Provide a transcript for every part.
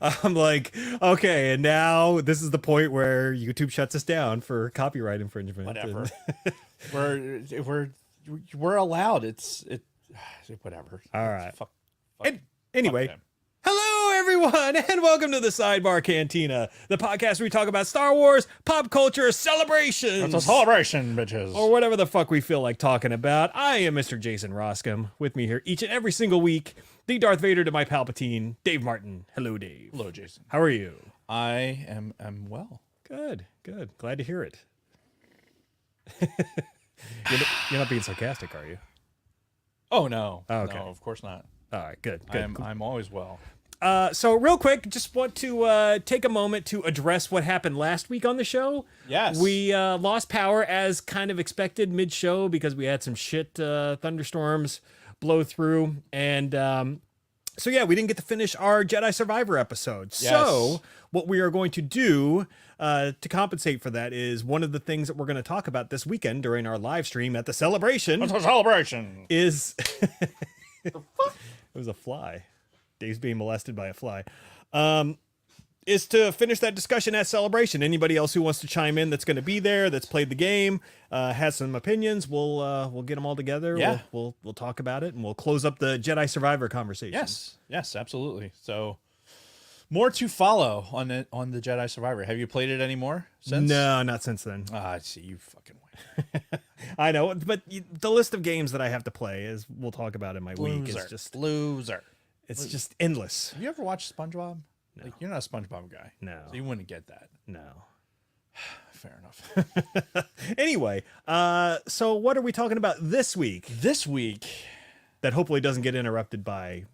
I'm like, okay, and now this is the point where YouTube shuts us down for copyright infringement. Whatever. we're allowed. It's whatever. All right. Fuck, Anyway, fuck them. hello everyone, and welcome to the Sidebar Cantina, the podcast where we talk about Star Wars, pop culture, celebrations. It's a celebration, bitches. Or whatever the fuck we feel like talking about. I am Mr. Jason Roscom. With me here each and every single week, the Darth Vader to my Palpatine, Dave Martin. Hello, Dave. Hello, Jason. How are you? I am well. Good, good. Glad to hear it. You're not being sarcastic, are you? Oh no. Oh, okay. No, of course not. All right, good, good. I'm always well. So real quick, just want to take a moment to address what happened last week on the show. Yes. We lost power as kind of expected mid-show because we had some shit thunderstorms blow through. And so, yeah, we didn't get to finish our Jedi Survivor episode. Yes. So what we are going to do to compensate for that is one of the things that we're going to talk about this weekend during our live stream at the celebration. It's a celebration. Is it was a fly. Dave's being molested by a fly. Is to finish that discussion at celebration. Anybody else who wants to chime in that's going to be there, that's played the game, has some opinions, we'll get them all together. Yeah. We'll talk about it, and we'll close up the Jedi Survivor conversation. Yes, absolutely. So more to follow on the Jedi Survivor. Have you played it anymore since? No, not since then. I see, you fucking win. I know, but the list of games that I have to play, as we'll talk about in my week, is just loser. It's just endless. Have you ever watched SpongeBob? No. Like, you're not a SpongeBob guy. No. So you wouldn't get that. No. Fair enough. Anyway, so what are we talking about this week This week, that hopefully doesn't get interrupted by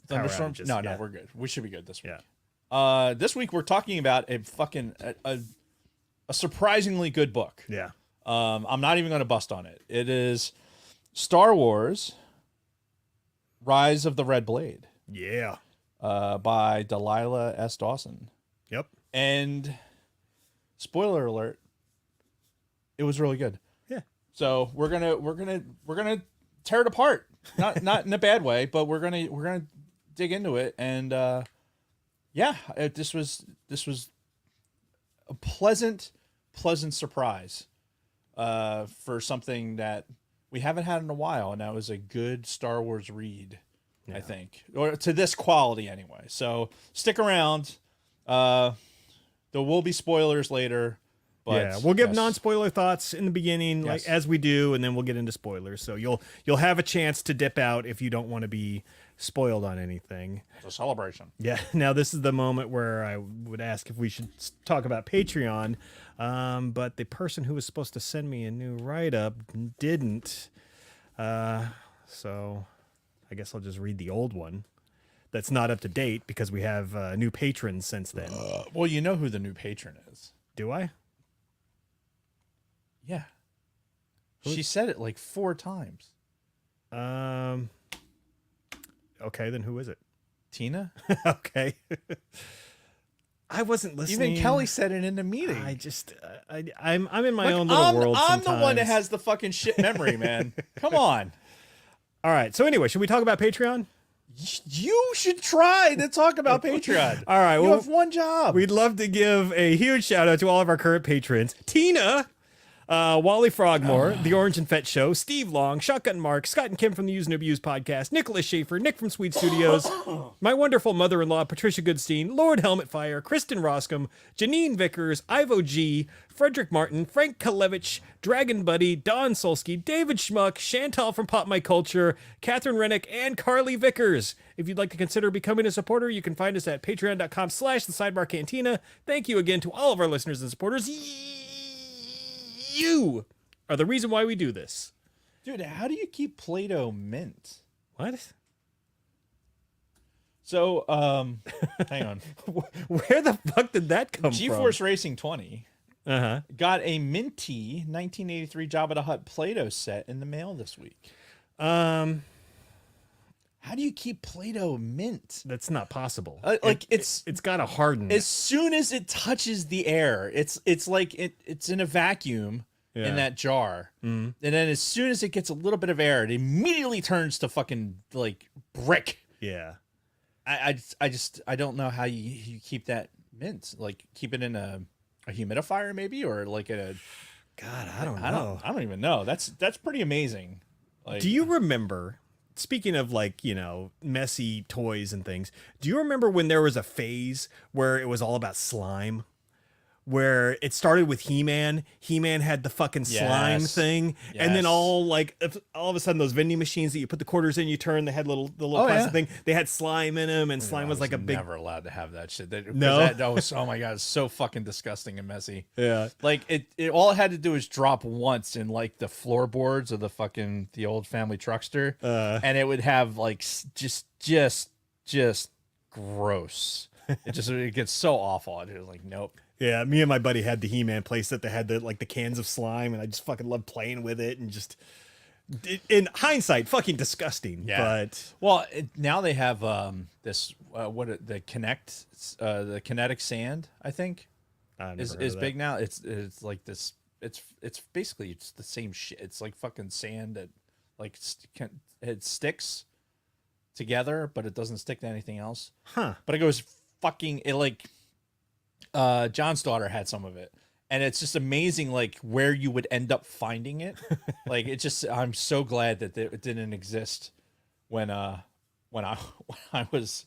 power thunderstorms. outages? No, Yeah. we're good. We should be good this week. Yeah. This week we're talking about a fucking a surprisingly good book. Yeah. I'm not even going to bust on it. It is Star Wars: Rise of the Red Blade. Yeah. By Delilah S. Dawson. Yep. And spoiler alert, it was really good. Yeah. So we're gonna tear it apart. Not in a bad way, but we're gonna dig into it. And this was a pleasant surprise for something that we haven't had in a while, and that was a good Star Wars read. Yeah. I think, or to this quality anyway. So stick around. There will be spoilers later, but yeah, we'll give non-spoiler thoughts in the beginning, like as we do, and then we'll get into spoilers. So you'll have a chance to dip out if you don't want to be spoiled on anything. It's a celebration. Yeah. Now this is the moment where I would ask if we should talk about Patreon, but the person who was supposed to send me a new write-up didn't. So I guess I'll just read the old one. That's not up to date because we have new patrons since then. Well, you know who the new patron is. Do I? Yeah. She said it like 4 times. Okay, then who is it? Tina? Okay. I wasn't listening. Even Kelly said it in the meeting. I just, I'm in my own little world I'm sometimes. the one that has the fucking shit memory, man. Come on. All right. So anyway, should we talk about Patreon? You should try to talk about Patreon. All right. You have one job. We'd love to give a huge shout out to all of our current patrons. Tina, Wally Frogmore, The Orange and Fetch Show, Steve Long, Shotgun Mark, Scott and Kim from the Use and Abuse podcast, Nicholas Schaefer, Nick from Sweet Studios, my wonderful mother-in-law, Patricia Goodstein, Lord Helmet Fire, Kristen Roscom, Janine Vickers, Ivo G, Frederick Martin, Frank Kalevich, Dragon Buddy, Don Solsky, David Schmuck, Chantal from Pop My Culture, Catherine Rennick, and Carly Vickers. If you'd like to consider becoming a supporter, you can find us at patreon.com/the Sidebar Cantina. Thank you again to all of our listeners and supporters. You are the reason why we do this. Dude, how do you keep Play-Doh mint? What? So, hang on. Where the fuck did that come from? GeForce Racing 20 Uh-huh. got a minty 1983 Jabba the Hutt Play-Doh set in the mail this week. How do you keep Play-Doh mint? That's not possible. It's got to harden. As soon as it touches the air, it's like it's in a vacuum in that jar. And then as soon as it gets a little bit of air, it immediately turns to fucking like brick. Yeah. I don't know how you keep that mint. Like keep it in a humidifier maybe, or like a. God, I don't know. I don't even know. That's pretty amazing. Like, Do you remember, speaking of like, messy toys and things, do you remember when there was a phase where it was all about slime? Where it started with He-Man. He-Man had the fucking slime Yes. thing, and then Yes. all of a sudden those vending machines that you put the quarters in, you turn, they had the little Oh, plastic yeah. thing. They had slime in them, and slime I was like a big. never allowed to have that shit. No? That was, oh my god, it's so fucking disgusting and messy. Yeah. Like it all it had to do was drop once in like the floorboards of the old family truckster, and it would have like just gross. It gets so awful. It was like, nope. Yeah, me and my buddy had the He-Man playset that had the cans of slime, and I just fucking loved playing with it, and just in hindsight, fucking disgusting. Yeah. But Well, now they have this the kinetic sand, I think, I never is heard of that. big now. It's like this. It's basically it's the same shit. It's like fucking sand that like it sticks together, but it doesn't stick to anything else. Huh. But it goes fucking it like. John's daughter had some of it, and it's just amazing like where you would end up finding it. Like it just I'm so glad that it didn't exist when I when I was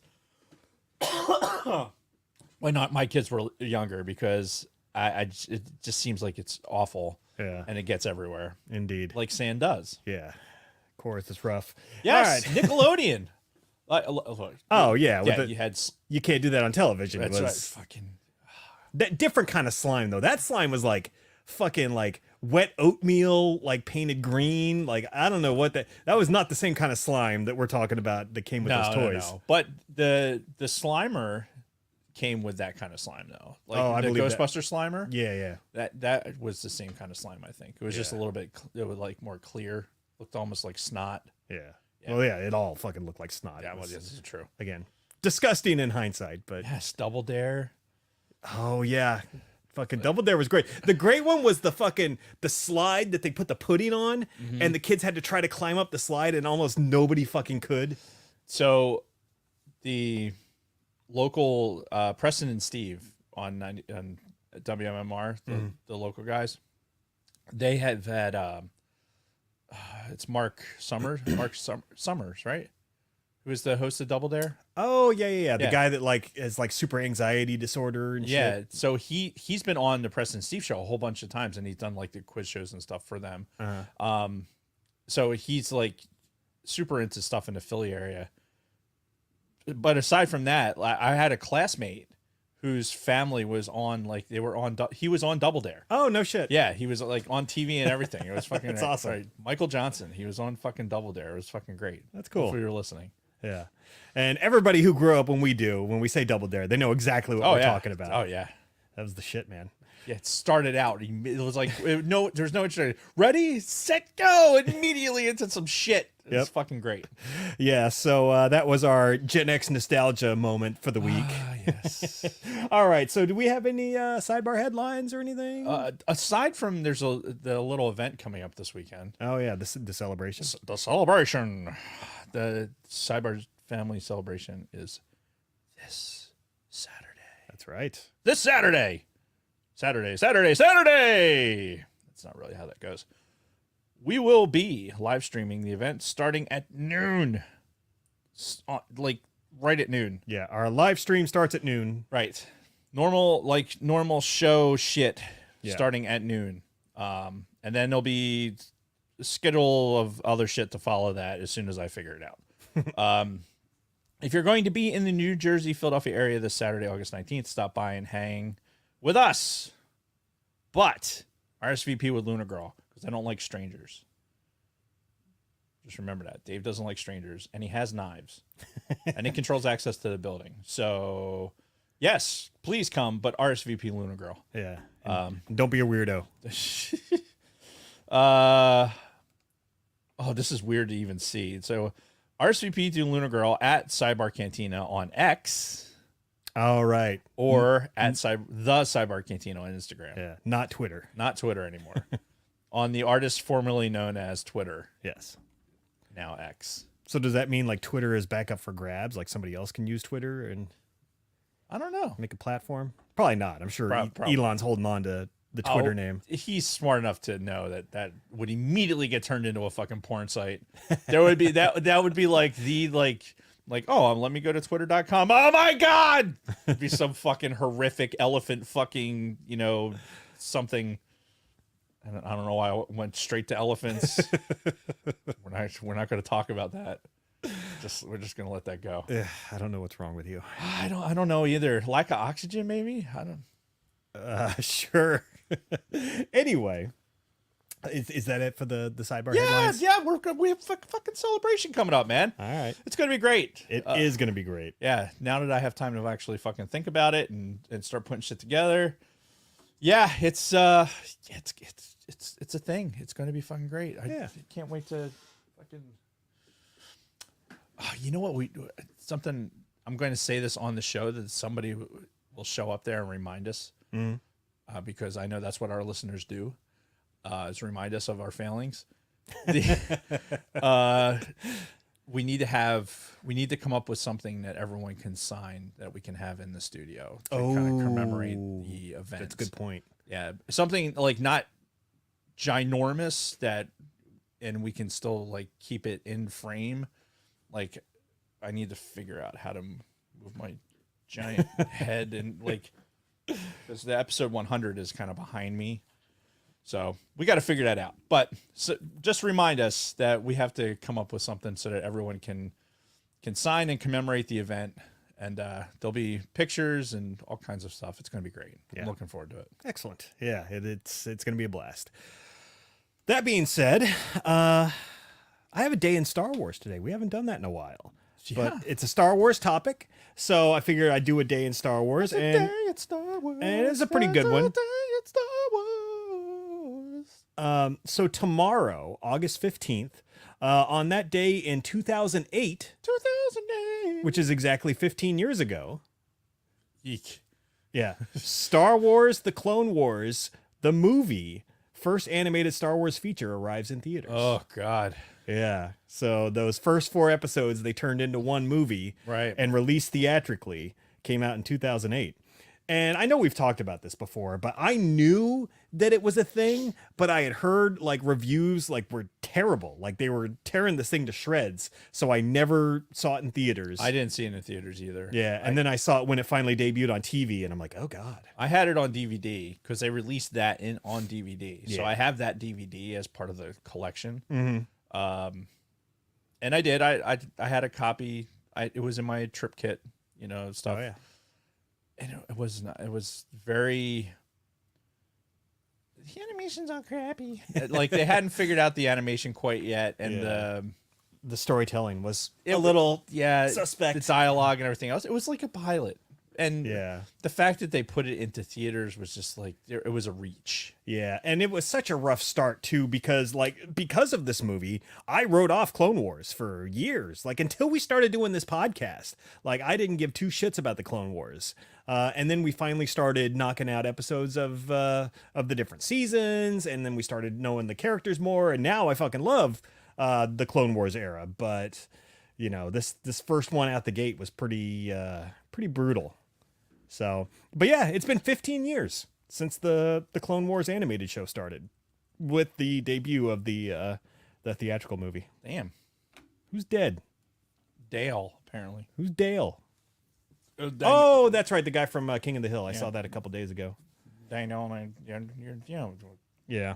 when not my kids were younger, because it just seems like it's awful. Yeah. And it gets everywhere Indeed. like sand does. Yeah. Of course, it's rough. Yes. All right. Nickelodeon. Oh yeah. Yeah, you had you can't do that on television. that's it right. was Fucking that different kind of slime though. That slime was like fucking like wet oatmeal, like painted green. Like I don't know what that was not the same kind of slime that we're talking about that came with those toys. No. But the Slimer came with that kind of slime though. Like I the believe that. Ghostbuster Slimer. Yeah. That was the same kind of slime, I think. It was just a Yeah. little bit it was like more clear. Looked almost like snot. Yeah. Well, yeah, it all fucking looked like snot. Yeah, It well, was, this is true. again, disgusting in hindsight, but Yes, Double Dare. oh yeah. Fucking Double Dare was great. The great one was the slide that they put the pudding on, and the kids had to try to climb up the slide, and almost nobody fucking could. So the local Preston and Steve on WMMR, the local guys, they have had it's Mark Summers, Summers, right? Who is the host of Double Dare? Oh yeah. The Yeah. guy that like has like super anxiety disorder and Yeah, shit. so he's been on the Preston and Steve show a whole bunch of times, and he's done like the quiz shows and stuff for them. So he's like super into stuff in the Philly area. But aside from that, I had a classmate whose family was on he was on Double Dare. Oh no shit. Yeah, he was like on TV and everything. It was fucking That's awesome. right. Michael Johnson, he was on fucking Double Dare. It was fucking great. That's cool. Hopefully you're listening. Yeah. And everybody who grew up when we say Double Dare, they know exactly what we're talking about. Oh yeah. That was the shit, man. Yeah, it started out. It was like there's no introduction. Ready, set, go. Immediately into some shit. It's Yep. fucking great. Yeah, so that was our Gen X nostalgia moment for the week. Yes. All right, so do we have any sidebar headlines or anything? Aside from the little event coming up this weekend, Oh yeah, the celebration. the celebration, the Sidebar family celebration is this Saturday. That's right. This Saturday. Saturday. That's not really how that goes. We will be live streaming the event starting at noon. Like right at noon. Yeah, our live stream starts at noon. Right. Normal show shit Yeah. starting at noon. And then there'll be a schedule of other shit to follow that as soon as I figure it out. If you're going to be in the New Jersey, Philadelphia area this Saturday, August 19th, stop by and hang with us. But RSVP with Luna Girl, because I don't like strangers. Just remember that. Dave doesn't like strangers, and he has knives. And he controls access to the building. So, yes, please come, but RSVP Luna Girl. Yeah. And don't be a weirdo. This is weird to even see. So, RSVP to Luna Girl at Sidebar Cantina on X, All right. or at the Sidebar Cantina on Instagram. Yeah, not Twitter. Not Twitter anymore. On the artist formerly known as Twitter, Yes. now X. So does that mean like Twitter is back up for grabs? Like somebody else can use Twitter and I don't know. make a platform? Probably not. I'm sure Probably. Elon's holding on to the Twitter name. He's smart enough to know that would immediately get turned into a fucking porn site. There would be that would be like the oh, let me go to twitter.com. Oh my god. It'd be some fucking horrific elephant fucking, something. I don't know why I went straight to elephants. we're not going to talk about that. We're just going to let that go. I don't know what's wrong with you. I don't know either. Lack of oxygen, maybe. I don't. Sure. Anyway, is that it for the sidebar headlines? Yeah. We have a fucking celebration coming up, man. All right. It's going to be great. It is going to be great. Yeah. Now that I have time to actually fucking think about it and start putting shit together. Yeah, it's a thing. It's going to be fucking great. I can't wait to fucking. You know what something I'm going to say this on the show that somebody will show up there and remind us because I know that's what our listeners do is remind us of our failings. We need to come up with something that everyone can sign that we can have in the studio to kind of commemorate the event. That's a good point. Yeah, something like not ginormous and we can still like keep it in frame. Like I need to figure out how to move my giant head and because the episode 100 is kind of behind me. So we got to figure that out. But just remind us that we have to come up with something so that everyone can sign and commemorate the event. And there'll be pictures and all kinds of stuff. It's going to be great. Yeah. I'm looking forward to it. Excellent. Yeah, it's going to be a blast. That being said, I have a day in Star Wars today. We haven't done that in a while. Yeah. But it's a Star Wars topic. So I figured I'd do a day in Star Wars. And it's a pretty good one. So tomorrow, August 15th, on that day in 2008, which is exactly 15 years ago. Eek. Yeah. Star Wars, The Clone Wars, the movie, first animated Star Wars feature arrives in theaters. Oh, God. Yeah. So those first 4 episodes they turned into one movie and released theatrically came out in 2008. And I know we've talked about this before, but I knew that it was a thing, but I had heard reviews were terrible. Like they were tearing this thing to shreds. So I never saw it in theaters. I didn't see it in theaters either. Yeah. And then I saw it when it finally debuted on TV and I'm like, oh God. I had it on DVD because they released that on DVD. Yeah. So I have that DVD as part of the collection. Mm-hmm. And I did. I had a copy. It was in my trip kit, stuff. Oh, yeah. And it was very. The animation's all crappy. They hadn't figured out the animation quite yet, and the storytelling was a little suspect. The dialogue and everything else. It was like a pilot, and the fact that they put it into theaters was just it was a reach. Yeah, and it was such a rough start too because of this movie, I wrote off Clone Wars for years, until we started doing this podcast. I didn't give 2 shits about the Clone Wars. And then we finally started knocking out episodes of the different seasons, and then we started knowing the characters more, and now I fucking love the Clone Wars era. But this first one out the gate was pretty brutal. So, but yeah, it's been 15 years since the Clone Wars animated show started, with the debut of the theatrical movie. Damn, who's dead? Dale, apparently. Who's Dale? Oh, that's right. The guy from King of the Hill. I saw that a couple days ago. Daniel, yeah,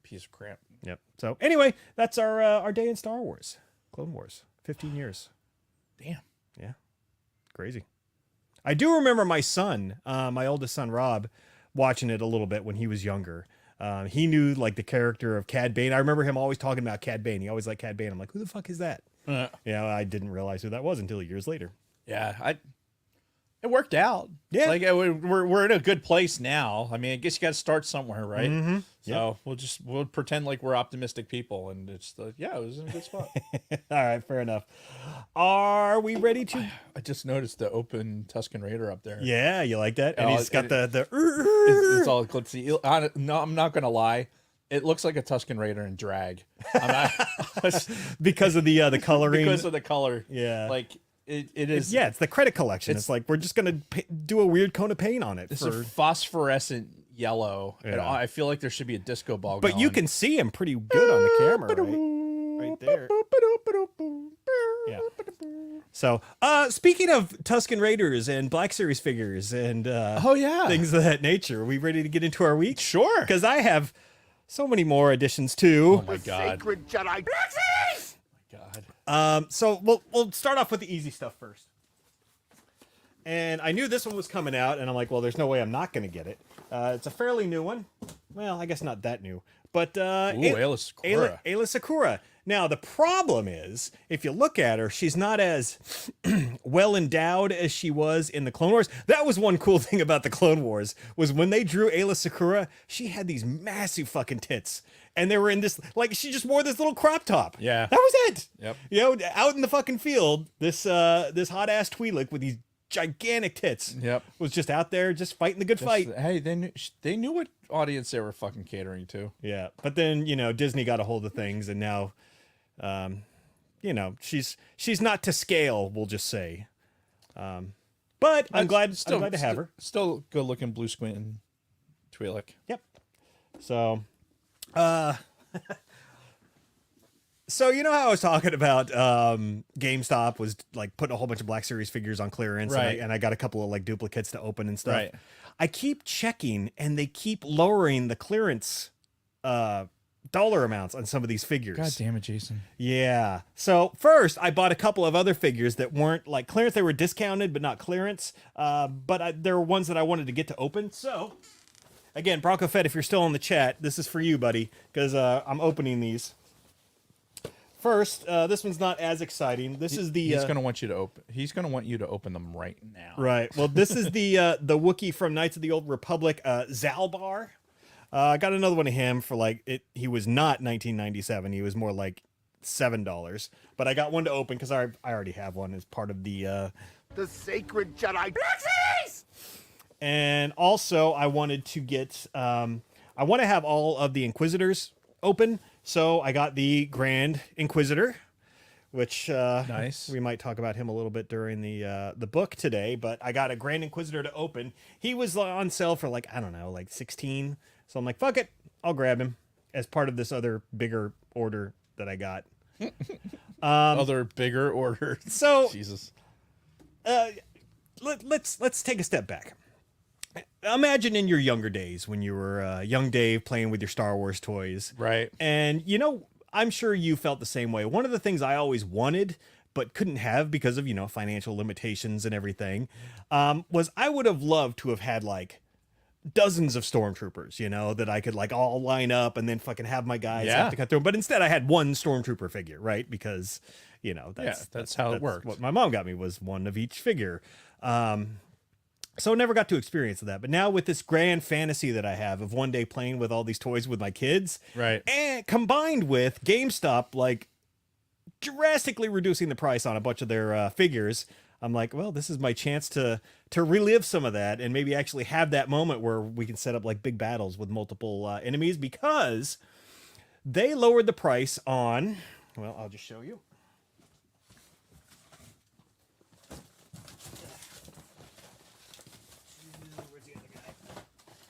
piece of crap. Yep. So anyway, that's our day in Star Wars, Clone Wars. 15 years. Damn. Yeah. Crazy. I do remember my son, my oldest son Rob, watching it a little bit when he was younger. He knew the character of Cad Bane. I remember him always talking about Cad Bane. He always liked Cad Bane. I'm like, who the fuck is that? I didn't realize who that was until years later. Yeah, it worked out. Yeah. We're in a good place now. I mean, I guess you got to start somewhere, right? Mm-hmm. So we'll pretend like we're optimistic people, and it's it was in a good spot. All right, fair enough. Are we ready to? I just noticed the open Tusken Raider up there. Yeah, you like that? And he's got the. It's all glitzy. No, I'm not gonna lie. It looks like a Tusken Raider in drag. I'm not, because of the coloring. because of the color. Yeah. Like it is. Yeah, it's the credit collection. It's like we're just gonna do a weird coat of paint on it. It's a phosphorescent yellow. And Yeah. I feel like there should be a disco ball. But you can see him pretty good on the camera, right there. Yeah. So, speaking of Tusken Raiders and Black Series figures and Oh yeah. things of that nature, are we ready to get into our week? Sure. Because I have so many more additions too. Oh my god. Sacred Jedi. God. So we'll start off with the easy stuff first. And I knew this one was coming out, and I'm like, well, there's no way I'm not going to get it. It's a fairly new one. Well, I guess not that new. But Ayla Secura. Ayla Secura. Now, the problem is, if you look at her, she's not as well endowed as she was in the Clone Wars. That was one cool thing about the Clone Wars, was when they drew Ayla Secura, she had these massive fucking tits. And they were in this, like, she just wore this little crop top. Yeah. That was it. Yep. You know, out in the fucking field, this hot-ass Twi'lek with these gigantic tits Yep. was just out there just fighting the good fight. Hey, they knew what audience they were fucking catering to. Yeah, but then Disney got a hold of things, and now, she's not to scale. We'll just say, but I'm glad to have her. Still good looking blue squinting Twi'lek. Yep. So, so you know how I was talking about GameStop was like putting a whole bunch of Black Series figures on clearance, Right. and I got a couple of like duplicates to open and stuff. Right. I keep checking, and they keep lowering the clearance dollar amounts on some of these figures. God damn it, Jason. Yeah. So first, I bought a couple of other figures that weren't like clearance; they were discounted, but not clearance. There were ones that I wanted to get to open. So, again, Bronco Fett, if you're still in the chat, this is for you, buddy, because I'm opening these. First, this one's not as exciting. This is the He's gonna want you to open. He's gonna want you to open them right now. right. Well, this is the Wookiee from Knights of the Old Republic, Zalbar. I got another one of him for like it. He was not 1997. He was more like $7. But I got one to open because I already have one as part of the. The Sacred Jedi. And also, I wanted to get. I want to have all of the Inquisitors open. So I got the Grand Inquisitor, which Nice. we might talk about him a little bit during the book today. But I got a Grand Inquisitor to open. He was on sale for like, I don't know, like 16. So I'm like, fuck it, I'll grab him as part of this other bigger order that I got. Other bigger order. So Jesus. let's take a step back. Imagine in your younger days when you were young Dave playing with your Star Wars toys. Right. And, I'm sure you felt the same way. One of the things I always wanted but couldn't have because of, financial limitations and everything, was I would have loved to have had, like, dozens of stormtroopers, that I could, like, all line up and then fucking have my guys have to cut through. But instead I had one stormtrooper figure, right? Because, that's how it worked. What my mom got me was one of each figure. So never got to experience that. But now with this grand fantasy that I have of one day playing with all these toys with my kids, Right. and combined with GameStop, like drastically reducing the price on a bunch of their figures, I'm like, well, this is my chance to relive some of that and maybe actually have that moment where we can set up like big battles with multiple enemies, because they lowered the price on, well, I'll just show you.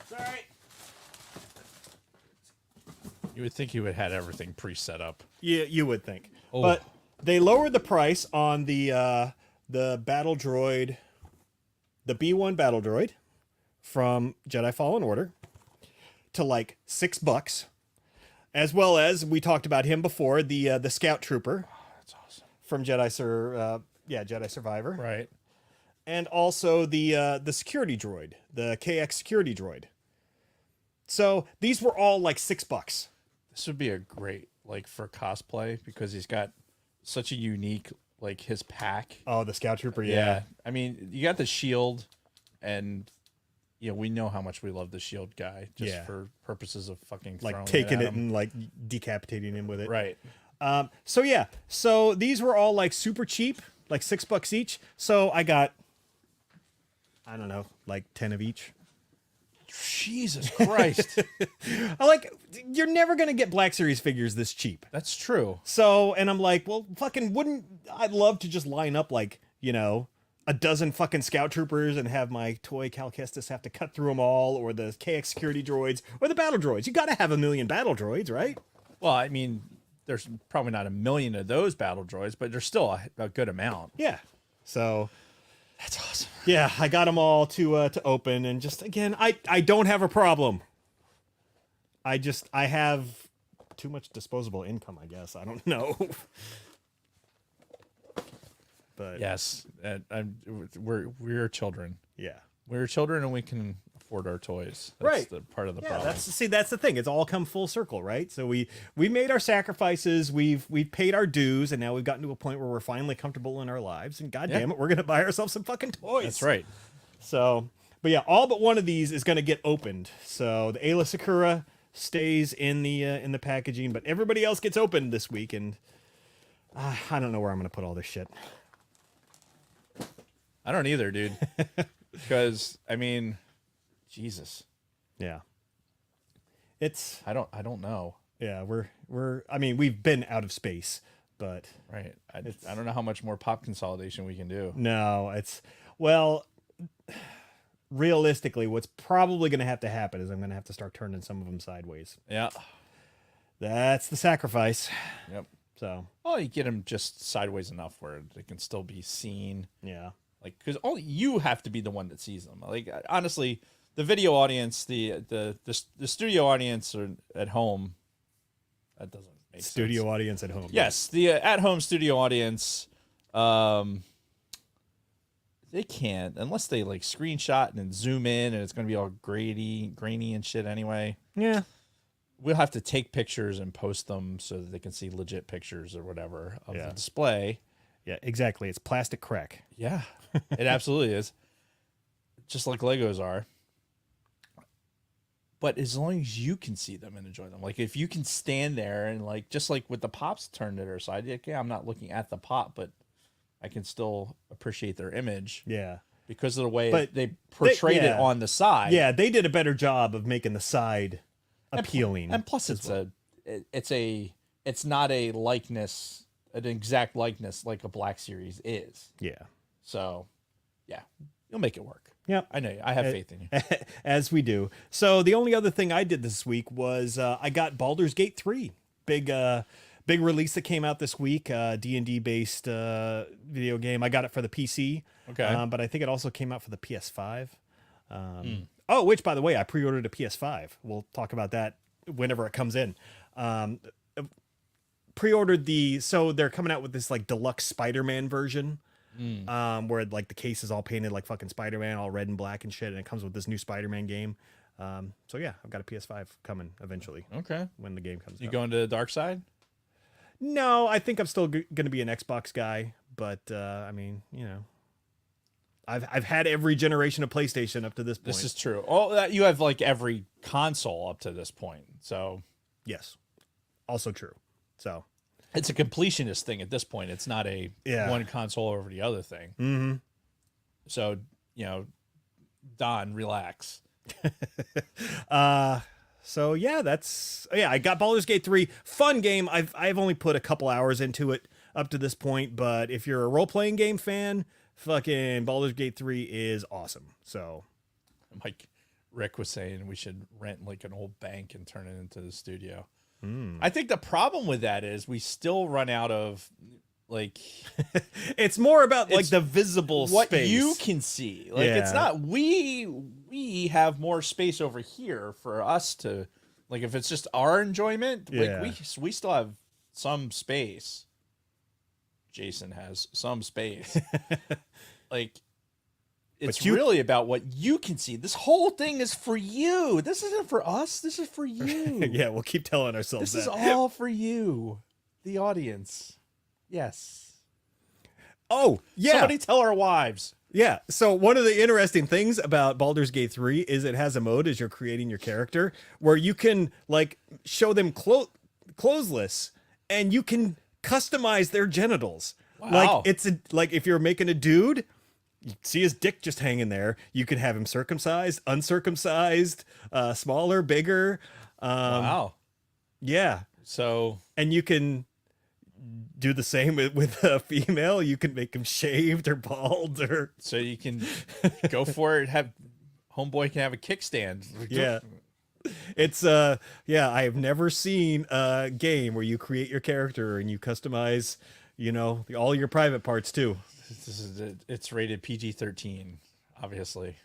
Sorry. You would think you would had everything pre-set up. Yeah, you would think. Oh. But they lowered the price on the battle droid, the B1 battle droid from Jedi Fallen Order, to like $6, as well as we talked about him before, the Scout Trooper. Oh, that's awesome. From Jedi Survivor. Right. And also the security droid, the KX security droid. So these were all like $6. This would be a great for cosplay because he's got such a unique his pack. Oh, the Scout Trooper, yeah. I mean, you got the shield, and we know how much we love the shield guy just for purposes of fucking Like throwing taking at it him. and like decapitating him with it. Right. So these were all like super cheap, like $6 each. So I got, I don't know, like 10 of each. Jesus Christ. You're never going to get Black Series figures this cheap. That's true. So, and I'm like, well, fucking wouldn't I love to just line up like, a dozen fucking scout troopers and have my toy Cal Kestis have to cut through them all, or the KX security droids, or the battle droids. You got to have a million battle droids, right? Well, I mean, there's probably not a million of those battle droids, but there's still a good amount. Yeah. So That's awesome. yeah, I got them all to open, and just again, I don't have a problem. I have too much disposable income, I guess. I don't know. But Yes, we're children. yeah. We're children, and we can afford our toys. That's Right. the part of the Yeah, problem. that's the thing. It's all come full circle, right? So we made our sacrifices, we've paid our dues, and now we've gotten to a point where we're finally comfortable in our lives. And goddamn it, we're gonna buy ourselves some fucking toys. That's right. So, but yeah, all but one of these is gonna get opened. So the Ayla Sakura stays in the packaging, but everybody else gets opened this week, and I don't know where I'm gonna put all this shit. I don't either, dude. Because I mean, Jesus, Yeah, it's I don't know. yeah, I mean, we've been out of space, but Right. I don't know how much more pop consolidation we can do. no, well, realistically, what's probably going to have to happen is I'm going to have to start turning some of them sideways. Yeah. That's the sacrifice. Yep. So, Oh, you get them just sideways enough where they can still be seen. yeah. Like, because only you have to be the one that sees them. Like, honestly, the video audience, the studio audience are at home. That doesn't make Studio sense. audience at home. Yes, the at-home studio audience, they can't unless they like screenshot and then zoom in, and it's going to be all grainy and shit anyway. Yeah. We'll have to take pictures and post them so that they can see legit pictures or whatever of the display. Yeah, exactly. It's plastic crack. Yeah, it absolutely is. Just like Legos are. But as long as you can see them and enjoy them, like if you can stand there and like, just like with the pops turned to their side, like, yeah, I'm not looking at the pop, but I can still appreciate their image. Yeah. Because of the way But they portrayed it yeah. on the side. Yeah, they did a better job of making the side appealing. And plus it's it's not a likeness, an exact likeness like a Black Series is. Yeah. So yeah, you'll make it work. Yep. I know you. I have faith in you. As we do. So the only other thing I did this week was I got Baldur's Gate 3. Big release that came out this week. D&D based video game. I got it for the PC. Okay. But I think it also came out for the PS5. Oh, which by the way, I pre-ordered a PS5. We'll talk about that whenever it comes in. Pre-ordered so they're coming out with this like deluxe Spider-Man version. Where like the case is all painted like fucking Spider-Man, all red and black and shit, and it comes with this new Spider-Man game. So yeah, I've got a PS5 coming eventually Okay. when the game comes You out. going to the dark side? No, I think I'm still going to be an Xbox guy, but I mean, I've had every generation of PlayStation up to this point. This is true. Oh, you have like every console up to this point. So yes, also true. So it's a completionist thing at this point. It's not a one console over the other thing. mm-hmm. So, Don, relax. So yeah, I got Baldur's Gate 3. Fun game. I've only put a couple hours into it up to this point, but if you're a role-playing game fan, fucking Baldur's Gate 3 is awesome. So Like Rick was saying, we should rent like an old bank and turn it into the studio. I think the problem with that is we still run out of like it's more about like the visible what space you can see. Like it's not we have more space over here for us to like if it's just our enjoyment. Yeah. Like we still have some space. Jason has some space. Like it's really about what you can see. This whole thing is for you. This isn't for us. This is for you. Yeah, we'll keep telling ourselves This that. is all for you, the audience. Yes. Oh, yeah. Somebody tell our wives. Yeah. So one of the interesting things about Baldur's Gate 3 is it has a mode as you're creating your character where you can like show them clothesless and you can customize their genitals. Wow. Like it's like if you're making a dude, You see his dick just hanging there. You can have him circumcised, uncircumcised, smaller, bigger. Wow. Yeah. So And you can do the same with a female. You can make him shaved or bald or so you can go for it. Have homeboy can have a kickstand. yeah. It's yeah, I have never seen a game where you create your character and you customize, all your private parts too. It's rated PG-13, obviously,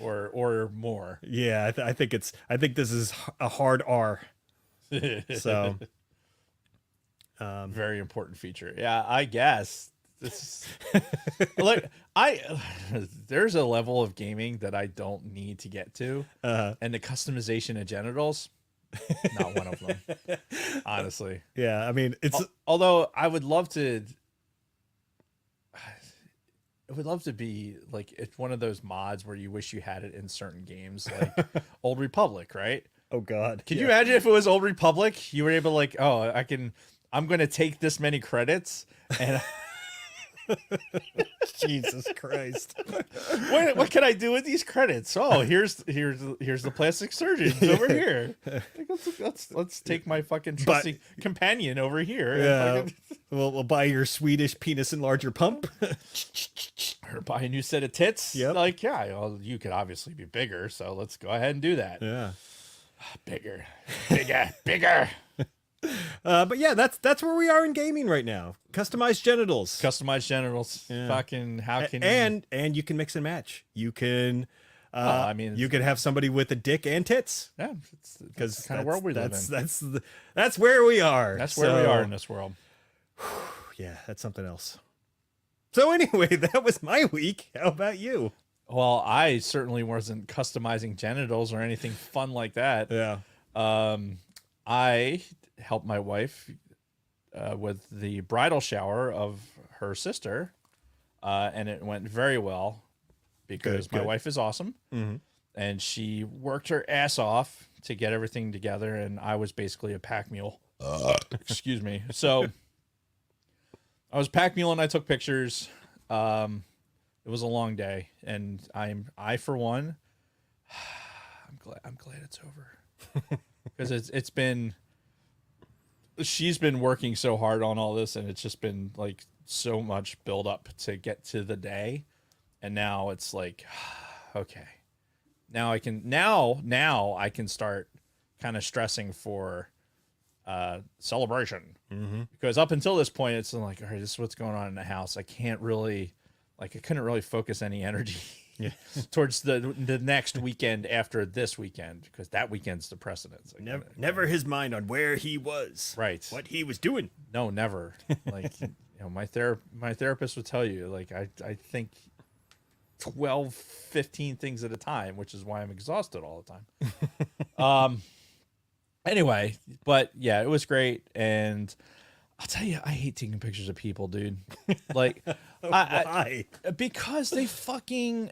or more. Yeah, I think this is a hard R. So, very important feature. Yeah, I guess this. Look, there's a level of gaming that I don't need to get to, and the customization of genitals, not one of them. Honestly, yeah, I mean it's. Although I would love to. It would love to be like it's one of those mods where you wish you had it in certain games, like Old Republic, right? Oh God! Could you imagine if it was Old Republic? You were able to like, oh, I'm going to take this many credits and Jesus Christ! what can I do with these credits? Oh, here's the plastic surgeons over here. Like, let's take my fucking trusty companion over here. Yeah, And we'll buy your Swedish penis enlarger pump. or buy a new set of tits. Yep. Like, yeah, well, you could obviously be bigger, so let's go ahead and do that. Yeah. Bigger. Bigger. But yeah, that's where we are in gaming right now. Customized genitals. Customized genitals. Yeah. Fucking how can and you can mix and match. You can I mean, you can have somebody with a dick and tits. yeah, Because the kind of world we live in. That's where we are. That's where we are in this world. Yeah, that's something else. So anyway, that was my week. How about you? Well, I certainly wasn't customizing genitals or anything fun like that. Yeah. I helped my wife with the bridal shower of her sister, and it went very well because my wife is awesome, and she worked her ass off to get everything together, and I was basically a pack mule. Excuse me. So I was pack mule, and I took pictures. It was a long day, and I for one, I'm glad it's over because it's been. She's been working so hard on all this, and it's just been like so much build up to get to the day, and now it's like, okay, now I can start kind of stressing for celebration, because up until this point it's like, all right, this is what's going on in the house. I couldn't really focus any energy towards the next weekend after this weekend, because that weekend's the precedence. Never his mind on where he was. Right. What he was doing. No, never. Like, my therapist would tell you, like, I think 12, 15 things at a time, which is why I'm exhausted all the time. Anyway, but yeah, it was great. And I'll tell you, I hate taking pictures of people, dude. Like, Why? because they fucking,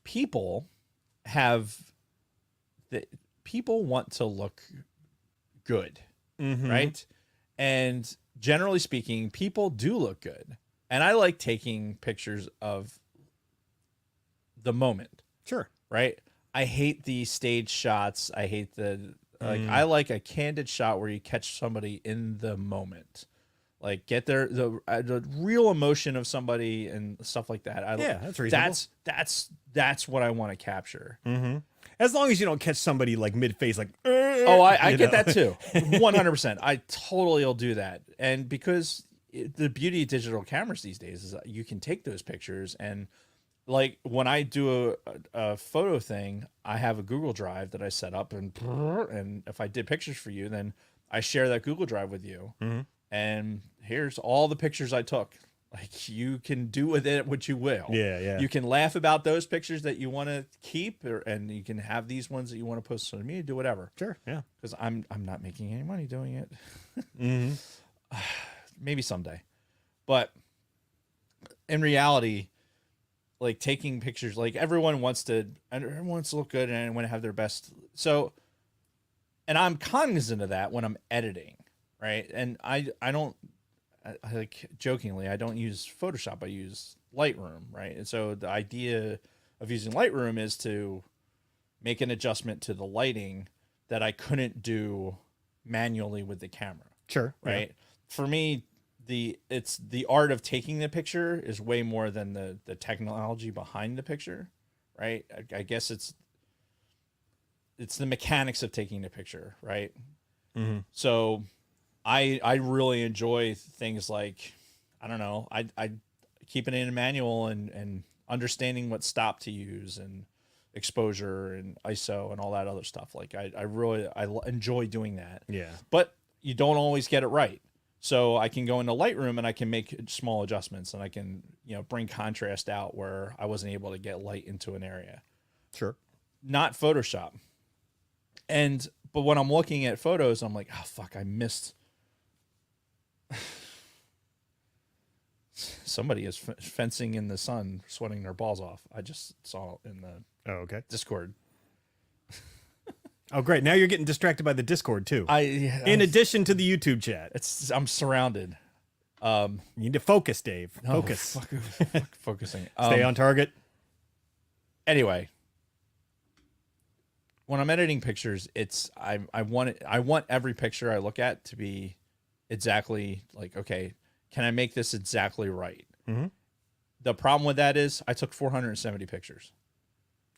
people want to look good, right? And generally speaking, people do look good. And I like taking pictures of the moment. Sure. Right? I hate the stage shots. I hate I like a candid shot where you catch somebody in the moment. Like, get the real emotion of somebody and stuff like that. That's reasonable. That's what I want to capture. As long as you don't catch somebody like mid-face, like, Oh, I get that too. 100%. I totally will do that. And because the beauty of digital cameras these days is that you can take those pictures, and like when I do a photo thing, I have a Google Drive that I set up, and if I did pictures for you, then I share that Google Drive with you. And here's all the pictures I took. Like, you can do with it what you will. Yeah. You can laugh about those pictures that you want to keep, and you can have these ones that you want to post on media, do whatever. Sure. Yeah. Because I'm not making any money doing it. Maybe someday. But in reality, like, taking pictures, like, everyone wants to look good and want to have their best. So, and I'm cognizant of that when I'm editing, right? And I don't I like jokingly, I don't use Photoshop. I use Lightroom, right? And so the idea of using Lightroom is to make an adjustment to the lighting that I couldn't do manually with the camera. Sure. Right. For me, it's the art of taking the picture is way more than the technology behind the picture. Right. I guess it's the mechanics of taking the picture. Right. Mm-hmm. So I really enjoy things like, I don't know, I keep it in a manual and understanding what stop to use and exposure and ISO and all that other stuff. Like I really enjoy doing that. Yeah. But you don't always get it right. So I can go into Lightroom and I can make small adjustments and I can, bring contrast out where I wasn't able to get light into an area. Sure. Not Photoshop. But when I'm looking at photos, I'm like, oh fuck, I missed. Somebody is fencing in the sun, sweating their balls off. I just saw in the okay. Discord. Oh, great. Now you're getting distracted by the Discord, too. In I addition to the YouTube chat. I'm surrounded. You need to focus, Dave. No, Focus. fuck focusing. Stay on target. Anyway, when I'm editing pictures, I want every picture I look at to be exactly like, okay, can I make this exactly right? Mm-hmm. The problem with that is I took 470 pictures.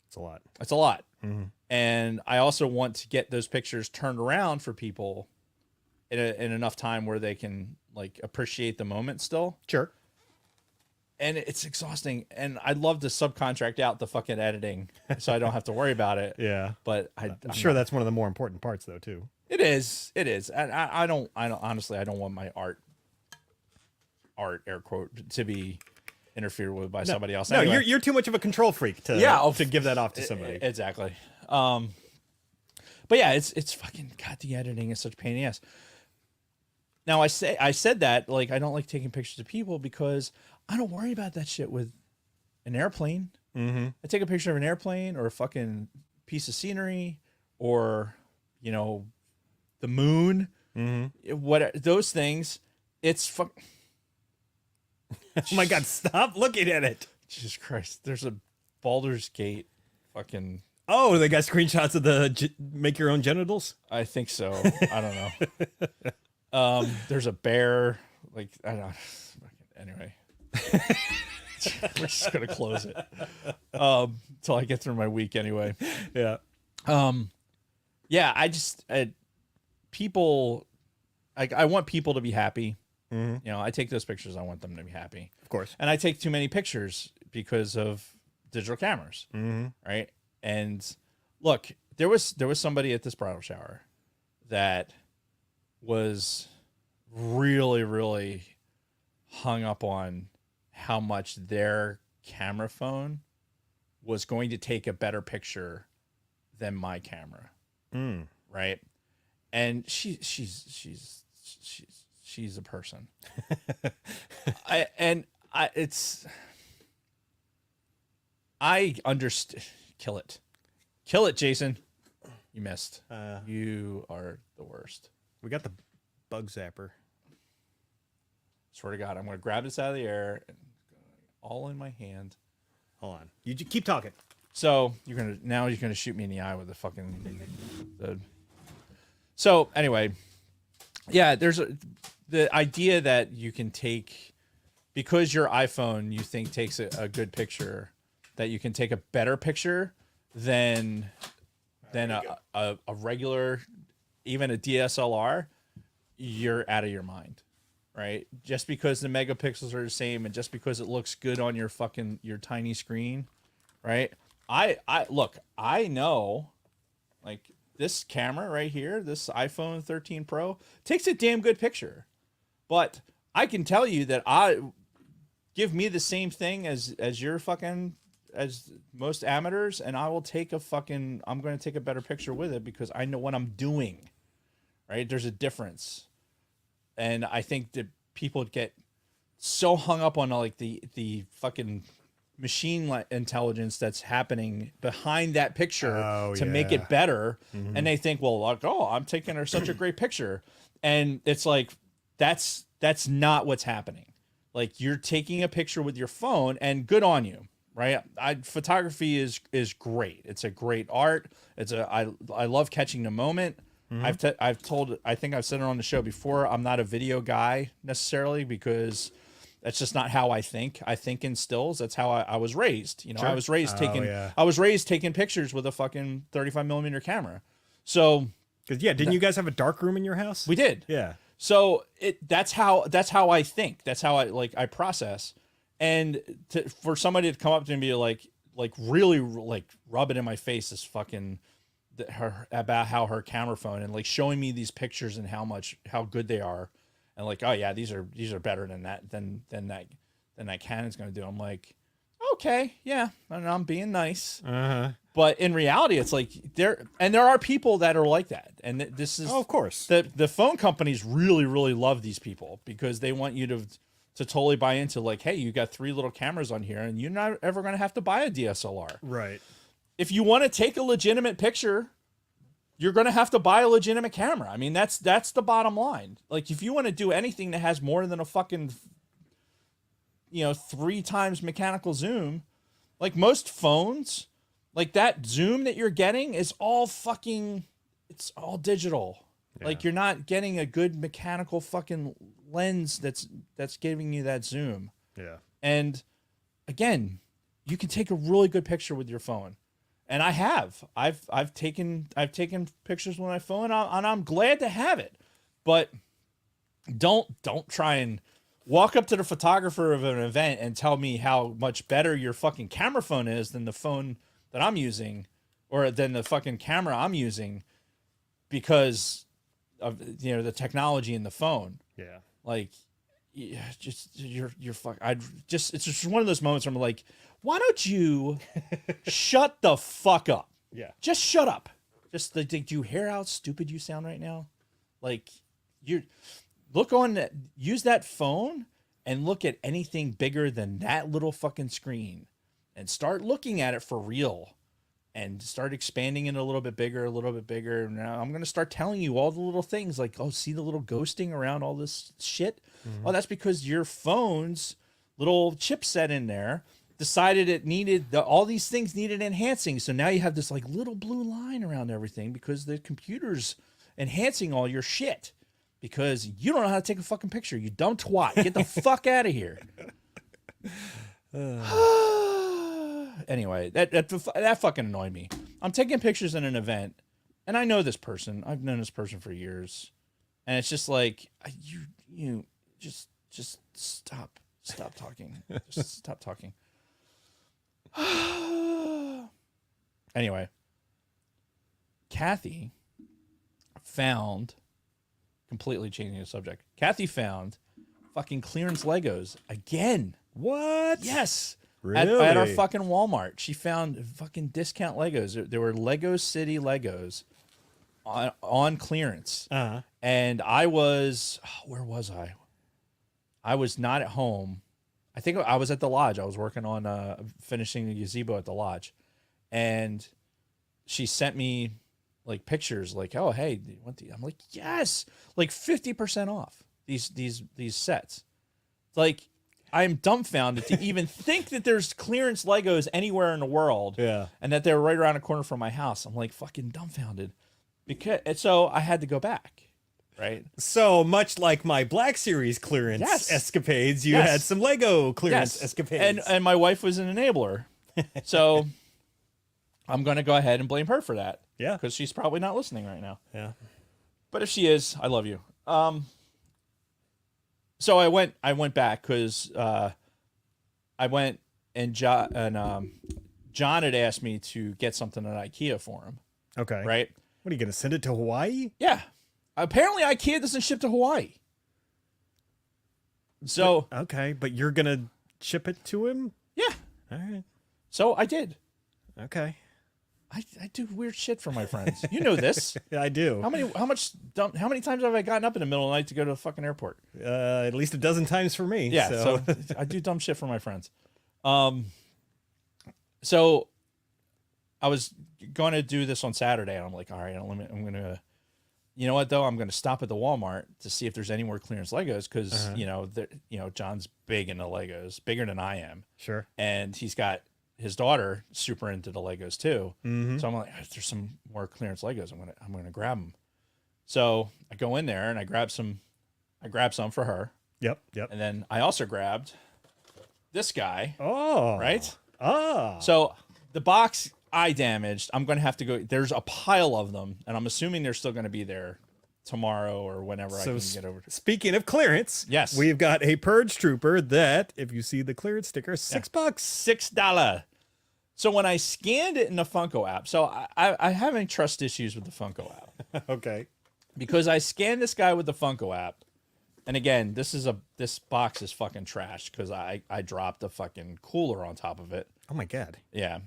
It's a lot. That's a lot. Mm-hmm. And I also want to get those pictures turned around for people in enough time where they can like appreciate the moment still. Sure. And it's exhausting. And I'd love to subcontract out the fucking editing so I don't have to worry about it. Yeah. But I'm sure that's one of the more important parts, though, too. It is. And I don't honestly, I don't want my art air quote to be interfered with by somebody else. No, anyway. you're too much of a control freak to give that off to somebody. Exactly. But yeah, it's fucking, God, the editing is such a pain in the ass. Now I said that, like, I don't like taking pictures of people because I don't worry about that shit with an airplane. Mm-hmm. I take a picture of an airplane or a fucking piece of scenery or, the moon, what those things. It's fuck. Oh my God, stop looking at it. Jesus Christ. There's a Baldur's Gate fucking. Oh, they got screenshots of the make your own genitals? I think so. I don't know. There's a bear. Like, I don't know. Anyway. We're just going to close it. Till I get through my week anyway. Yeah. Yeah, people, I want people to be happy. Mm-hmm. I take those pictures. I want them to be happy. Of course. And I take too many pictures because of digital cameras. Mm-hmm. Right. And look, there was somebody at this bridal shower that was really, really hung up on how much their camera phone was going to take a better picture than my camera. Right. And she's a person. I understand. Kill it, Jason. You missed. You are the worst. We got the bug zapper. Swear to God, I'm gonna grab this out of the air and all in my hand. Hold on. You keep talking. So you're gonna shoot me in the eye with the fucking. So anyway, yeah, there's the idea that you can take, because your iPhone you think takes a good picture, that you can take a better picture than a regular, even a DSLR. You're out of your mind, right? Just because the megapixels are the same and just because it looks good on your tiny screen, right? I know, like, this camera right here, this iPhone 13 Pro takes a damn good picture, but I can tell you that give me the same thing as most amateurs, and I'm going to take a better picture with it because I know what I'm doing, right? There's a difference. And I think that people get so hung up on like the fucking machine intelligence that's happening behind that picture to make it better. Mm-hmm. And they think, well, like, oh, I'm taking such a great picture. And it's like, that's That's not what's happening. Like, you're taking a picture with your phone, and good on you, right? Photography is great. It's a great art. I love catching the moment. I think I've said it on the show before. I'm not a video guy necessarily because that's just not how I think. I think in stills. That's how I was raised. You know, Sure. I was raised taking pictures with a fucking 35 millimeter camera. So, Because didn't you guys have a dark room in your house? we did. Yeah. So that's how I think. That's how I process. And for somebody to come up to me and be like really like rub it in my face is fucking about how her camera phone and like showing me these pictures and how good they are, and like, oh yeah, these are better than that Canon's gonna do. I'm like, okay, yeah, and I'm being nice. But in reality, it's like there are people that are like that, and this is of course the phone companies really love these people because they want you to totally buy into like, hey, you got 3 little cameras on here, and you're not ever gonna have to buy a DSLR. Right. If you want to take a legitimate picture, you're going to have to buy a legitimate camera. I mean, that's the bottom line. Like, if you want to do anything that has more than a fucking, 3 times mechanical zoom, like most phones, like that zoom that you're getting is all fucking, it's all digital. Yeah. Like, you're not getting a good mechanical fucking lens that's giving you that zoom. Yeah. And again, you can take a really good picture with your phone. And I have. I've taken pictures with my phone, and I'm glad to have it. But don't try and walk up to the photographer of an event and tell me how much better your fucking camera phone is than the phone that I'm using, or than the fucking camera I'm using, because of the technology in the phone. Yeah. Like, just you're fuck. It's just one of those moments where I'm like, why don't you shut the fuck up? Yeah. Just shut up. Just do you hear how stupid you sound right now? Like, use that phone and look at anything bigger than that little fucking screen and start looking at it for real and start expanding it a little bit bigger. Now I'm going to start telling you all the little things like, oh, see the little ghosting around all this shit? Mm-hmm. Oh, that's because your phone's little chipset in there decided it needed all these things needed enhancing. So now you have this like little blue line around everything because the computer's enhancing all your shit because you don't know how to take a fucking picture. You dumb twat. Get the fuck out of here. Anyway, that fucking annoyed me. I'm taking pictures in an event, and I know this person. I've known this person for years, and it's just like, you just stop talking. Just stop talking. Anyway, Kathy found, completely changing the subject, Kathy found fucking clearance Legos again. What? Yes. Really? At our fucking Walmart. She found fucking discount Legos. There were Lego City Legos on clearance. Uh-huh. And I was, where was I? I was not at home. I think I was at the lodge. I was working on finishing the gazebo at the lodge. And she sent me like pictures like, oh, hey, do you want the? I'm like, yes, like 50% off these sets. Like, I'm dumbfounded to even think that there's clearance Legos anywhere in the world. Yeah. And that they're right around the corner from my house. I'm like fucking dumbfounded. So I had to go back. Right. So much like my Black Series clearance escapades, you had some Lego clearance escapades. And my wife was an enabler. So I'm going to go ahead and blame her for that. Yeah. Because she's probably not listening right now. Yeah. But if she is, I love you. So I went back because I went and John had asked me to get something at IKEA for him. Okay. Right. What are you going to send it to Hawaii? Yeah. Apparently IKEA doesn't ship to Hawaii. So but you're going to ship it to him? Yeah. All right. So I did. Okay. I do weird shit for my friends. You know this. I do. How many times have I gotten up in the middle of the night to go to the fucking airport? At least a dozen times for me. Yeah, so I do dumb shit for my friends. So I was going to do this on Saturday, and I'm like, all right, I'm going to, you know what though? I'm going to stop at the Walmart to see if there's any more clearance Legos because John's big into Legos, bigger than I am. Sure. And he's got his daughter super into the Legos too. Mm-hmm. So I'm like, if there's some more clearance Legos, I'm gonna grab them. So I go in there and I grab some for her. Yep. And then I also grabbed this guy. Oh. Right. Oh. So the box I damaged, I'm gonna have to go. There's a pile of them, and I'm assuming they're still gonna be there tomorrow or whenever I can get over to. Speaking of clearance, yes, we've got a Purge Trooper that, if you see the clearance sticker, $6. $6. So when I scanned it in the Funko app, so I'm having trust issues with the Funko app. Okay. Because I scanned this guy with the Funko app, and again, this box is fucking trash because I dropped a fucking cooler on top of it. Oh my God. Yeah.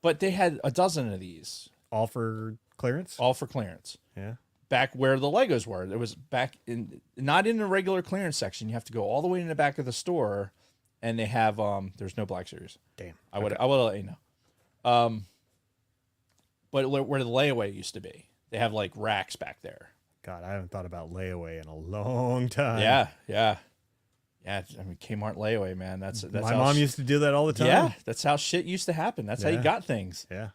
But they had a dozen of these. All for clearance? All for clearance. Yeah. Back where the Legos were. It was back in, not in the regular clearance section. You have to go all the way in the back of the store, and they have there's no Black Series. Damn. I would let you know. But where the layaway used to be, they have like racks back there. God, I haven't thought about layaway in a long time. Yeah. I mean, Kmart layaway, man. That's my how mom used to do that all the time. Yeah, that's how shit used to happen. That's how you got things. Yeah.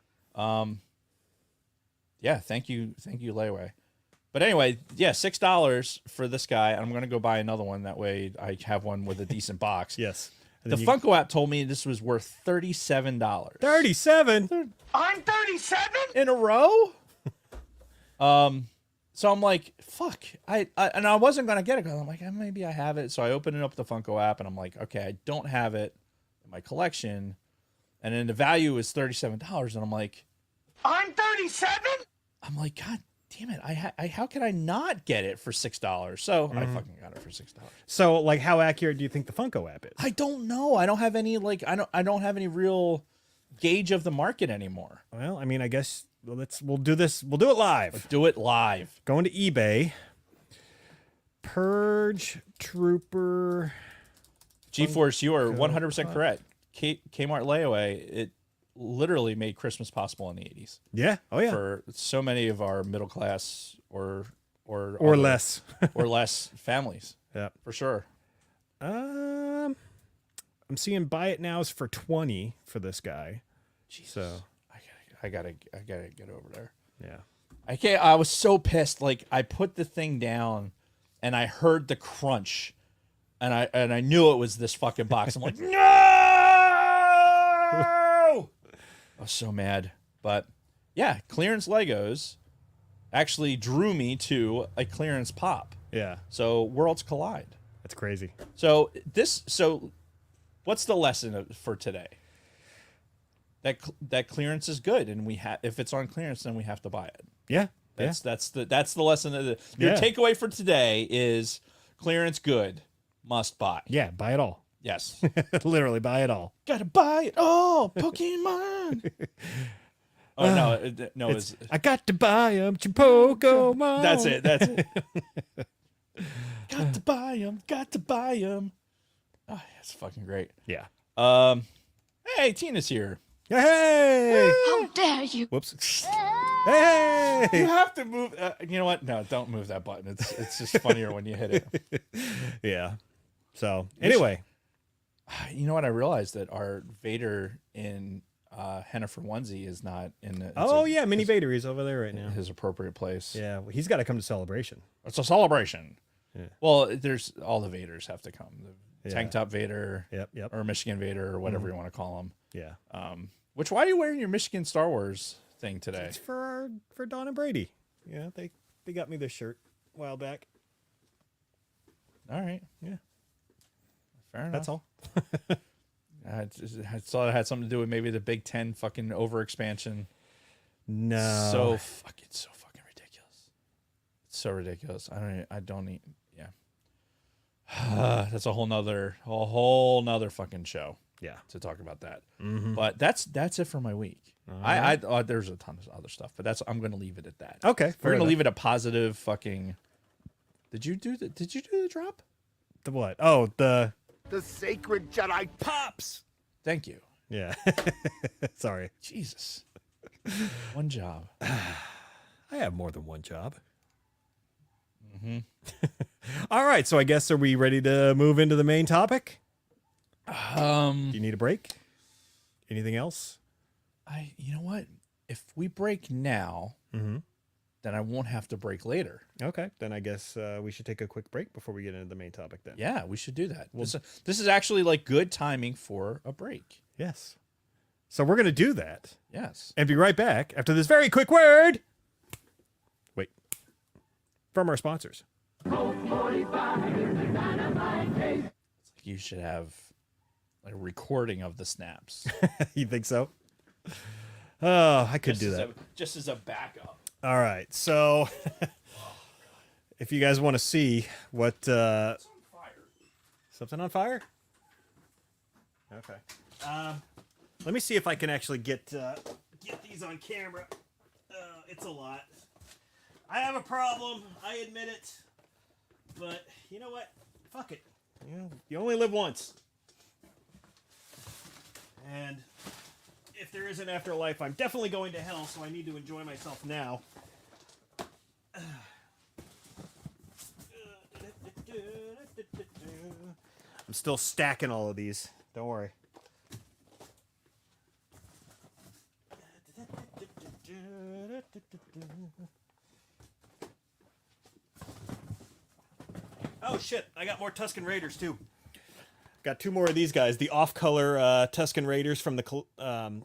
Yeah. Thank you, layaway. But anyway, yeah, $6 for this guy. I'm gonna go buy another one. That way, I have one with a decent box. Yes. The Funko app told me this was worth $37. 37. I'm 37? In a row? So I'm like, fuck. I wasn't gonna get it because I'm like, maybe I have it. So I open it up the Funko app and I'm like, okay, I don't have it in my collection. And then the value is $37, and I'm like, I'm 37? I'm like, God damn it! How can I not get it for $6? So I fucking got it for $6. So, like, how accurate do you think the Funko app is? I don't know. I don't have any I don't have any real gauge of the market anymore. Well, I mean, I guess we'll do this. We'll do it live. Let's do it live. Going to eBay. Purge Trooper. GeForce, you are 100% correct. Kmart layaway, it literally made Christmas possible in the 80s. Yeah. Oh yeah. For so many of our middle class or less or less families. Yeah. For sure. I'm seeing buy it now is for 20 for this guy. Jesus. So I gotta get over there. yeah. I was so pissed. Like, I put the thing down and I heard the crunch and I knew it was this fucking box. I'm like, no! I was so mad. But yeah, clearance Legos actually drew me to a clearance pop. Yeah. So worlds collide. That's crazy. So what's the lesson for today? That clearance is good, and if it's on clearance, then we have to buy it. Yeah. That's the lesson of your takeaway for today is clearance good, must buy. Yeah. Buy it all. Yes. Literally buy it all. Gotta buy it all, Pokemon. No, it's I got to buy them, Pokemon. That's it. Got to buy them. Oh, that's fucking great. Yeah. Hey, Tina's here. Hey! How dare you? Whoops. Hey! You have to move. You know what? No, don't move that button. It's just funnier when you hit it. Yeah. So anyway, you know what? I realized that our Vader in Hennifer onesie is not in the. oh yeah, Mini Vader is over there right now. His appropriate place. Yeah, well, he's got to come to Celebration. It's a celebration. Yeah. Well, there's all the Vaders have to come. The Yeah. Tank Top Vader. Yep. Or Michigan Vader or whatever you want to call him. Yeah. Why are you wearing your Michigan Star Wars thing today? It's for Don and Brady. Yeah, they got me this shirt a while back. All right. Yeah. Fair enough. That's all. I thought it had something to do with maybe the Big Ten fucking overexpansion. No. It's so fucking ridiculous. It's so ridiculous. I don't need. Yeah. That's a whole nother fucking show. Yeah. To talk about that. Mm-hmm. But that's it for my week. I there's a ton of other stuff, but I'm going to leave it at that. Okay. We're going to leave it a positive fucking. Did you do the drop? The what? Oh, the sacred Jedi pops. Thank you. Yeah. Sorry. Jesus. One job. I have more than one job. All right, so I guess are we ready to move into the main topic? Do you need a break? Anything else? You know what? If we break now, then I won't have to break later. Okay, then I guess we should take a quick break before we get into the main topic then. Yeah, we should do that. This is actually like good timing for a break. Yes. So we're going to do that Yes. and be right back after this very quick word. Wait. From our sponsors. You should have like a recording of the snaps. You think so? Oh, I could do that. Just as a backup. All right. So if you guys want to see what It's on fire. something on fire? Okay. Let me see if I can actually get these on camera. It's a lot. I have a problem. I admit it. But you know what? Fuck it. You only live once. And if there is an afterlife, I'm definitely going to hell, so I need to enjoy myself now. I'm still stacking all of these. Don't worry. Oh shit, I got more Tusken Raiders too. Got 2 more of these guys, the off-color Tusken Raiders from the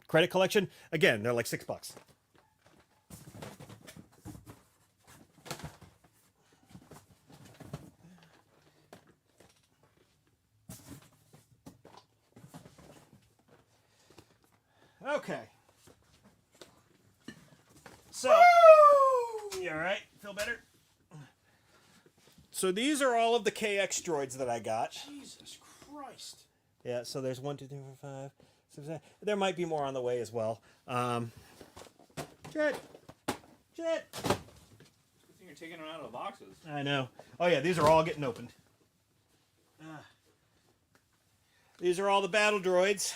credit collection. Again, they're like $6. Okay. So, you all right? Feel better? So these are all of the KX droids that I got. Jesus Christ. Yeah, so there's 1, 2, 3, 4, 5, 6, 7. There might be more on the way as well. Jet! Good thing you're taking them out of the boxes. I know. Oh yeah, these are all getting opened. These are all the battle droids.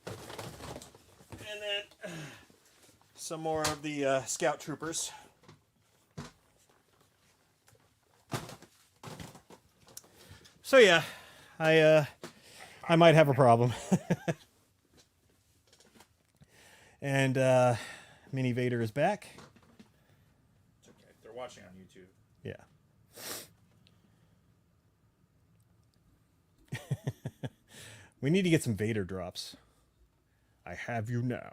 And then some more of the scout troopers. So yeah, I might have a problem. And Mini Vader is back. It's okay. They're watching on YouTube. Yeah. We need to get some Vader drops. I have you now.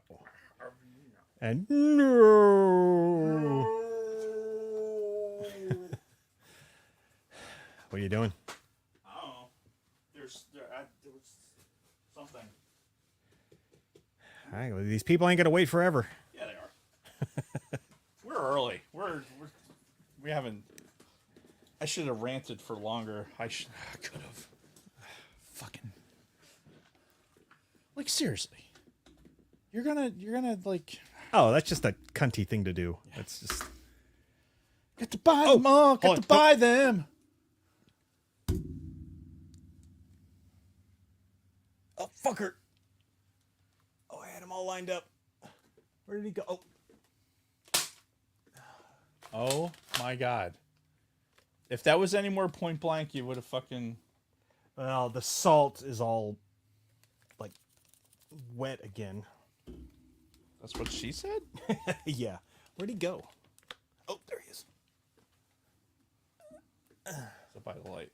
And no. What are you doing? I don't know. There was something. All right, well, these people ain't gonna wait forever. Yeah, they are. We're early. We haven't. I should have ranted for longer. I could have. Fucking. Like seriously. You're gonna like. Oh, that's just a cunty thing to do. That's just. Get to buy them all. Get to buy them. Oh, fucker. Oh, I had them all lined up. Where did he go? Oh. Oh my god. If that was any more point blank, you would have fucking. Well, the salt is all, like, wet again. That's what she said? Yeah. Where'd he go? Oh, there he is. So by the light.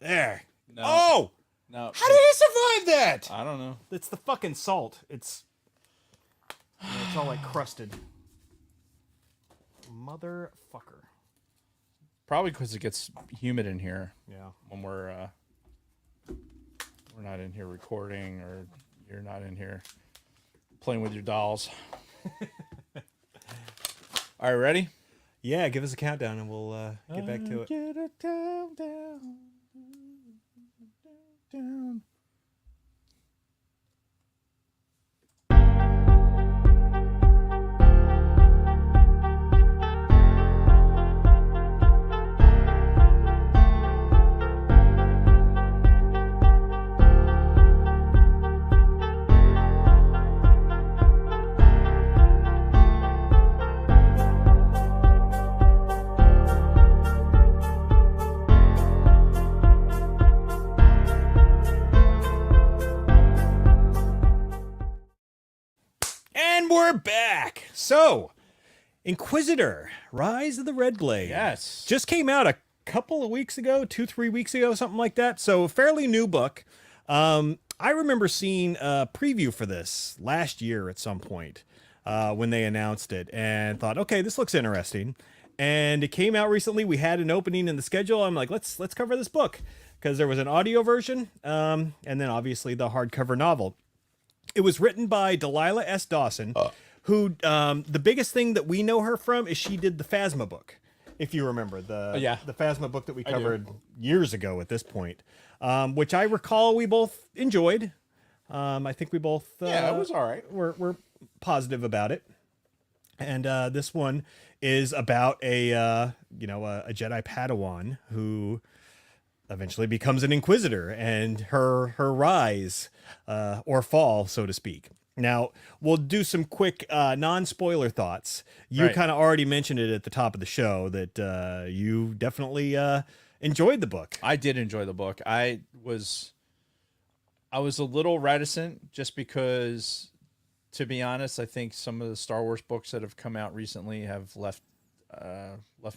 There. No. Oh! No. How did he survive that? I don't know. It's the fucking salt. It's all like crusted. Motherfucker. Probably because it gets humid in here. Yeah. When we're not in here recording, or you're not in here playing with your dolls. All right, ready? Yeah, give us a countdown and we'll get back to it. Get a countdown. Down. back. So, Inquisitor, Rise of the Red Blade. Yes. Just came out a couple of weeks ago, 2-3 weeks ago, something like that. So, a fairly new book. I remember seeing a preview for this last year at some point when they announced it and thought, okay, this looks interesting. And it came out recently. We had an opening in the schedule. I'm like, let's cover this book because there was an audio version and then obviously the hardcover novel. It was written by Delilah S. Dawson, who the biggest thing that we know her from is she did the Phasma book, if you remember the Phasma book that we covered years ago at this point, which I recall we both enjoyed. I think we both it was all right. We're positive about it. And this one is about a Jedi Padawan who eventually becomes an Inquisitor and her rise or fall, so to speak. Now, we'll do some quick non-spoiler thoughts. You kind of already mentioned it at the top of the show that you definitely enjoyed the book. I did enjoy the book. I was a little reticent just because, to be honest, I think some of the Star Wars books that have come out recently have left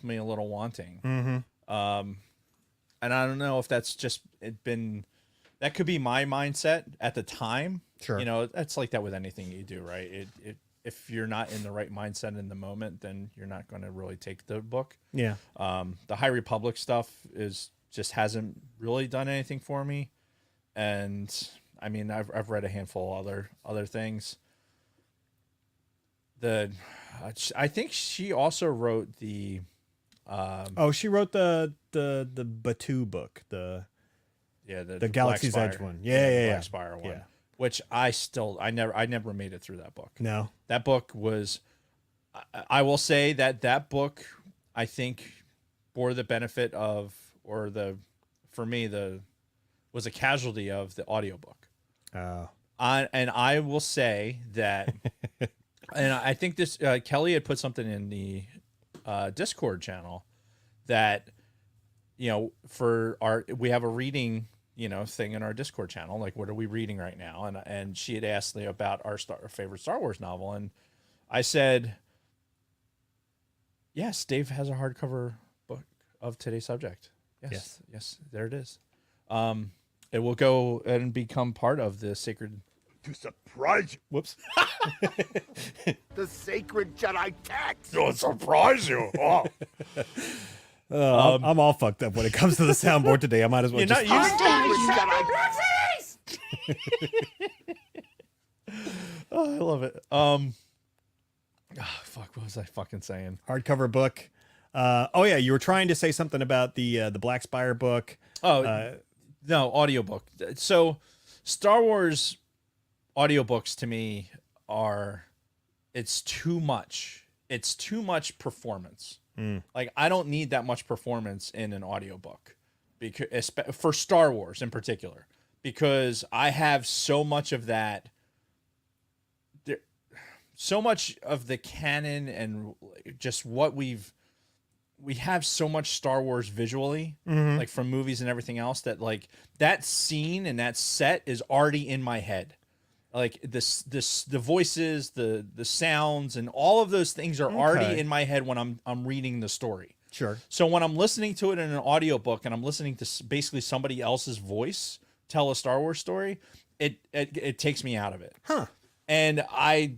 me a little wanting. Mm-hmm. And I don't know if that's just that could be my mindset at the time. Sure. You know, that's like that with anything you do, right? If you're not in the right mindset in the moment, then you're not going to really take the book. Yeah. The High Republic stuff just hasn't really done anything for me. And I mean, I've read a handful of other things. I think she also wrote the. She wrote the Batu book, the Galaxy's Edge one. Yeah. Black Spire one. Yeah. Which I never made it through that book. No. That book was, I will say that book, I think, bore the benefit of, was a casualty of the audiobook. Oh. And I will say that, and I think this, Kelly had put something in the Discord channel that, we have a reading, thing in our Discord channel. Like, what are we reading right now? And she had asked me about our favorite Star Wars novel. And I said, yes, Dave has a hardcover book of today's subject. Yes, there it is. It will go and become part of the sacred. To surprise you. Whoops. The sacred Jedi text. To surprise you. Oh. I'm all fucked up when it comes to the soundboard today. I might as well You're just... not used Oh, I love it. Fuck, what was I fucking saying? Hardcover book. You were trying to say something about the Black Spire book. No, audiobook. So Star Wars audiobooks to me it's too much. It's too much performance. Like, I don't need that much performance in an audiobook because for Star Wars in particular, because I have so much of that. So much of the canon and just what we have so much Star Wars visually, like from movies and everything else, that like that scene and that set is already in my head. Like the voices, the sounds, and all of those things are already in my head when I'm reading the story. Sure. So when I'm listening to it in an audiobook and I'm listening to basically somebody else's voice tell a Star Wars story, it takes me out of it. Huh. And I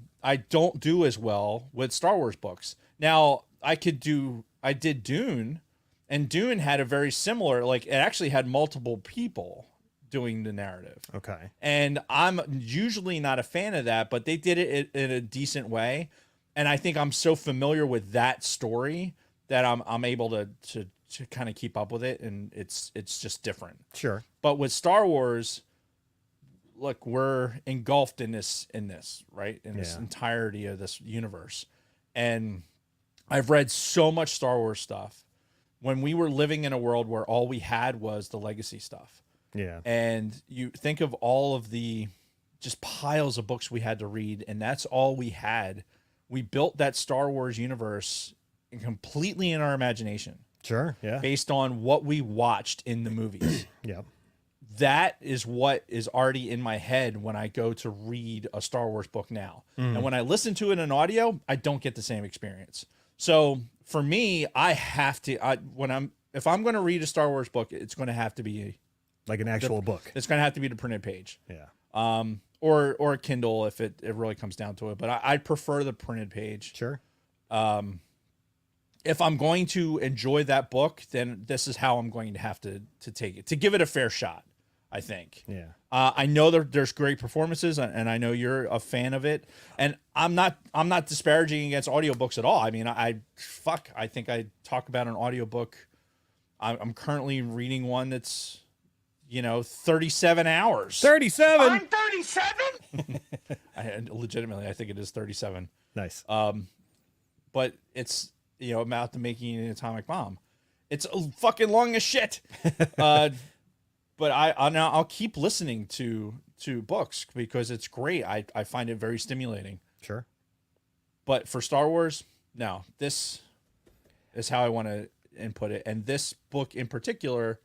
don't do as well with Star Wars books. Now, I did Dune, and Dune had a very similar, like, it actually had multiple people doing the narrative. Okay. And I'm usually not a fan of that, but they did it in a decent way. And I think I'm so familiar with that story that I'm able to kind of keep up with it, and it's just different. Sure. But with Star Wars, look, we're engulfed in this, right? In this entirety of this universe. And I've read so much Star Wars stuff when we were living in a world where all we had was the legacy stuff. Yeah. And you think of all of the just piles of books we had to read, and that's all we had. We built that Star Wars universe completely in our imagination. Sure. Yeah. Based on what we watched in the movies. Yeah. that is what is already in my head when I go to read a Star Wars book now. And when I listen to it in audio, I don't get the same experience. So for me, I have to, if I'm going to read a Star Wars book, it's going to have to be Like an actual book. it's going to have to be the printed page. Yeah. Or a Kindle if it really comes down to it. But I prefer the printed page. Sure. If I'm going to enjoy that book, then this is how I'm going to have to take it, to give it a fair shot, I think. Yeah. I know there's great performances, and I know you're a fan of it. And I'm not disparaging against audiobooks at all. I mean, I think I talk about an audiobook. I'm currently reading one that's, 37 hours. 37. I'm 37? Legitimately, I think it is 37. Nice. But it's, about to making an atomic bomb. It's fucking long as shit. But I'll keep listening to books because it's great. I find it very stimulating. Sure. But for Star Wars, no, this is how I want to input it. And this book in particular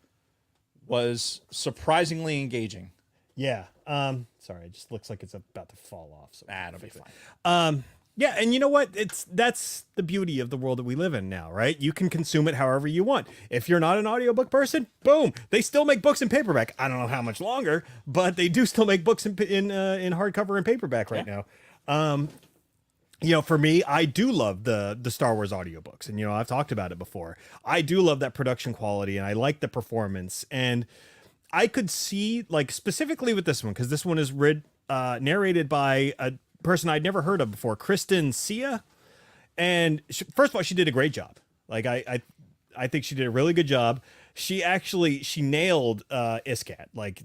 was surprisingly engaging. Yeah. Sorry, it just looks like it's about to fall off. So It'll be fine. Yeah, and you know what? That's the beauty of the world that we live in now, right? You can consume it however you want. If you're not an audiobook person, boom, they still make books in paperback. I don't know how much longer, but they do still make books in hardcover and paperback right now. For me, I do love the Star Wars audiobooks, and I've talked about it before. I do love that production quality, and I like the performance, and I could see, like, specifically with this one, because this one is narrated by a person I'd never heard of before, Kristen Sia. And first of all, she did a great job. Like, I think she did a really good job. She nailed Iscat. Like,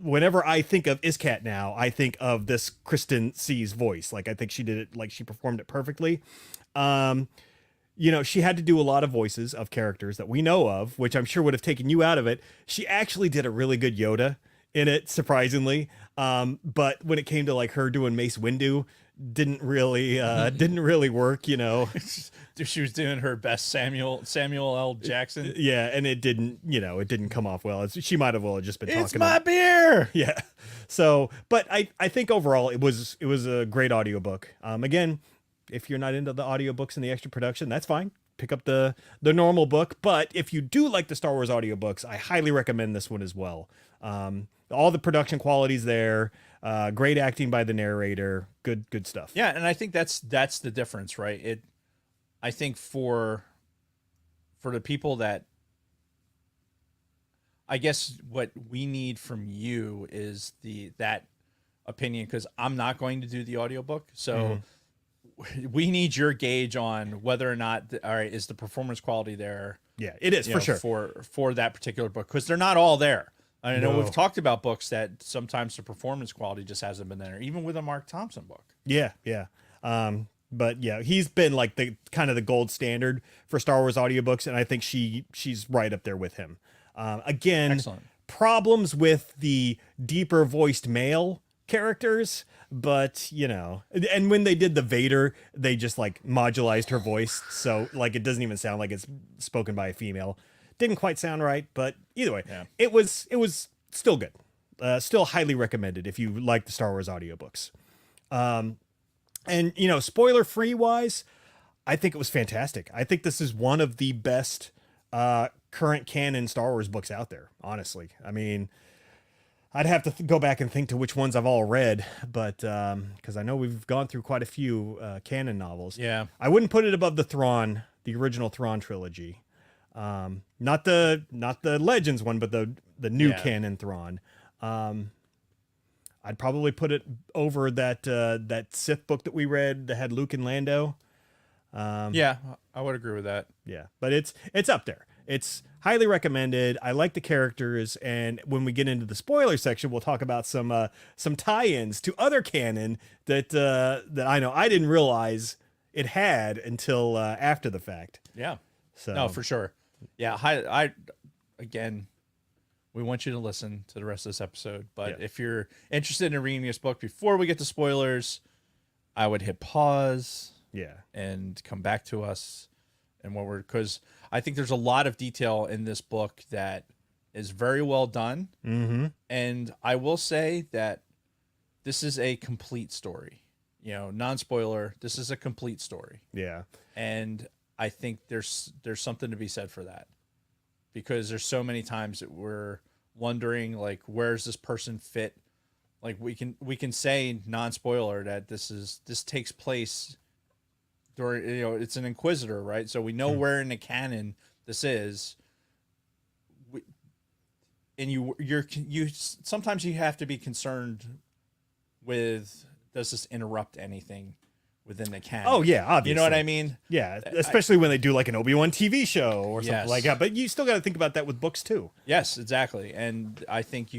whenever I think of Iscat now, I think of this Kristen C's voice. Like, I think she did it, like, she performed it perfectly. She had to do a lot of voices of characters that we know of, which I'm sure would have taken you out of it. She actually did a really good Yoda in it, surprisingly. But when it came to, like, her doing Mace Windu, didn't really work, She was doing her best Samuel L. Jackson. Yeah, and it didn't come off well. She might have just been talking. It's my beer. Yeah. So, but I think overall it was a great audiobook. Again, if you're not into the audiobooks and the extra production, that's fine. Pick up the normal book. But if you do like the Star Wars audiobooks, I highly recommend this one as well. All the production quality's there. Great acting by the narrator. Good stuff. Yeah, and I think that's the difference, right? I think for the people that, I guess what we need from you is that opinion, because I'm not going to do the audiobook. So we need your gauge on whether or not, all right, is the performance quality there? Yeah, it is for sure. For that particular book, because they're not all there. I know No. we've talked about books that sometimes the performance quality just hasn't been there, even with a Mark Thompson book. Yeah. But yeah, he's been like the kind of the gold standard for Star Wars audiobooks, and I think she's right up there with him. Again, Excellent. Problems with the deeper voiced male characters, but and when they did the Vader, they just like modularized her voice, so like it doesn't even sound like it's spoken by a female. Didn't quite sound right, but either way, it was still good. Still highly recommended if you like the Star Wars audiobooks. And spoiler free wise, I think it was fantastic. I think this is one of the best current canon Star Wars books out there, honestly. I mean, I'd have to go back and think to which ones I've all read, but because I know we've gone through quite a few canon novels. Yeah. I wouldn't put it above the original Thrawn trilogy. Not the Legends one, but the new canon Thrawn. I'd probably put it over that Sith book that we read that had Luke and Lando. Yeah, I would agree with that. Yeah, but it's up there. It's highly recommended. I like the characters, and when we get into the spoiler section, we'll talk about some tie-ins to other canon that I know I didn't realize it had until after the fact. Yeah. So No, for sure. Yeah, I again, we want you to listen to the rest of this episode, but if you're interested in reading this book before we get to spoilers, I would hit pause. Yeah. And come back to us, and because I think there's a lot of detail in this book that is very well done. Mm-hmm. And I will say that this is a complete story. You know, non-spoiler, this is a complete story. Yeah. And I think there's something to be said for that. Because there's so many times that we're wondering, like, where's this person fit? Like, we can say non-spoiler that this takes place during, you know, it's an Inquisitor, right? So we know where in the canon this is. And you sometimes you have to be concerned with, does this interrupt anything within the canon? Oh yeah, obviously. You know what I mean? Yeah, especially when they do like an Obi-Wan TV show or something Yes. like that. But you still got to think about that with books too. Yes, exactly. And I think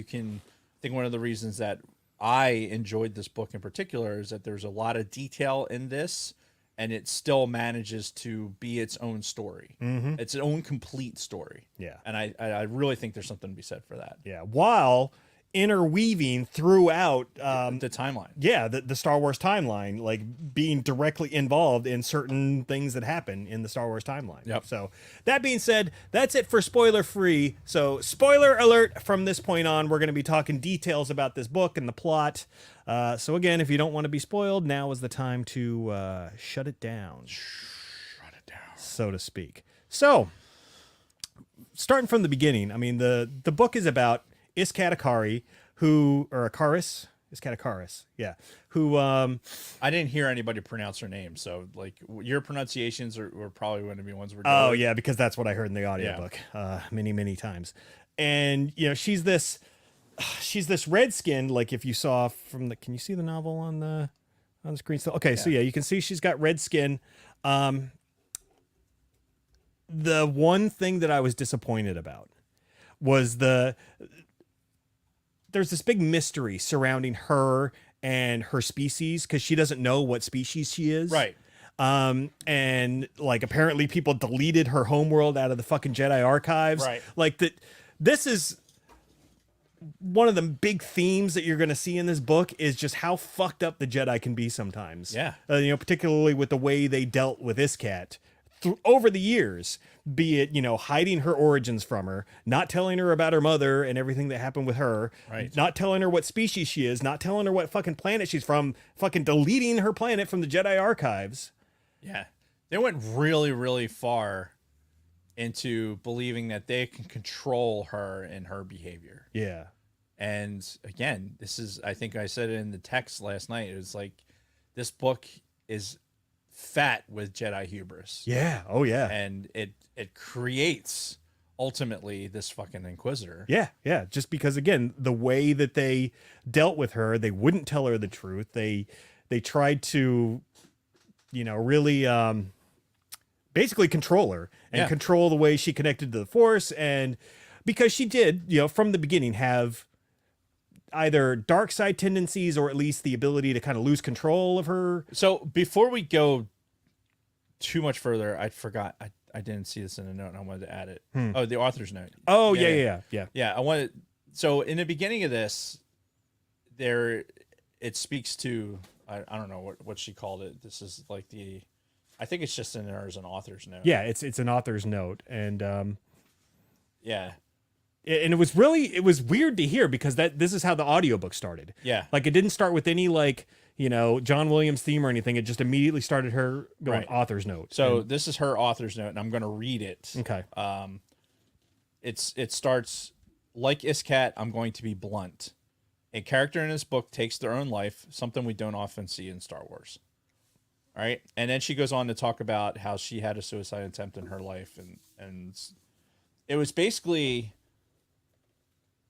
one of the reasons that I enjoyed this book in particular is that there's a lot of detail in this, and it still manages to be its own story. Mm-hmm. It's its own complete story. Yeah. And I really think there's something to be said for that. Yeah, while interweaving throughout The timeline. yeah, the Star Wars timeline, like being directly involved in certain things that happen in the Star Wars timeline. Yep. So that being said, that's it for spoiler free. So spoiler alert, from this point on, we're going to be talking details about this book and the plot. So again, if you don't want to be spoiled, now is the time to shut it down. Shut it down. So to speak. So starting from the beginning, I mean, the book is about Iskat Akari, Iskat Akaris, yeah, who I didn't hear anybody pronounce her name, so like your pronunciations were probably going to be ones we're doing. oh yeah, because that's what I heard in the audiobook many times. And you know, she's this redskin, like if you saw from the, can you see the novel on the screen still? Okay, so yeah, you can see she's got red skin. The one thing that I was disappointed about was there's this big mystery surrounding her and her species, because she doesn't know what species she is. Right. And like apparently people deleted her homeworld out of the fucking Jedi archives. Right. Like that. This is one of the big themes that you're going to see in this book, is just how fucked up the Jedi can be sometimes. Yeah. You know, particularly with the way they dealt with Iskat over the years, be it, you know, hiding her origins from her, not telling her about her mother and everything that happened with her, Right. not telling her what species she is, not telling her what fucking planet she's from, fucking deleting her planet from the Jedi archives. Yeah. They went really, really far into believing that they can control her and her behavior. Yeah. And again, this is, I think I said it in the text last night. It was like, this book is fat with Jedi hubris. Yeah. Oh yeah. And it creates ultimately this fucking Inquisitor. Yeah, yeah. Just because, again, the way that they dealt with her, they wouldn't tell her the truth. They tried to, you know, really basically control her and control the way she connected to the Force. And because she did, you know, from the beginning have either dark side tendencies or at least the ability to kind of lose control of her. So before we go too much further, I forgot. I didn't see this in a note and I wanted to add it. Oh, the author's note. Oh, yeah. Yeah, I wanted. So in the beginning of this, it speaks to, I don't know what she called it. This is like I think it's just in there as an author's note. Yeah, it's an author's note. And Yeah. and it was weird to hear, because this is how the audiobook started. Yeah. Like it didn't start with any, like, you know, John Williams theme or anything. It just immediately started her going Right. author's note. So this is her author's note, and I'm going to read it. Okay. It starts, like Iskat, I'm going to be blunt. A character in this book takes their own life, something we don't often see in Star Wars. All right. And then she goes on to talk about how she had a suicide attempt in her life. And it was basically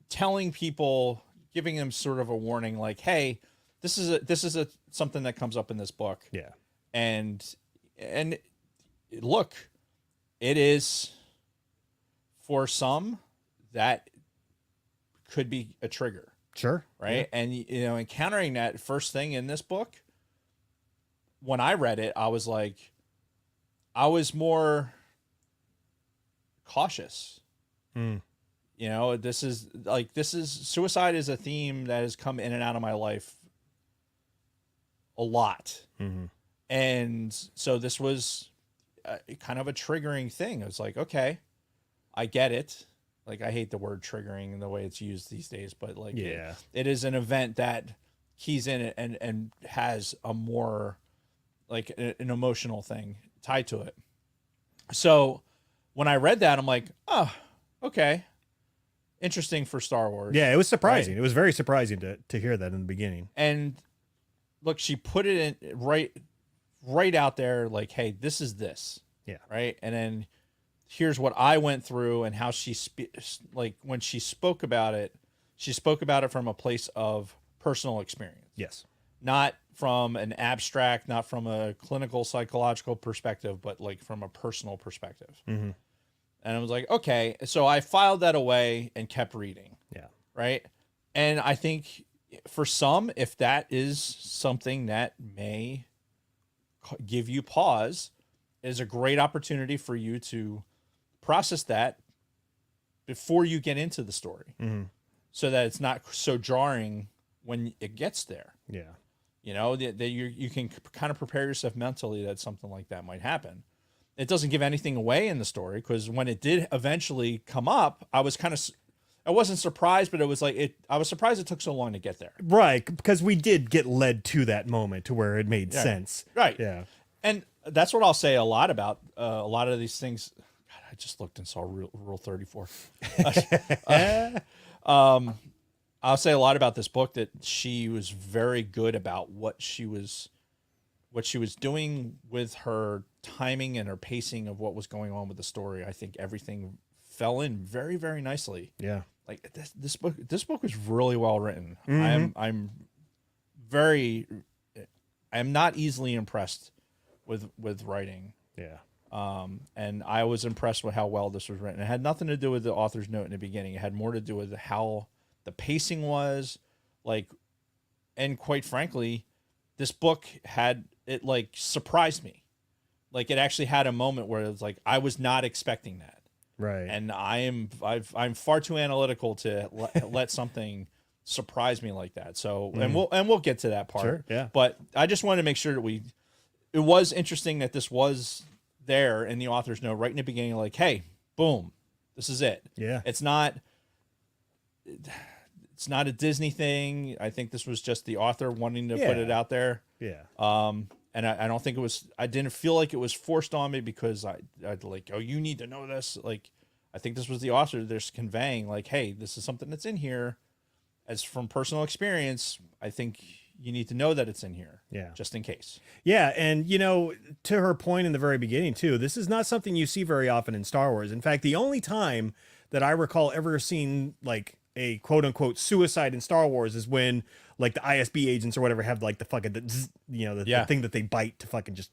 telling people, giving them sort of a warning, like, hey, this is something that comes up in this book. Yeah. And look, it is, for some, that could be a trigger, Sure. right? And you know, encountering that first thing in this book, when I read it, I was like, I was more cautious. Mm. You know, suicide is a theme that has come in and out of my life a lot. Mm-hmm. And so this was kind of a triggering thing. It was like, okay, I get it. like I hate the word triggering and the way it's used these days, but like Yeah. it is an event that he's in it and has a more like an emotional thing tied to it. So when I read that, I'm like, oh, okay, interesting for Star Wars. Yeah, it was surprising. Right. It was very surprising to hear that in the beginning. And look, she put it in right out there, like, hey, this is this. Yeah. Right. And then here's what I went through and how like when she spoke about it from a place of personal experience. Yes. Not from an abstract, not from a clinical psychological perspective, but like from a personal perspective. Mm-hmm. And I was like, okay. So I filed that away and kept reading. Yeah. Right. And I think for some, if that is something that may give you pause, is a great opportunity for you to process that before you get into the story, so that it's not so jarring when it gets there. Yeah. You know, that you can kind of prepare yourself mentally that something like that might happen. It doesn't give anything away in the story, because when it did eventually come up, I wasn't surprised, but it was like I was surprised it took so long to get there. Right, because we did get led to that moment to where it made sense. Right. Yeah. And that's what I'll say a lot about a lot of these things. God, I just looked and saw Rule 34. I'll say a lot about this book, that she was very good about what she was doing with her timing and her pacing of what was going on with the story. I think everything fell in very, very nicely. Yeah. Like this book is really well written. I'm not easily impressed with writing. Yeah. And I was impressed with how well this was written. It had nothing to do with the author's note in the beginning. It had more to do with how the pacing was, like, and quite frankly, this book like surprised me. Like, it actually had a moment where it was like, I was not expecting that. Right. And I'm far too analytical to let something surprise me like that. So, and we'll get to that part. Sure, yeah. But I just wanted to make sure that it was interesting that this was there in the author's note right in the beginning, like, hey, boom, this is it. Yeah. It's not a Disney thing. I think this was just the author wanting to put it out there. Yeah. And I don't think I didn't feel like it was forced on me, because I'd like, oh, you need to know this. Like, I think this was the author just conveying, like, hey, this is something that's in here as from personal experience. I think you need to know that it's in here. Yeah. Just in case. Yeah. And, to her point in the very beginning, too, this is not something you see very often in Star Wars. In fact, the only time that I recall ever seeing, like, a quote unquote suicide in Star Wars is when, like, the ISB agents or whatever have, like, the fucking, the thing that they bite to fucking just.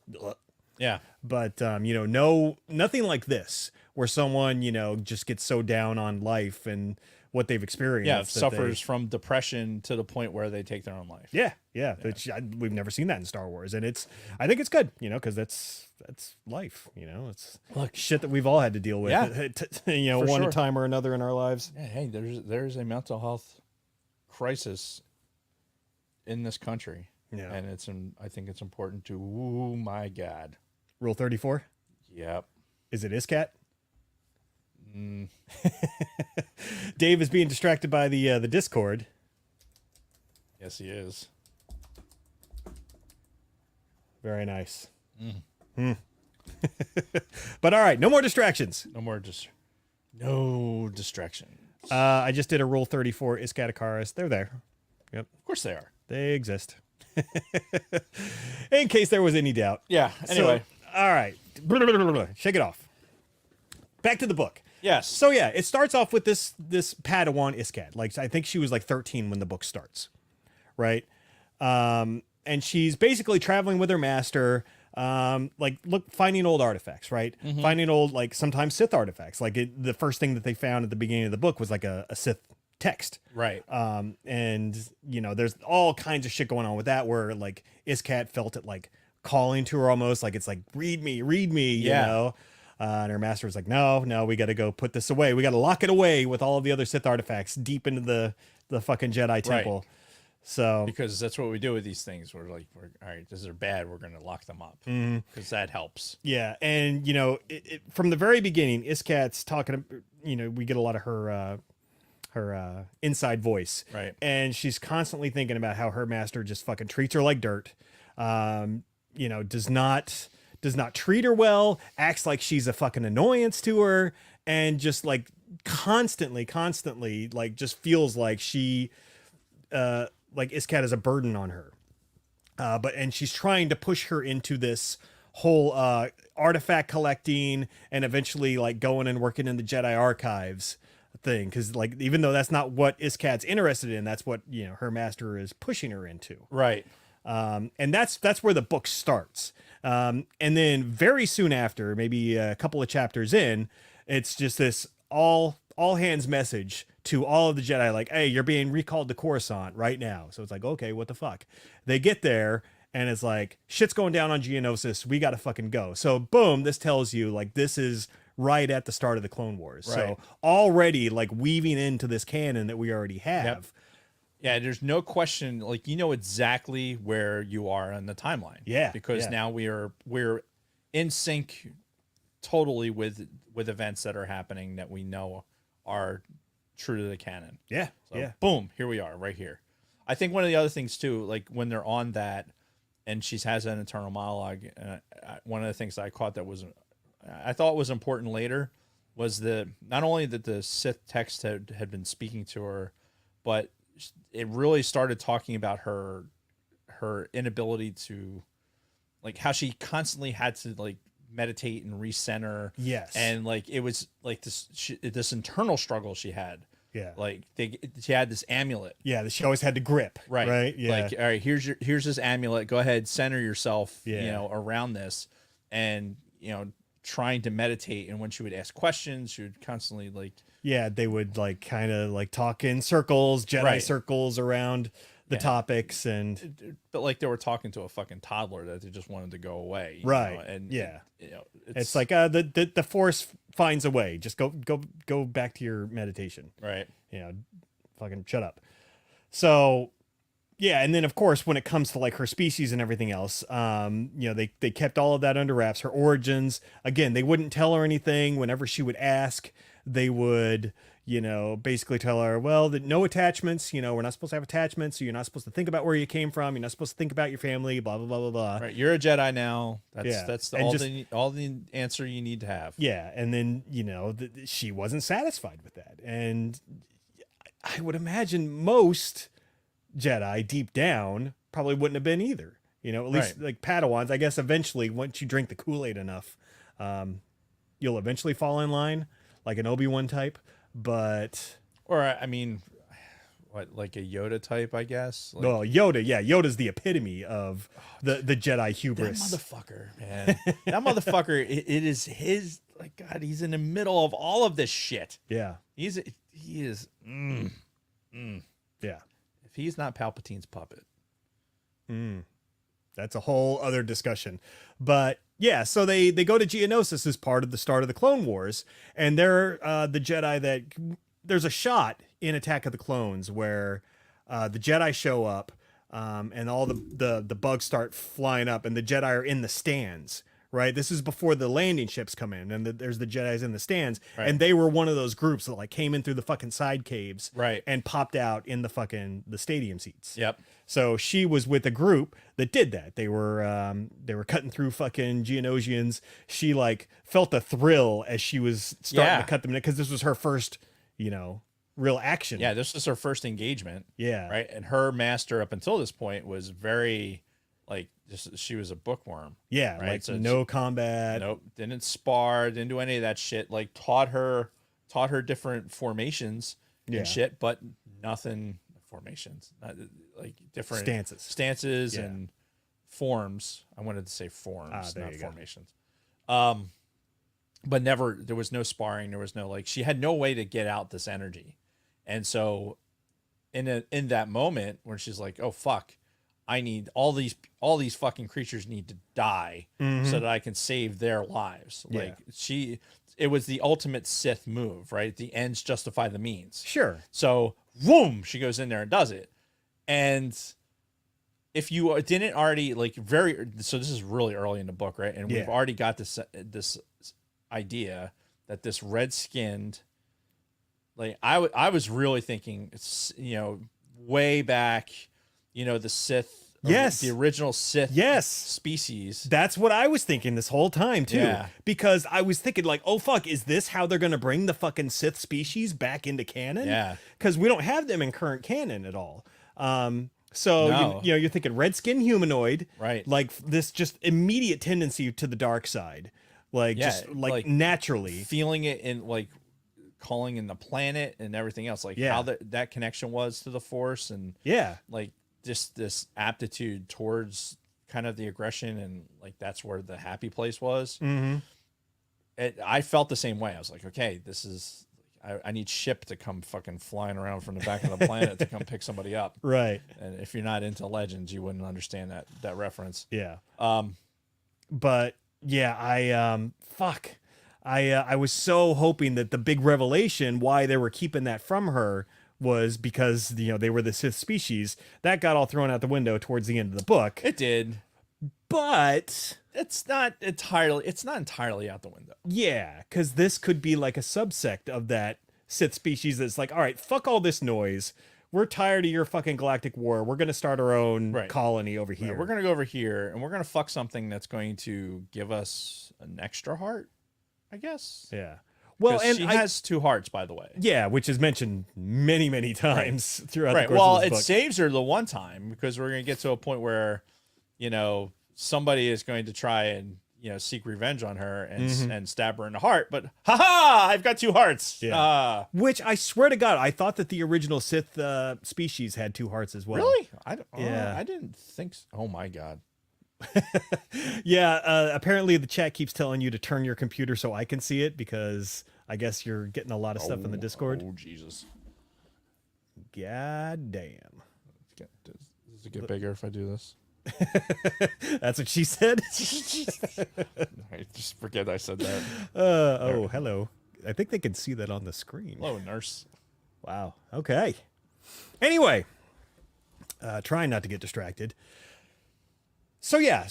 Yeah. But, nothing like this where someone, just gets so down on life and what they've experienced. Yeah. that Suffers from depression to the point where they take their own life. Yeah. We've never seen that in Star Wars. And I think it's good, because that's life, it's shit that we've all had to deal with, one time or another in our lives. Yeah, hey, there's a mental health crisis in this country. Yeah. And I think it's important to, oh my God. Rule 34. Yep. Is it ISCAT? Dave is being distracted by the Discord. Yes, he is. Very nice. But all right, no more distractions. No distraction. I just did a Rule 34 Iscatacaris. They're there. Yep. Of course they are. They exist. In case there was any doubt. Yeah. Anyway. So, all right. Shake it off. Back to the book. Yes. So yeah, it starts off with this Padawan Iscat. Like, I think she was like 13 when the book starts, right? And she's basically traveling with her master, finding old artifacts, right? Mm-hmm. Finding old, like, sometimes Sith artifacts. Like, the first thing that they found at the beginning of the book was like a Sith text. Right. And there's all kinds of shit going on with that, where, like, Iscat felt it, like, calling to her almost, like, it's like, read me, you know? And her master was like, no, we got to go put this away. We got to lock it away with all of the other Sith artifacts deep into the fucking Jedi temple. Right. So because that's what we do with these things. We're like, all right, this is bad. We're going to lock them up because that helps. yeah, and from the very beginning, Iskat's talking. We get a lot of her inside voice, Right. and she's constantly thinking about how her master just fucking treats her like dirt. Does not treat her well, acts like she's a fucking annoyance to her, and just like constantly like just feels like she like Iskat is a burden on her. And she's trying to push her into this whole artifact collecting and eventually like going and working in the Jedi archives thing, because like even though that's not what Iskat's interested in, that's what her master is pushing her into. Right. And that's where the book starts. And then very soon after, maybe a couple of chapters in, it's just this all hands message to all of the Jedi, like, hey, you're being recalled to Coruscant right now. So it's like, okay, what the fuck? They get there and it's like, shit's going down on Geonosis. We got to fucking go. So boom, this tells you like, this is right at the start of the Clone Wars. Right. So already like weaving into this canon that we already have. Yep. Yeah, there's no question. Like, exactly where you are in the timeline. Yeah, because yeah. now we're in sync totally with events that are happening that we know are true to the canon. Yeah, So yeah. boom, here we are, right here. I think one of the other things too, like when they're on that, and she has an internal monologue. One of the things that I caught that I thought was important later was not only that the Sith text had been speaking to her, but it really started talking about her inability to, like, how she constantly had to like meditate and recenter. Yes. And like it was like this internal struggle she had. Yeah. Like she had this amulet. Yeah, she always had to grip. Right. Right. Yeah. Like, all right, here's this amulet. Go ahead, center yourself, Yeah. around this, and trying to meditate. And when she would ask questions, she would constantly like, yeah, they would like kind of like talk in circles, Jedi Right. circles around the topics, but like they were talking to a fucking toddler that they just wanted to go away. Right. And yeah, it's like the Force finds a way. Just go back to your meditation. right. Fucking shut up. So yeah, and then of course when it comes to like her species and everything else, they kept all of that under wraps. Her origins, again, they wouldn't tell her anything. Whenever she would ask, they would basically tell her, well, that no attachments, we're not supposed to have attachments, so you're not supposed to think about where you came from, you're not supposed to think about your family, blah blah blah blah blah. Right, you're a Jedi now. Yeah. That's And all the answer you need to have. Yeah, and then she wasn't satisfied with that, and I would imagine most Jedi deep down probably wouldn't have been either. At least Right. like Padawans, I guess eventually once you drink the Kool-Aid enough, you'll eventually fall in line like an Obi-Wan type. But Or I mean, what, like a Yoda type, I guess. Like, well, Yoda, yeah, Yoda's the epitome of the Jedi that hubris. motherfucker, man. That motherfucker. It is his. Like, God, he's in the middle of all of this shit. Yeah, He is. yeah. If he's not Palpatine's puppet. That's a whole other discussion. But yeah, so they go to Geonosis as part of the start of the Clone Wars, and they're the Jedi that there's a shot in Attack of the Clones where the Jedi show up, and all the bugs start flying up, and the Jedi are in the stands. Right, this is before the landing ships come in, and there's the Jedis in the stands, Right. and they were one of those groups that like came in through the fucking side caves, Right. and popped out in the stadium seats. Yep. So she was with a group that did that. They were cutting through fucking Geonosians. She like felt a thrill as she was starting Yeah. to cut them in, because this was her first, real action. Yeah, this was her first engagement. Yeah. Right. And her master up until this point was very, like, just she was a bookworm. Yeah. Right, Like so no combat. Nope. Didn't spar. Didn't do any of that shit. Like taught her different formations Yeah. and shit, but nothing formations. Not, like different Stances. Yeah. and forms. I wanted to say forms, there not you go. formations. But never. There was no sparring. There was no, like, she had no way to get out this energy, and so in that moment when she's like, oh fuck, I need all these fucking creatures need to die so that I can save their lives. Yeah. Like it was the ultimate Sith move, right? The ends justify the means. Sure. So, whoom, she goes in there and does it. And if you didn't already so this is really early in the book, right? And we've already got this idea that this red-skinned, like I was really thinking, way back, the Sith. Yes. The original Sith Yes. species. That's what I was thinking this whole time, too. Yeah. Because I was thinking, like, oh, fuck, is this how they're going to bring the fucking Sith species back into canon? Yeah. Because we don't have them in current canon at all. So, No. you're thinking red-skinned humanoid. Right. Like, this just immediate tendency to the dark side. Like, just, like naturally. Feeling it in, like, calling in the planet and everything else. Like, how that connection was to the Force. And, like, just this aptitude towards kind of the aggression, and like that's where the happy place was. Mm-hmm. I felt the same way. I was like, okay, this is I need ship to come fucking flying around from the back of the planet to come pick somebody up. Right. And if you're not into Legends, you wouldn't understand that reference. Yeah. But yeah, I was so hoping that the big revelation why they were keeping that from her was because they were the Sith species. That got all thrown out the window towards the end of the book. it did, But it's not entirely out the window. yeah, because this could be like a subsect of that Sith species that's like, all right, fuck all this noise. We're tired of your fucking galactic war. We're going to start our own colony over here. Right, we're going to go over here and we're going to fuck something that's going to give us an extra heart, I guess. Yeah. Well, and she has 2 hearts, by the way. Yeah, which is mentioned many, many times throughout the course Well, of this it book. saves her the one time because we're going to get to a point where, somebody is going to try and, seek revenge on her and stab her in the heart. But, haha, I've got 2 hearts. Yeah. Which I swear to God, I thought that the original Sith species had 2 hearts as well. Really? Yeah. I didn't think so. Oh, my God. Yeah, apparently the chat keeps telling you to turn your computer so I can see it because I guess you're getting a lot of stuff in the Discord. Oh, Jesus. God damn. Does it get bigger if I do this? That's what she said? I just forget I said that. Hello. I think they can see that on the screen. Hello, nurse. Wow. Okay. Anyway, trying not to get distracted. So yeah,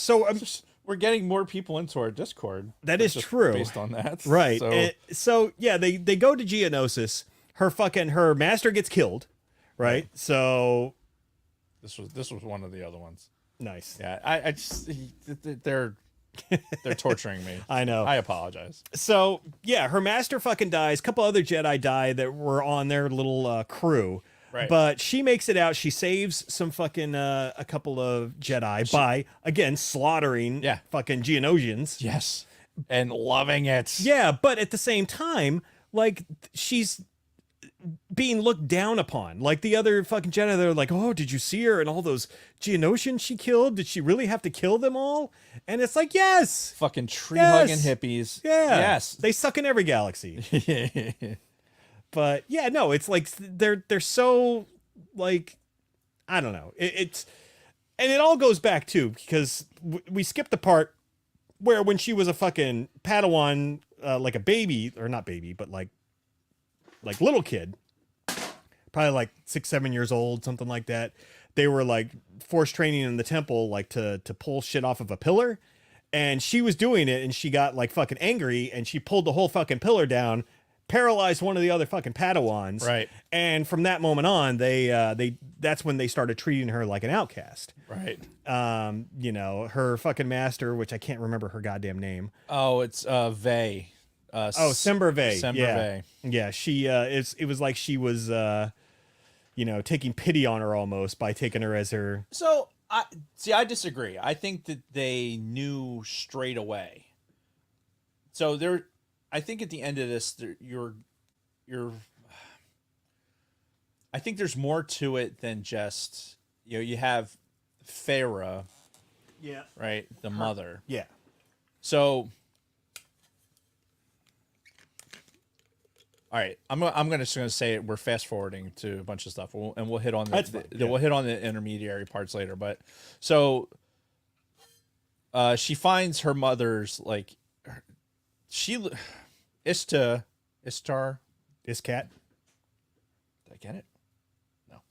we're getting more people into our Discord. That is true. Based on that, right? So yeah, they go to Geonosis. Her master gets killed, right? So this was one of the other ones. Nice. Yeah, I just they're torturing me. I know. I apologize. So yeah, her master fucking dies. A couple other Jedi die that were on their little crew. Right. But she makes it out. She saves some fucking a couple of Jedi by again slaughtering fucking Geonosians. Yes. And loving it. Yeah, but at the same time, like she's being looked down upon. Like the other fucking Jedi, they're like, "Oh, did you see her and all those Geonosians she killed? Did she really have to kill them all?" And it's like, yes. Fucking tree hugging hippies. Yeah. Yes. They suck in every galaxy. But yeah, no, it's like they're so like, I don't know. It's and it all goes back too because we skipped the part where when she was a fucking Padawan, like a baby or not baby, but like little kid, probably like 6-7 years old, something like that. They were like force training in the temple, like to pull shit off of a pillar, and she was doing it, and she got like fucking angry, and she pulled the whole fucking pillar down. Paralyzed one of the other fucking Padawans. Right. And from that moment on, that's when they started treating her like an outcast. Right. Her fucking master, which I can't remember her goddamn name. Oh, it's Vey. Sember Vey. Vey. Yeah, she it was like she was taking pity on her almost by taking her as her. So I disagree. I think that they knew straight away. So I think at the end of this, I think there's more to it than just, you have Farah, right? The mother. Yeah. So, all right, I'm just gonna say it. We're fast forwarding to a bunch of stuff, we'll hit on we'll hit on the intermediary parts later. But so, she finds her mother's like, Istar. Iscat. Did I get it? No.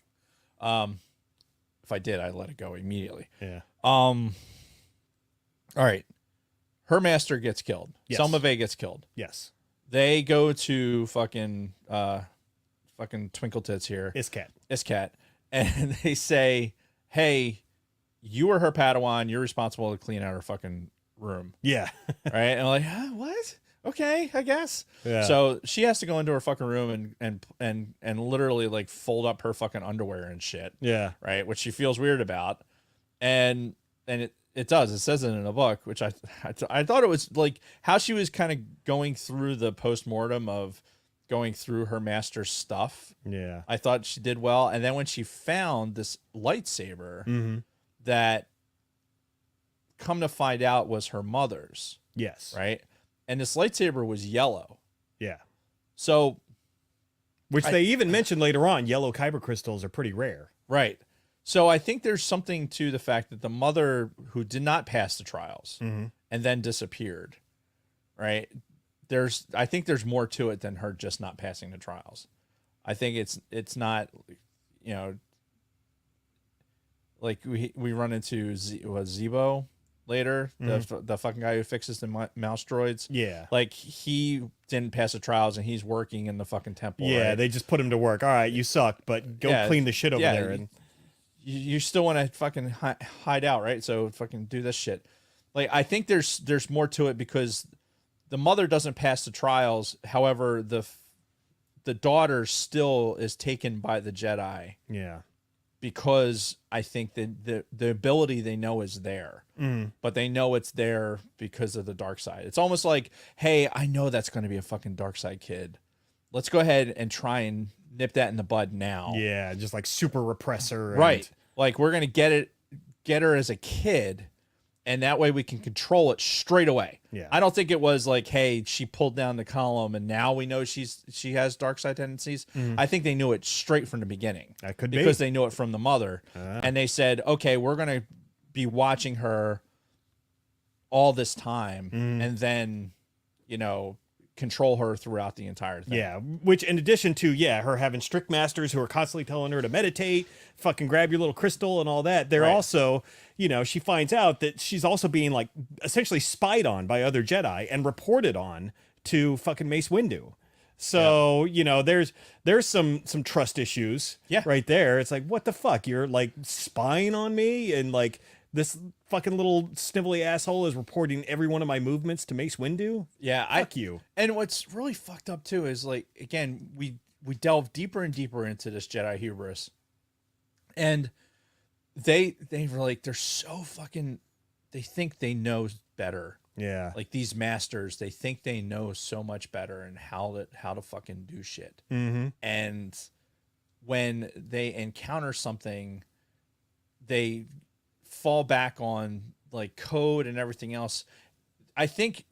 If I did, I'd let it go immediately. Yeah. All right. Her master gets killed. Yes. Selma Vey gets killed. Yes. They go to fucking Twinkle Tits here. Iscat. And they say, hey, you were her Padawan. You're responsible to clean out her fucking room. Yeah. Right? And I'm like, huh, what? Okay, I guess. Yeah. So she has to go into her fucking room and literally like fold up her fucking underwear and shit. Yeah. Right? Which she feels weird about. And it does. It says it in a book, which I thought it was like how she was kind of going through the postmortem of going through her master's stuff. Yeah. I thought she did well. And then when she found this lightsaber that come to find out was her mother's. Yes. Right. And this lightsaber was yellow. Yeah. So. Which they even mentioned later on, yellow kyber crystals are pretty rare. Right. So I think there's something to the fact that the mother who did not pass the trials and then disappeared, right? I think there's more to it than her just not passing the trials. I think it's not, you know, like we run into Zebo later, the fucking guy who fixes the mouse droids. Yeah. Like he didn't pass the trials and he's working in the fucking temple. Yeah, right? they just put him to work. All right, you suck, but go clean the shit over there. And you still want to fucking hide out, right? So fucking do this shit. Like I think there's more to it because the mother doesn't pass the trials. However, the daughter still is taken by the Jedi. Yeah. Because I think that the ability they know is there, but they know it's there because of the dark side. It's almost like, hey, I know that's going to be a fucking dark side kid. Let's go ahead and try and nip that in the bud now. Yeah, just like super repressor. Right. Like we're going to get her as a kid, and that way we can control it straight away. Yeah. I don't think it was like, hey, she pulled down the column and now we know she has dark side tendencies. I think they knew it straight from the beginning. That could be. Because they knew it from the mother. And they said, okay, we're going to be watching her all this time and then, you know, control her throughout the entire thing. Yeah, which in addition to, her having strict masters who are constantly telling her to meditate, fucking grab your little crystal and all that, they're also, you know, she finds out that she's also being like essentially spied on by other Jedi and reported on to fucking Mace Windu. So, you know, there's some trust issues right there. It's like, what the fuck? You're like spying on me, and like this fucking little snivelly asshole is reporting every one of my movements to Mace Windu. Yeah, Fuck you. And what's really fucked up too is like, again, we delve deeper and deeper into this Jedi hubris, and they were like, they're so fucking, they think they know better. Yeah. Like these masters, they think they know so much better and how to fucking do shit. And when they encounter something, they fall back on like code and everything else. I think,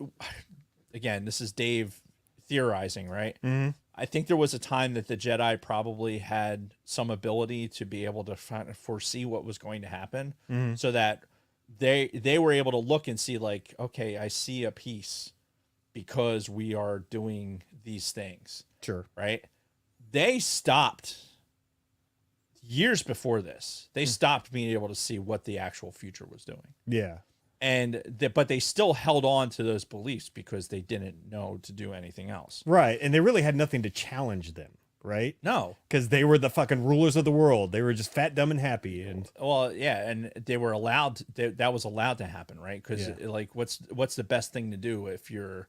again, this is Dave theorizing, right? I think there was a time that the Jedi probably had some ability to be able to foresee what was going to happen, so that they were able to look and see like, okay, I see a piece because we are doing these things. Sure. Right? They stopped years before this. They stopped being able to see what the actual future was doing. Yeah. And but they still held on to those beliefs because they didn't know to do anything else. Right. And they really had nothing to challenge them, right? No. Because they were the fucking rulers of the world. They were just fat, dumb, and happy. And Well, yeah, and they were allowed. That was allowed to happen, right? Because like, what's the best thing to do if you're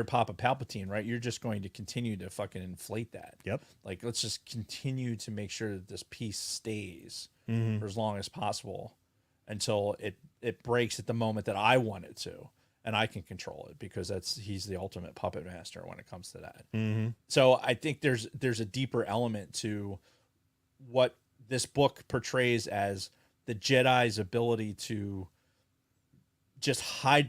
Papa Palpatine, right? You're just going to continue to fucking inflate that. Yep. Like, let's just continue to make sure that this piece stays for as long as possible until it breaks at the moment that I want it to, and I can control it because he's the ultimate puppet master when it comes to that. So I think there's a deeper element to what this book portrays as the Jedi's ability to just hide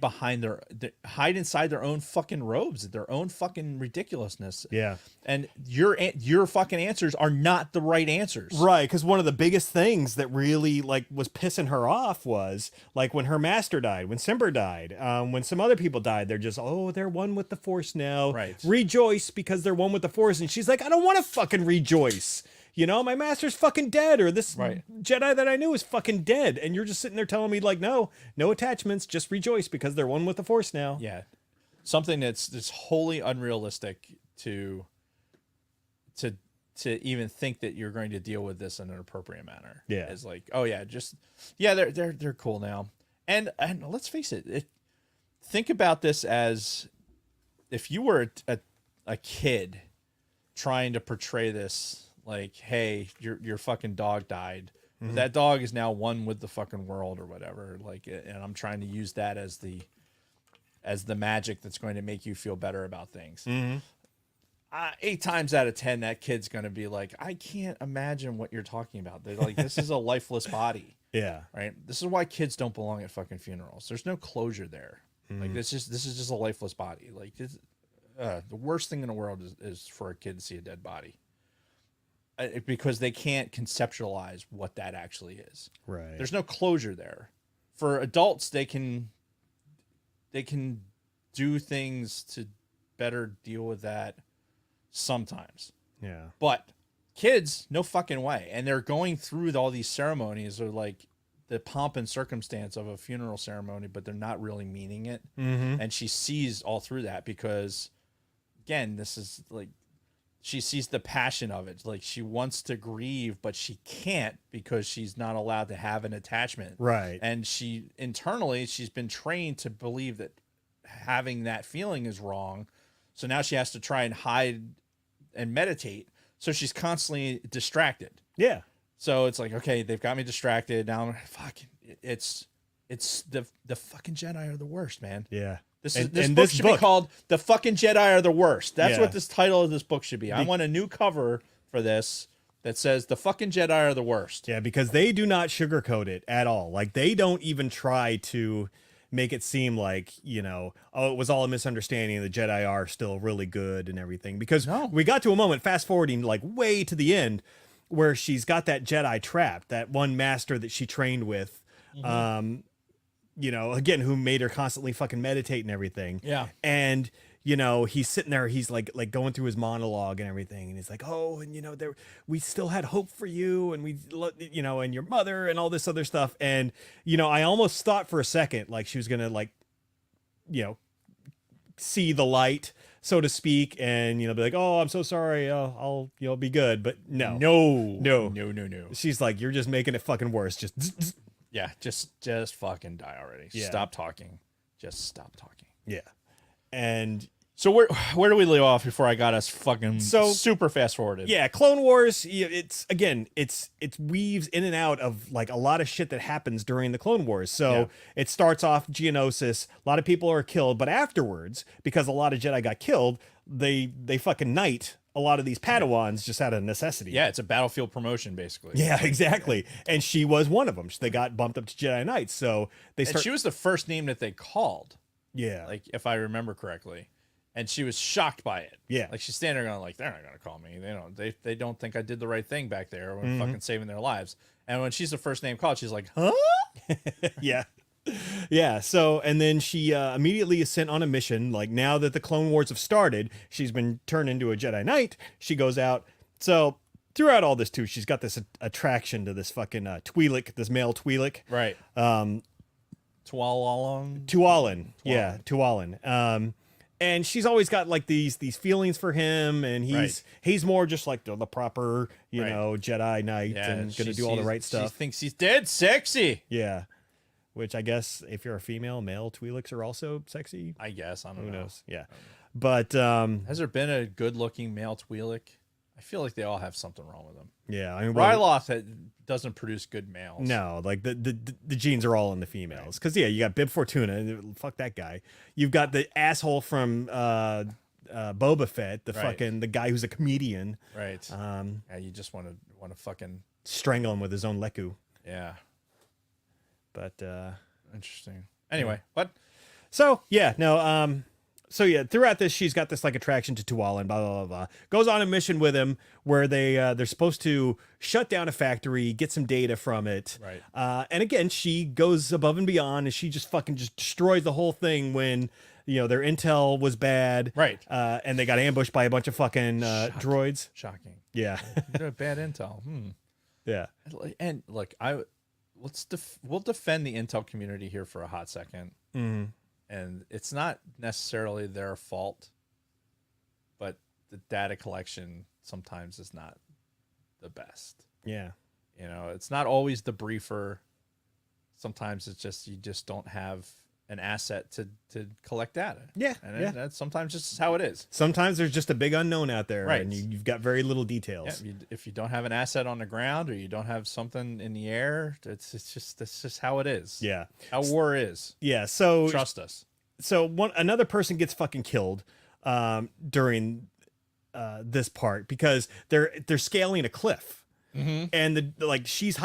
hide inside their own fucking robes, their own fucking ridiculousness. yeah. And your fucking answers are not the right answers. Right, because one of the biggest things that really like was pissing her off was like when her master died, when Simber died, when some other people died, they're just, oh, they're one with the Force now. Right. Rejoice because they're one with the Force. And she's like, I don't want to fucking rejoice. my master's fucking dead, or this Right. Jedi that I knew is fucking dead. And you're just sitting there telling me like, no attachments, just rejoice because they're one with the Force now. Yeah. Something that's wholly unrealistic to even think that you're going to deal with this in an appropriate manner. Yeah. It's like, oh yeah, they're cool now. And let's face it, think about this as if you were a kid trying to portray this like, hey, your fucking dog died. Mm-hmm. That dog is now one with the fucking world or whatever. Like, and I'm trying to use that as the magic that's going to make you feel better about things. Mm-hmm. 8 times out of 10, that kid's going to be like, I can't imagine what you're talking about. They're like, this is a lifeless body. Yeah. Right. This is why kids don't belong at fucking funerals. There's no closure there. Mm-hmm. Like this is just a lifeless body. Like this, the worst thing in the world is for a kid to see a dead body. Because they can't conceptualize what that actually is. Right. There's no closure there. For adults, they can do things to better deal with that sometimes. Yeah. But kids, no fucking way. And they're going through all these ceremonies or like the pomp and circumstance of a funeral ceremony, but they're not really meaning it. Mm-hmm. And she sees all through that because, again, this is like, she sees the passion of it. Like she wants to grieve, but she can't because she's not allowed to have an attachment. Right. And internally, she's been trained to believe that having that feeling is wrong. So now she has to try and hide and meditate. So she's constantly distracted. Yeah. So it's like, okay, they've got me distracted. Now I'm fucking, it's the fucking Jedi are the worst, man. Yeah. This And book should be called The Fucking Jedi Are the Worst. That's what this title of this book should be. I want a new cover for this that says The Fucking Jedi Are the Worst. Yeah, because they do not sugarcoat it at all. Like they don't even try to make it seem like, oh, it was all a misunderstanding. The Jedi are still really good and everything. Because we got to a moment, fast forwarding like way to the end, where she's got that Jedi trapped, that one master that she trained with, again, who made her constantly fucking meditate and everything. Yeah. And, he's sitting there, he's like going through his monologue and everything. And he's like, oh, and we still had hope for you. And and your mother and all this other stuff. And, I almost thought for a second, like she was going to see the light, so to speak. And, be like, oh, I'm so sorry. I'll be good. But no. She's like, you're just making it fucking worse. Just yeah, just fucking die already. Yeah. Stop talking. Just stop talking. Yeah. And so where do we leave off before I got us fucking super fast forwarded? Yeah, Clone Wars, it's it weaves in and out of like a lot of shit that happens during the Clone Wars. So it starts off Geonosis, a lot of people are killed, but afterwards, because a lot of Jedi got killed, they fucking knight a lot of these Padawans just out of necessity. Yeah, it's a battlefield promotion, basically. Yeah, exactly. And she was one of them. They got bumped up to Jedi Knights. So she was the first name that they called. Yeah. Like, if I remember correctly. And she was shocked by it. Yeah. Like, she's standing there going, like, they're not going to call me. They don't think I did the right thing back there when fucking saving their lives. And when she's the first name called, she's like, huh? Yeah. Yeah. So, and then she immediately is sent on a mission. Like, now that the Clone Wars have started, she's been turned into a Jedi Knight. She goes out. So, throughout all this, too, she's got this attraction to this fucking Twi'lek, this male Twi'lek. Right. Tualin. Yeah, Tualin. And she's always got like these feelings for him, and he's more just like the proper, Jedi Knight and gonna do all the right stuff. She thinks he's dead sexy. Yeah. Which I guess if you're a female, male Twi'leks are also sexy. I guess. I don't know. Who knows? Yeah. But has there been a good looking male Twi'lek? I feel like they all have something wrong with them. Yeah, I mean, Ryloth doesn't produce good males. No, like the genes are all in the females. Because you got Bib Fortuna, fuck that guy. You've got the asshole from Boba Fett, the guy who's a comedian. Right. Yeah, you just want to fucking strangle him with his own leku. Yeah. But interesting. Anyway, what? So throughout this, she's got this like attraction to Tualin, blah, blah, blah, blah. Goes on a mission with him where they're supposed to shut down a factory, get some data from it. Right. And again, she goes above and beyond, and she just fucking destroys the whole thing when their intel was bad. Right. And they got ambushed by a bunch of fucking droids. Shocking. Yeah. Bad intel. Yeah. And look, we'll defend the intel community here for a hot second. Mm-hmm. And it's not necessarily their fault, but the data collection sometimes is not the best. Yeah. It's not always the briefer. Sometimes it's just you just don't have an asset to collect data. Yeah. And that's sometimes just how it is. Sometimes there's just a big unknown out there, Right. and you've got very little details. Yeah, if you don't have an asset on the ground or you don't have something in the air, that's just how it is. Yeah. How war is. Yeah. So Trust us. So another person gets fucking killed during this part because they're scaling a cliff. Mm-hmm. And she's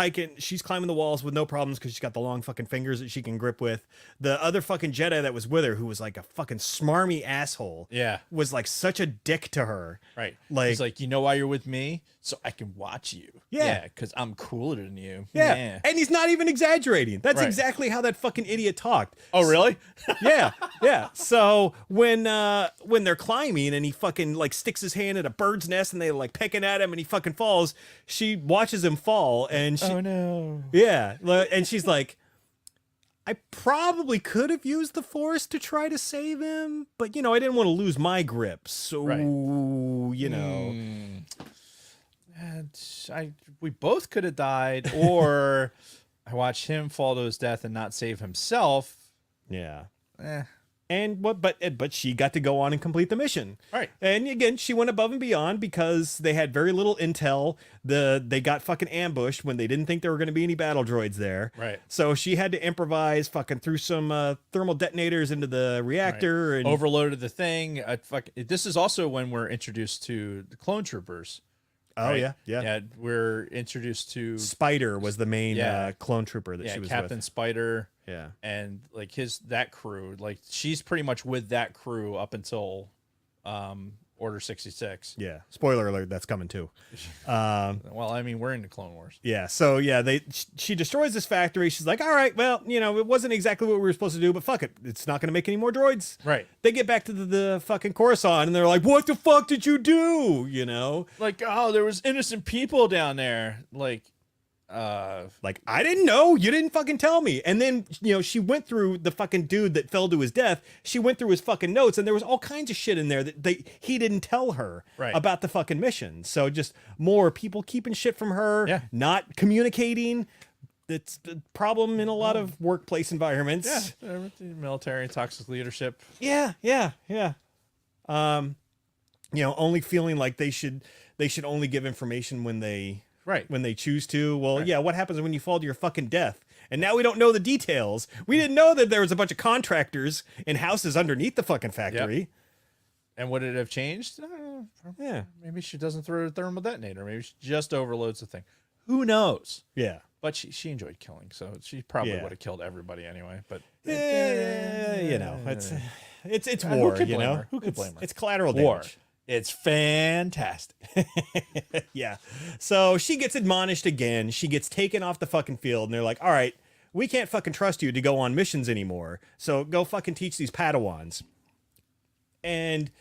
climbing the walls with no problems because she's got the long fucking fingers that she can grip with. The other fucking Jedi that was with her, who was like a fucking smarmy asshole, was like such a dick to her. Right. Like, he's like, you know why you're with me? So I can watch you. Yeah. Because I'm cooler than you. Yeah. And he's not even exaggerating. That's Right. exactly how that fucking idiot talked. Oh, really? Yeah. Yeah. So when they're climbing and he fucking like sticks his hand at a bird's nest and they like pecking at him and he fucking falls, she watches him fall and she, oh no. yeah, and she's like, I probably could have used the Force to try to save him, but I didn't want to lose my grip. So we both could have died, or I watched him fall to his death and not save himself. Yeah. Eh. And but she got to go on and complete the mission. Right. And again, she went above and beyond because they had very little intel. They got fucking ambushed when they didn't think there were going to be any battle droids there. Right. So she had to improvise, fucking threw some thermal detonators into the reactor and overloaded the thing. This is also when we're introduced to the clone troopers. Oh, right? yeah. We're introduced to Spider was the main clone trooper that she was Captain with. Spider. Yeah. And like that crew, like she's pretty much with that crew up until Order 66. Yeah. Spoiler alert, that's coming too. Well, I mean, we're into Clone Wars. Yeah. So yeah, she destroys this factory. She's like, all right, well, it wasn't exactly what we were supposed to do, but fuck it. It's not going to make any more droids. Right. They get back to the fucking Coruscant and they're like, what the fuck did you do? Like, oh, there was innocent people down there. Like, I didn't know. You didn't fucking tell me. And then, she went through the fucking dude that fell to his death. She went through his fucking notes and there was all kinds of shit in there that he didn't tell her about the fucking mission. So just more people keeping shit from her, not communicating. It's the problem in a lot of workplace environments. Yeah, military toxic leadership. Yeah. Only feeling like they should only give information when they choose to. Well, yeah, what happens when you fall to your fucking death? And now we don't know the details. We didn't know that there was a bunch of contractors in houses underneath the fucking factory. Yep. And would it have changed? Yeah. Maybe she doesn't throw a thermal detonator. Maybe she just overloads the thing. Who knows? Yeah. But she enjoyed killing, so she probably would have killed everybody anyway. But it's war. Who could blame her? It's collateral War. damage. It's fantastic. Yeah. So she gets admonished again. She gets taken off the fucking field, and they're like, all right, we can't fucking trust you to go on missions anymore. So go fucking teach these Padawans. And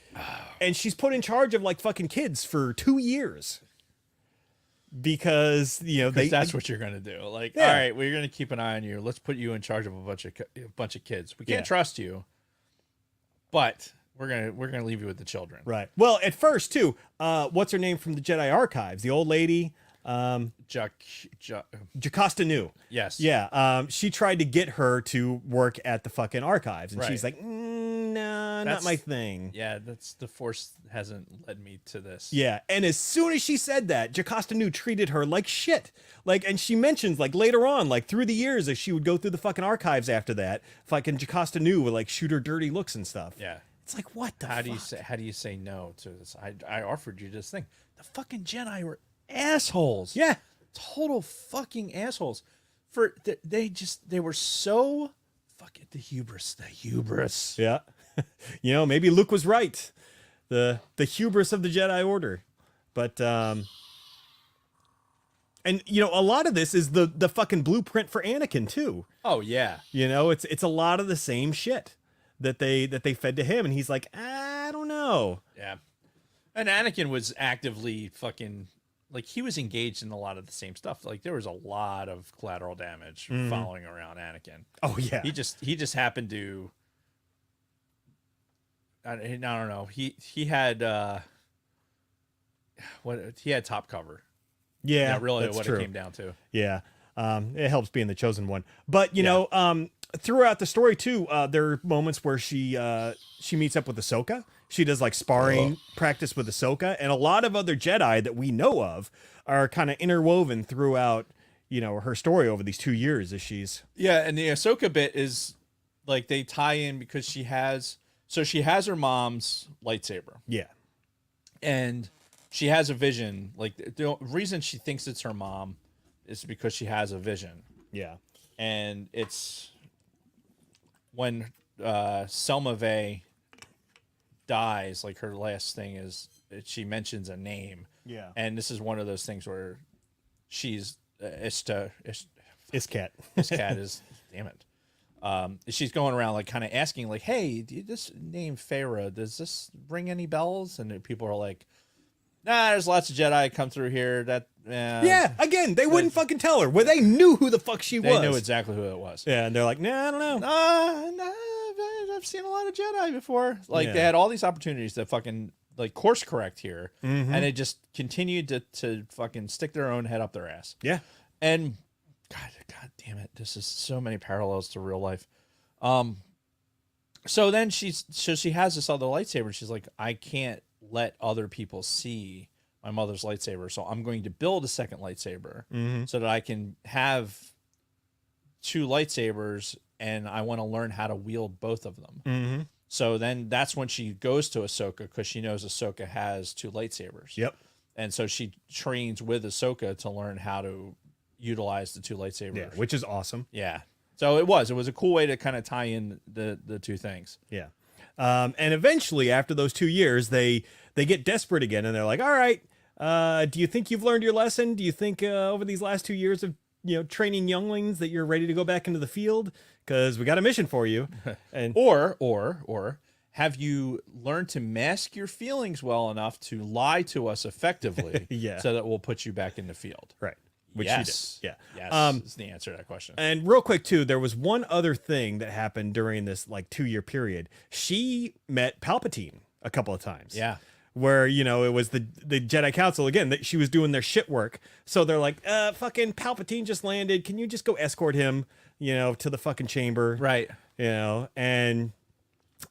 she's put in charge of like fucking kids for 2 years. Because that's what you're gonna do. Like, all right, we're gonna keep an eye on you. Let's put you in charge of a bunch of kids. We can't trust you, but we're gonna leave you with the children. Right. Well, at first too, what's her name from the Jedi Archives? The old lady, Jocasta Nu. Yes. Yeah. She tried to get her to work at the fucking archives, and Right. she's like, no, not my thing. Yeah, that's the Force hasn't led me to this. Yeah, and as soon as she said that, Jocasta Nu treated her like shit. And she mentions later on, through the years, as she would go through the fucking archives after that, fucking Jocasta Nu would shoot her dirty looks and stuff. Yeah. It's like, what the How fuck? do you say no to this? I offered you this thing. The fucking Jedi were assholes. Yeah. Total fucking assholes. They were so fucking the hubris. Yeah. Maybe Luke was right. The hubris of the Jedi Order. But and a lot of this is the fucking blueprint for Anakin too. Oh yeah. It's a lot of the same shit. that they fed to him, and he's like, I don't know. Yeah. And Anakin was actively fucking like he was engaged in a lot of the same stuff. Like there was a lot of collateral damage following around Anakin. Oh yeah, He just happened to I don't know. He had he had top cover. yeah, Yeah, really that's what true. it came down to. Yeah. It helps being the chosen one. But, you know, throughout the story, too, there are moments where she meets up with Ahsoka. She does, like, sparring practice with Ahsoka. And a lot of other Jedi that we know of are kind of interwoven throughout, you know, her story over these 2 years as she's... Yeah, and the Ahsoka bit is, like, they tie in because she has her mom's lightsaber. Yeah. And she has a vision. Like, the reason she thinks it's her mom is because she has a vision. Yeah. And it's when Selma Vey dies, like her last thing is she mentions a name. Yeah. And this is one of those things where she's Iscat. Iscat is damn it. She's going around like kind of asking like, hey, this name Farah, does this ring any bells? And people are like, nah, there's lots of Jedi come through here. Yeah, again, they wouldn't fucking tell her. Well, they knew who the fuck she was. They knew exactly who it was. Yeah, and they're like, nah, I don't know. Nah, I've seen a lot of Jedi before. Like they had all these opportunities to fucking like course correct here, and they just continued to fucking stick their own head up their ass. Yeah. And God damn it, this is so many parallels to real life. So then she has this other lightsaber. And she's like, I can't let other people see my mother's lightsaber, so I'm going to build a second lightsaber so that I can have two lightsabers, and I want to learn how to wield both of them. So then that's when she goes to Ahsoka because she knows Ahsoka has two lightsabers. Yep. And so she trains with Ahsoka to learn how to utilize the two lightsabers. Yeah, which is awesome. Yeah. So it was a cool way to kind of tie in the two things. Yeah. And eventually, after those 2 years, they get desperate again, and they're like, all right, do you think you've learned your lesson? Do you think over these last 2 years of, you know, training younglings that you're ready to go back into the field? Because we got a mission for you. And Or have you learned to mask your feelings well enough to lie to us effectively Yeah. so that we'll put you back in the field? right. Which Yes. she did. Yeah. Yes is the answer to that question. And real quick too, there was one other thing that happened during this like 2 year period. She met Palpatine a couple of times. Yeah. Where, you know, it was the Jedi Council again that she was doing their shit work. So they're like, fucking Palpatine just landed. Can you just go escort him, you know, to the fucking chamber? Right. You know, and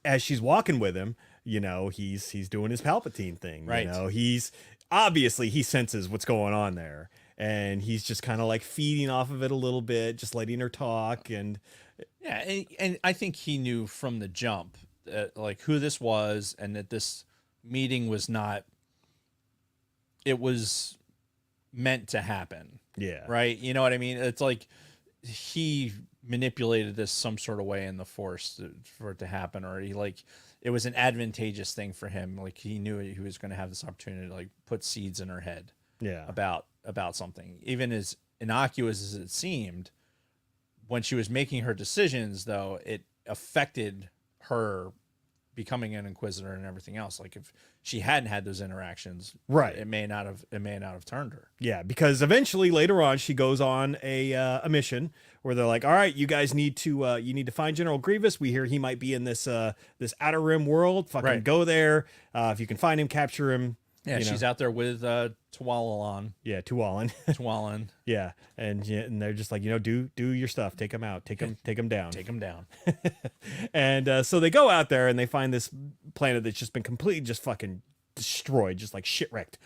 as she's walking with him, you know, he's doing his Palpatine thing. Right. You know, he's obviously he senses what's going on there. And he's just kind of like feeding off of it a little bit, just letting her talk. And Yeah, and I think he knew from the jump like who this was, and that this meeting was not. It was meant to happen. yeah, Right. You know what I mean? It's like he manipulated this some sort of way in the Force for it to happen, or he like it was an advantageous thing for him. Like he knew he was going to have this opportunity to like put seeds in her head. yeah, About something, even as innocuous as it seemed. When she was making her decisions, though, it affected her becoming an Inquisitor and everything else. Like if she hadn't had those interactions, right, it may not have turned her. yeah. Because eventually, later on, she goes on a mission where they're like, "All right, you guys need to find General Grievous. We hear he might be in this Outer Rim world. Fucking Right. go there. If you can find him, capture him." Yeah, you know. she's out there with Tualalan. Yeah, Tualan. Tualan. Yeah, and they're just like, you know, do your stuff, take him out, take him down. Take him down. And so they go out there and they find this planet that's just been completely just fucking destroyed, just like shit wrecked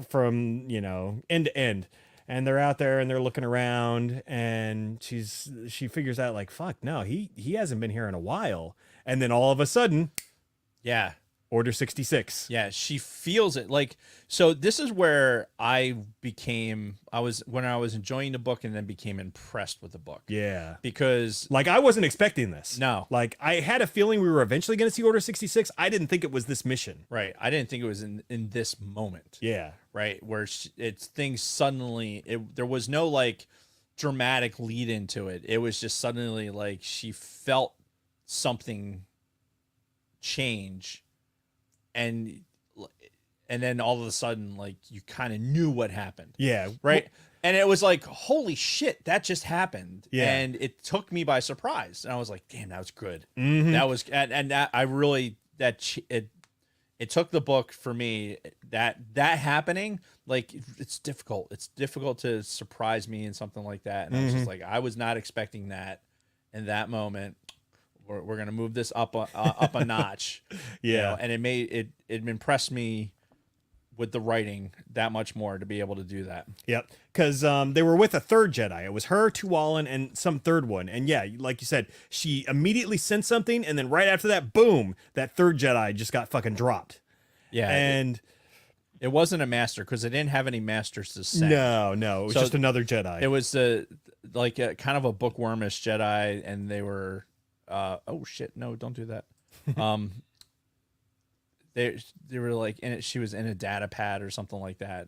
from, you know, end to end. And they're out there and they're looking around, and she figures out like, fuck, no, he hasn't been here in a while. And then all of a sudden, Yeah. Order 66. Yeah, she feels it. Like, so this is where I was enjoying the book and then became impressed with the book. Yeah. Because Like, I wasn't expecting this. No. Like, I had a feeling we were eventually going to see Order 66. I didn't think it was this mission. right, I didn't think it was in this moment. Yeah. Right, where it's things suddenly there was no like dramatic lead into it. It was just suddenly like she felt something change, and then all of a sudden, like, you kind of knew what happened. Yeah. Right. And it was like, holy shit, that just happened. Yeah. And it took me by surprise. And I was like, damn, that was good. Mhm. That was, and that I really, it took the book for me, that happening. Like, it's difficult. It's difficult to surprise me in something like that. And I was just like, I was not expecting that in that moment. We're going to move this up a notch. Yeah. You know? And it impressed me with the writing that much more to be able to do that. Yep. Because they were with a third Jedi. It was her, Tuwalin, and some third one. And yeah, like you said, she immediately sent something, and then right after that, boom, that third Jedi just got fucking dropped. Yeah. And it wasn't a master, because they didn't have any masters to send. no, it was So just another Jedi. It was like a kind of a bookwormish Jedi, and they were oh shit, no, don't do that. They were like in it. She was in a data pad or something like that.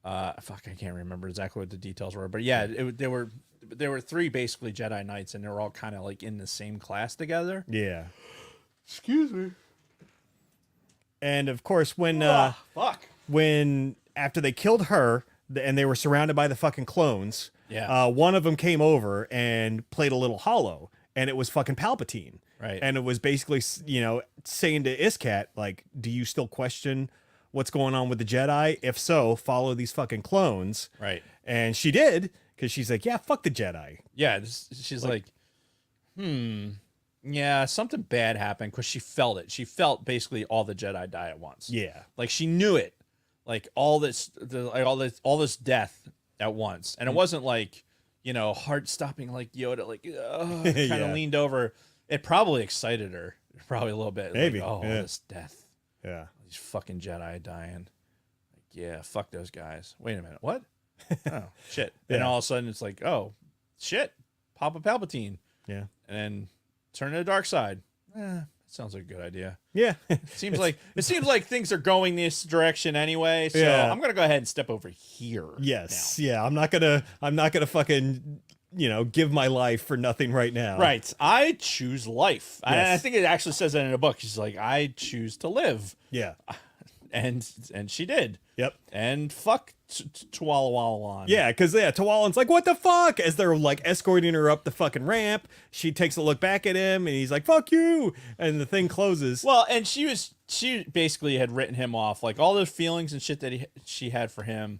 Fuck, I can't remember exactly what the details were, but yeah, there were three basically Jedi Knights, and they were all kind of like in the same class together. Yeah. Excuse me. And of course, when after they killed her and they were surrounded by the fucking clones, Yeah. one of them came over and played a little hollow, and it was fucking Palpatine. Right. And it was basically, saying to Iskat, like, do you still question what's going on with the Jedi? If so, follow these fucking clones. Right. And she did, because she's like, yeah, fuck the Jedi. Yeah, she's like, yeah, something bad happened, because she felt it. She felt basically all the Jedi die at once. Yeah. Like, she knew it, like all this death at once, and it wasn't like, heart stopping like Yoda, like kind of Yeah. leaned over. It probably excited her, probably a little bit. Maybe. Like, oh, Yeah. this death, Yeah. these fucking Jedi dying. Like, yeah, fuck those guys. Wait a minute, what? Oh shit! And Yeah. all of a sudden, it's like, oh shit, Papa Palpatine. Yeah. And then turn to the dark side. Sounds like a good idea. Yeah. It seems like things are going this direction anyway. So Yeah. I'm gonna go ahead and step over here. Yes. Yeah. I'm not gonna fucking, give my life for nothing right now. now. Right. I choose life. And I Yes. think it actually says that in a book. She's like, I choose to live, Yeah. and she did. Yep. And fuck Tualawalan. Yeah, because Tawalin's like, what the fuck? As they're like escorting her up the fucking ramp, she takes a look back at him, and he's like, fuck you, and the thing closes. Well, and she basically had written him off, like all those feelings and shit that she had for him.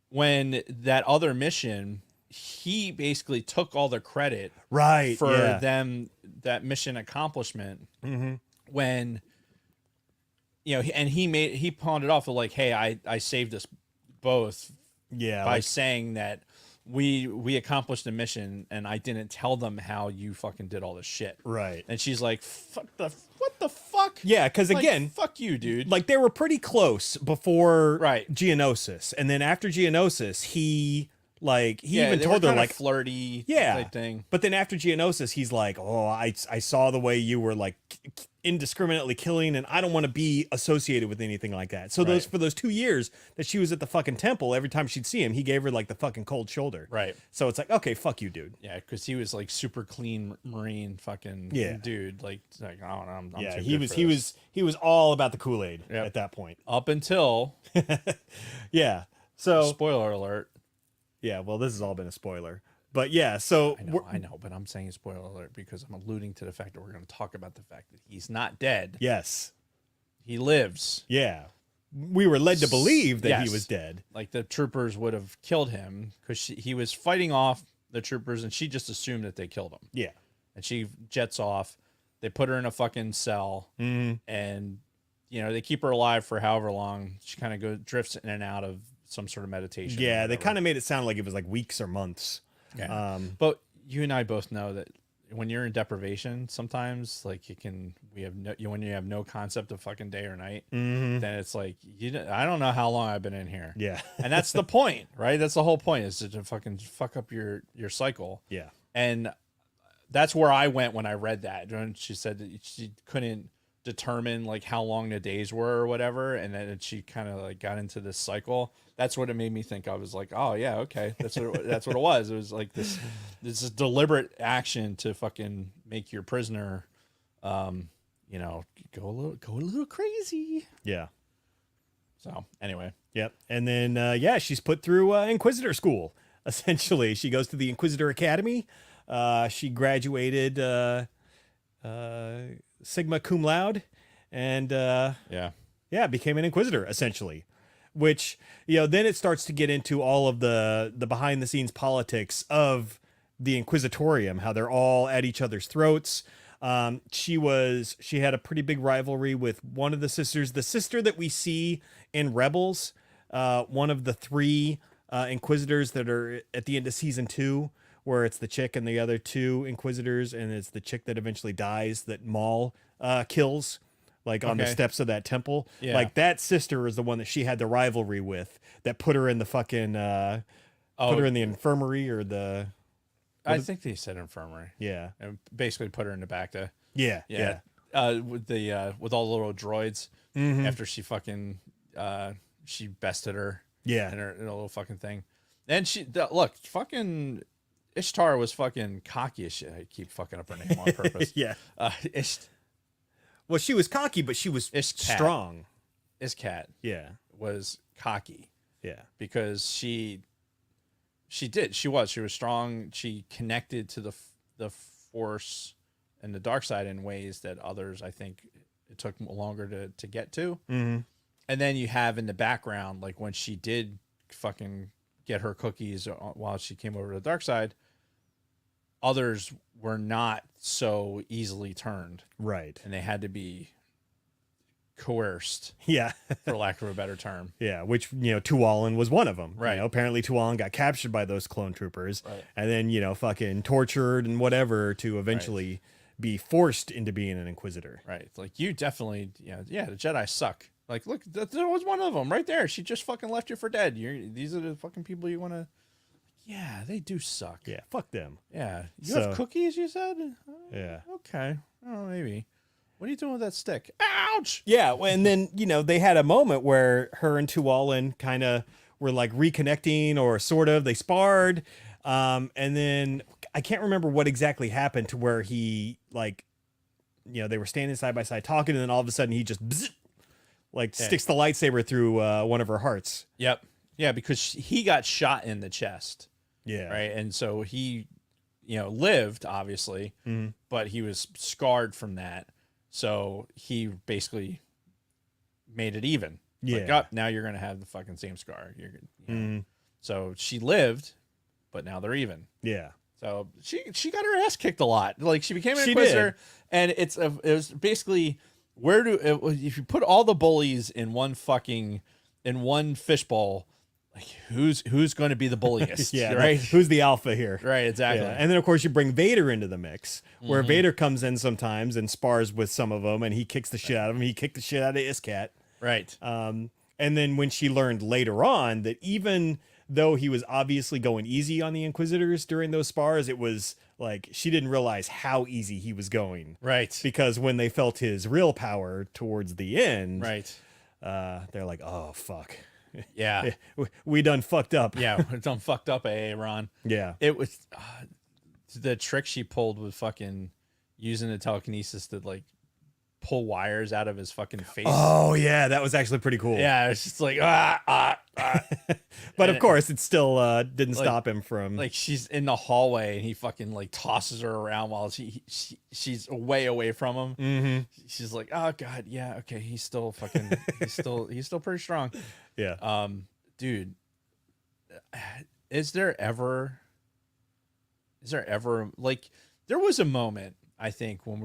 When that other mission, he basically took all the credit Right. for yeah. them, that mission accomplishment. Mm-hmm. When he pawned it off of like, hey, I saved us both Yeah. by saying that we accomplished the mission, and I didn't tell them how you fucking did all this shit. Right. And she's like, what the fuck? Yeah, because Like, again, fuck you, dude. like they were pretty close before Right. Geonosis, and then after Geonosis, he even they told were her kinda like, flirty type thing. But then after Geonosis, he's like, oh, I saw the way you were like indiscriminately killing, and I don't want to be associated with anything like that. So Right. for those 2 years that she was at the fucking temple, every time she'd see him, he gave her like the fucking cold shoulder. Right. So it's like, okay, fuck you, dude. Yeah, because he was like super clean Marine fucking dude. Like I don't know. I'm Yeah, too he good was for he this. was he was all about the Kool-Aid Yep. at that point. Up until Yeah. So spoiler alert. yeah, well, this has all been a spoiler. But yeah, so I know, but I'm saying spoiler alert because I'm alluding to the fact that we're going to talk about the fact that he's not dead. yes. He lives. Yeah. We were led to believe that he Yes. was dead. Like the troopers would have killed him because he was fighting off the troopers, and she just assumed that they killed him. Yeah. And she jets off. They put her in a fucking cell, Mm-hmm. and they keep her alive for however long. She kind of drifts in and out of some sort of meditation. or Yeah, they whatever. kind of made it sound like it was like weeks or months. Yeah. But you and I both know that when you're in deprivation, sometimes like when you have no concept of fucking day or night, then it's like I don't know how long I've been in here. Yeah. And that's the point, right? That's the whole point, is to fucking fuck up your cycle. Yeah. And that's where I went when I read that. When she said that she couldn't determine like how long the days were or whatever, and then she kind of like got into this cycle. That's what it made me think. I was like, oh yeah, okay, that's what it was. It was like this deliberate action to fucking make your prisoner go a little crazy. Yeah. So anyway, Yep. And then, she's put through Inquisitor school. Essentially, she goes to the Inquisitor Academy. She graduated Sigma cum laude, and became an Inquisitor essentially. Which then it starts to get into all of the behind the scenes politics of the Inquisitorium, how they're all at each other's throats. She had a pretty big rivalry with one of the sisters, the sister that we see in Rebels, one of the three Inquisitors that are at the end of season 2, where it's the chick and the other 2 Inquisitors, and it's the chick that eventually dies that Maul kills, like on the steps of that temple. Yeah. Like that sister is the one that she had the rivalry with, that put her in the fucking put her in the infirmary or the. I think they said infirmary. Yeah. And basically put her in the back to. Yeah. With all the little droids after she fucking she bested her. Yeah. In her little fucking thing. And look, fucking Ishtar was fucking cocky as shit. I keep fucking up her name on purpose. Yeah. Well, she was cocky, but she was strong. Ishkat. Yeah. Was cocky. Yeah. Because she was strong. She connected to the Force and the dark side in ways that others, I think, it took longer to get to. Mm-hmm. And then you have in the background, like when she did fucking get her cookies while she came over to the dark side, others were not so easily turned. Right. And they had to be coerced. Yeah. For lack of a better term. Yeah. Which, Tualan was one of them. Right. Apparently Tualan got captured by those clone troopers. Right. And then, fucking tortured and whatever to eventually be forced into being an Inquisitor. Right. Like you definitely, the Jedi suck. Like, look, there was one of them right there. She just fucking left you for dead. These are the fucking people you want to. Yeah, they do suck. Yeah, fuck them. Yeah, you have cookies. You said. Yeah. Okay. Oh, maybe. What are you doing with that stick? Ouch. Yeah, and then they had a moment where her and Tualan kind of were like reconnecting, or sort of. They sparred, and then I can't remember what exactly happened to where he they were standing side by side talking, and then all of a sudden he just. Bzzz, sticks the lightsaber through one of her hearts. Yep. Yeah, because he got shot in the chest. Yeah. Right. And so he, lived, obviously, but he was scarred from that. So he basically made it even. Yeah. Like, now you're going to have the fucking same scar. So she lived, but now they're even. Yeah. So she got her ass kicked a lot. Like she became an Inquisitor, and it was basically if you put all the bullies in one fishbowl, like who's going to be the bulliest? Yeah, right. Who's the alpha here? Right, exactly. Yeah. And then of course you bring Vader into the mix, where Vader comes in sometimes and spars with some of them, and he kicks the shit out of them. He kicked the shit out of Iskat. Right. And then when she learned later on that even though he was obviously going easy on the Inquisitors during those spars, it was like she didn't realize how easy he was going. Right. Because when they felt his real power towards the end, right, they're like, oh fuck. Yeah. We done fucked up. Yeah, we done fucked up, Ron. Yeah. It was the trick she pulled with fucking using the telekinesis to pull wires out of his fucking face. Oh yeah, that was actually pretty cool. Yeah, it's just like But of course, it still didn't stop him from she's in the hallway and he fucking tosses her around while she's way away from him. Mm-hmm. She's like, oh god, yeah, okay, he's still fucking he's still pretty strong. Yeah. Dude, is there ever there was a moment, I think, when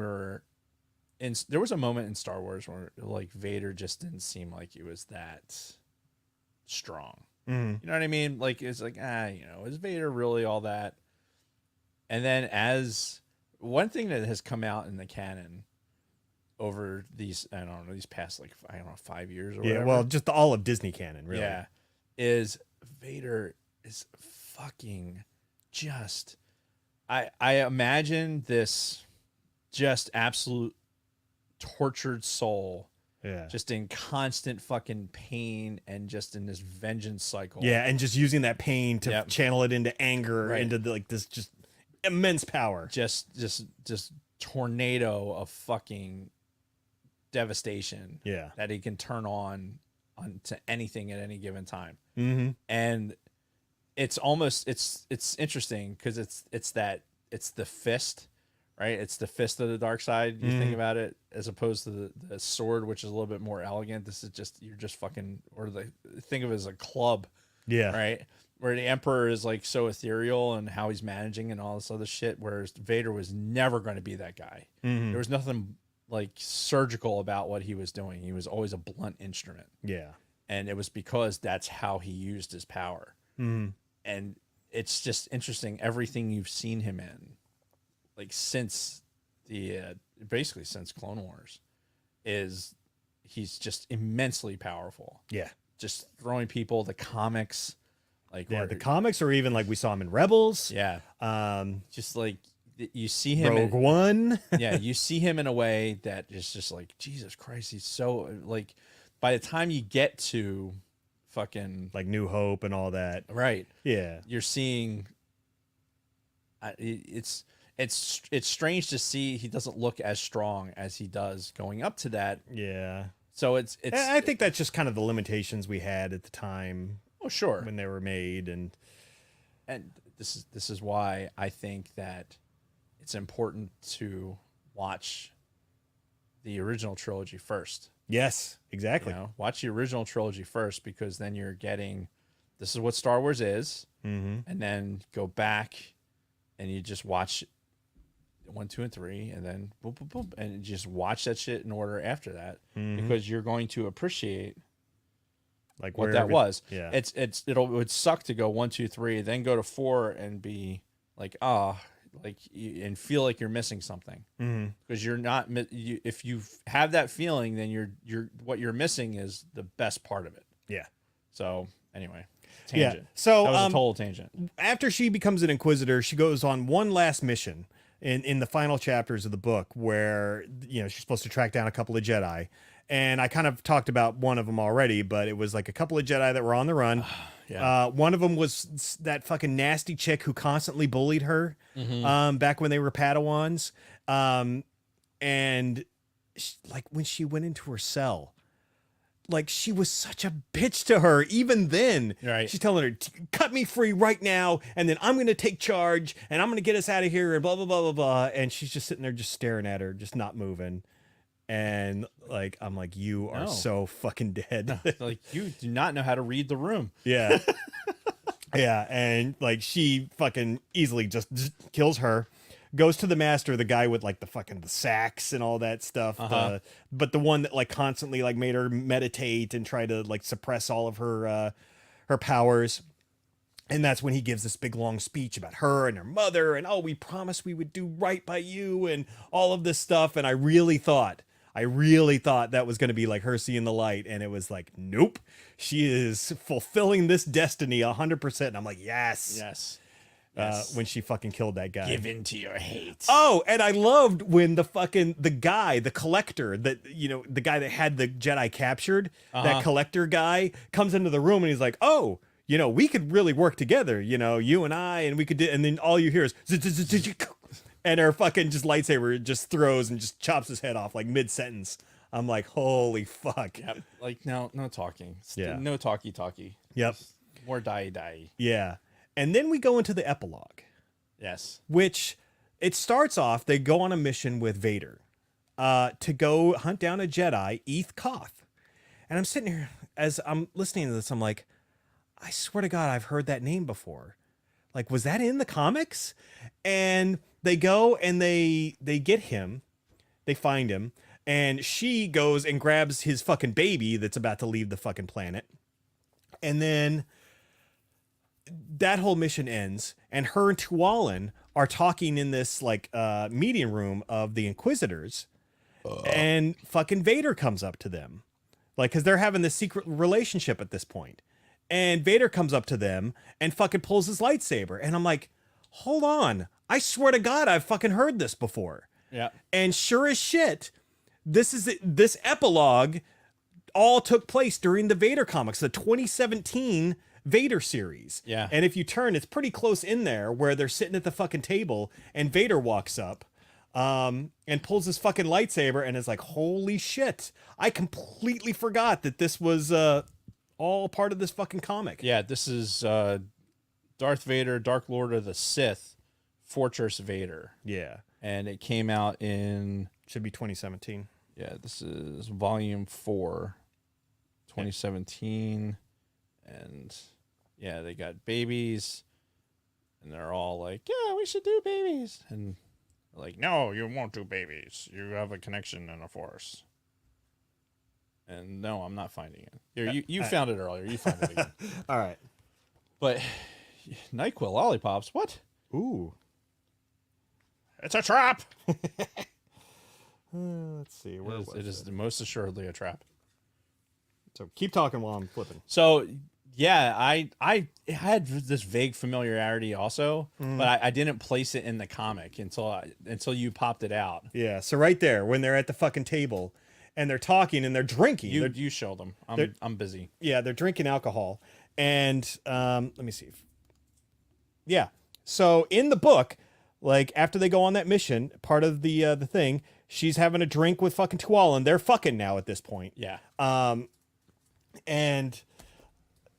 there was a moment in Star Wars where Vader just didn't seem like he was that strong. Mm-hmm. You know what I mean? It's is Vader really all that? And then as one thing that has come out in the canon over these, I don't know, these past 5 years or whatever. Yeah, well, just all of Disney canon, really. Yeah, is Vader is fucking just. I imagine this just absolute tortured soul, just in constant fucking pain and just in this vengeance cycle. Yeah, and just using that pain to channel it into anger, into this just immense power. Just tornado of fucking devastation Yeah. that he can turn on to anything at any given time. Mm-hmm. And it's almost it's interesting because it's the fist, right? It's the fist of the dark side. You think about it, as opposed to the sword, which is a little bit more elegant. This is just, you're just fucking, or think of it as a club, Yeah. right? Where the Emperor is like so ethereal and how he's managing and all this other shit, whereas Vader was never going to be that guy. Mm-hmm. There was nothing like surgical about what he was doing. He was always a blunt instrument. Yeah. And it was because that's how he used his power. Mm-hmm. And it's just interesting, everything you've seen him in, like since basically since Clone Wars, is he's just immensely powerful. Yeah. Just throwing people, the comics, like Yeah. The comics, or even like we saw him in Rebels. yeah, just like you see him Rogue One. yeah, you see him in a way that is just like, Jesus Christ, he's so like, by the time you get to fucking Like New Hope and all that. right, Yeah. you're seeing it's strange to see he doesn't look as strong as he does going up to that. Yeah. So it's I think that's just kind of the limitations we had at the time oh sure, when they were made. And this is why I think that it's important to watch the original trilogy first. yes, exactly. You know, watch the original trilogy first, because then you're getting, this is what Star Wars is, Mm-hmm. and then go back and you just watch 1, 2, and 3, and then boom, boom, boom, and just watch that shit in order after that, because you're going to appreciate Like what where that was. Yeah. It would suck to go 1, 2, 3, then go to 4 and be like, and feel like you're missing something, because you're not. If you have that feeling, then you're what you're missing is the best part of it. Yeah. So anyway, Yeah. tangent. So that was a total tangent. after she becomes an Inquisitor, she goes on one last mission in the final chapters of the book, where she's supposed to track down a couple of Jedi. And I kind of talked about one of them already, but it was like a couple of Jedi that were on the run. Yeah. One of them was that fucking nasty chick who constantly bullied her back when they were Padawans. And like when she went into her cell, like she was such a bitch to her. Even then, Right. she's telling her, cut me free right now, and then I'm going to take charge, and I'm going to get us out of here, and blah, blah, blah, blah, blah. And she's just sitting there just staring at her, just not moving. And like, I'm like, you are No. so fucking dead. Like, you do not know how to read the room. Yeah. Yeah. And like, she fucking easily just kills her, goes to the master, the guy with like the sax and all that stuff. But the one that like constantly like made her meditate and try to like suppress all of her powers. And that's when he gives this big long speech about her and her mother, and, oh, we promised we would do right by you and all of this stuff. And I really thought that was going to be like her seeing the light. And it was like, nope, she is fulfilling this destiny 100%. And I'm like, yes. Yes. When she fucking killed that guy. Give in to your hate. Oh, and I loved when the guy, the collector, that, the guy that had the Jedi captured, that collector guy, comes into the room and he's like, oh, we could really work together, you and I, and we could do, and then all you hear is, and her fucking just lightsaber just throws and just chops his head off like mid-sentence. I'm like, holy fuck. Yep. Like, no talking. Yeah. No talky. Yep. More die. Yeah. And then we go into the epilogue. Yes. Which it starts off, they go on a mission with Vader to go hunt down a Jedi, Eth Koth. And I'm sitting here, as I'm listening to this, I'm like, I swear to God, I've heard that name before. Like, was that in the comics? And they go and they get him, they find him, and she goes and grabs his fucking baby that's about to leave the fucking planet. And then that whole mission ends, and her and Tualin are talking in this like meeting room of the Inquisitors, and fucking Vader comes up to them, like, because they're having this secret relationship at this point, and Vader comes up to them and fucking pulls his lightsaber, and I'm like, hold on, I swear to God, I've fucking heard this before. Yeah. And sure as shit, this epilogue all took place during the Vader comics, the 2017 Vader series. Yeah. And if you turn, it's pretty close in there where they're sitting at the fucking table and Vader walks up. and pulls his fucking lightsaber and is like, holy shit, I completely forgot that this was all part of this fucking comic. Yeah, this is Darth Vader, Dark Lord of the Sith, Fortress Vader. Yeah. And it came out in... Should be 2017. Yeah, this is volume 4, 2017. And yeah, they got babies. And they're all like, yeah, we should do babies. And they're like, no, you won't do babies. You have a connection and a force. And no, I'm not finding it. Here, you found it earlier. You find it again. All right. But NyQuil lollipops, what? Ooh. It's a trap. Let's see. Where was it is most assuredly a trap. So keep talking while I'm flipping. So yeah, I had this vague familiarity also, but I didn't place it in the comic until you popped it out. Yeah. So right there, when they're at the fucking table and they're talking and they're drinking. You show them. I'm busy. Yeah, they're drinking alcohol. And let me see. Yeah. So in the book, like after they go on that mission, part of the thing, she's having a drink with fucking Tualan. They're fucking now at this point. Yeah. And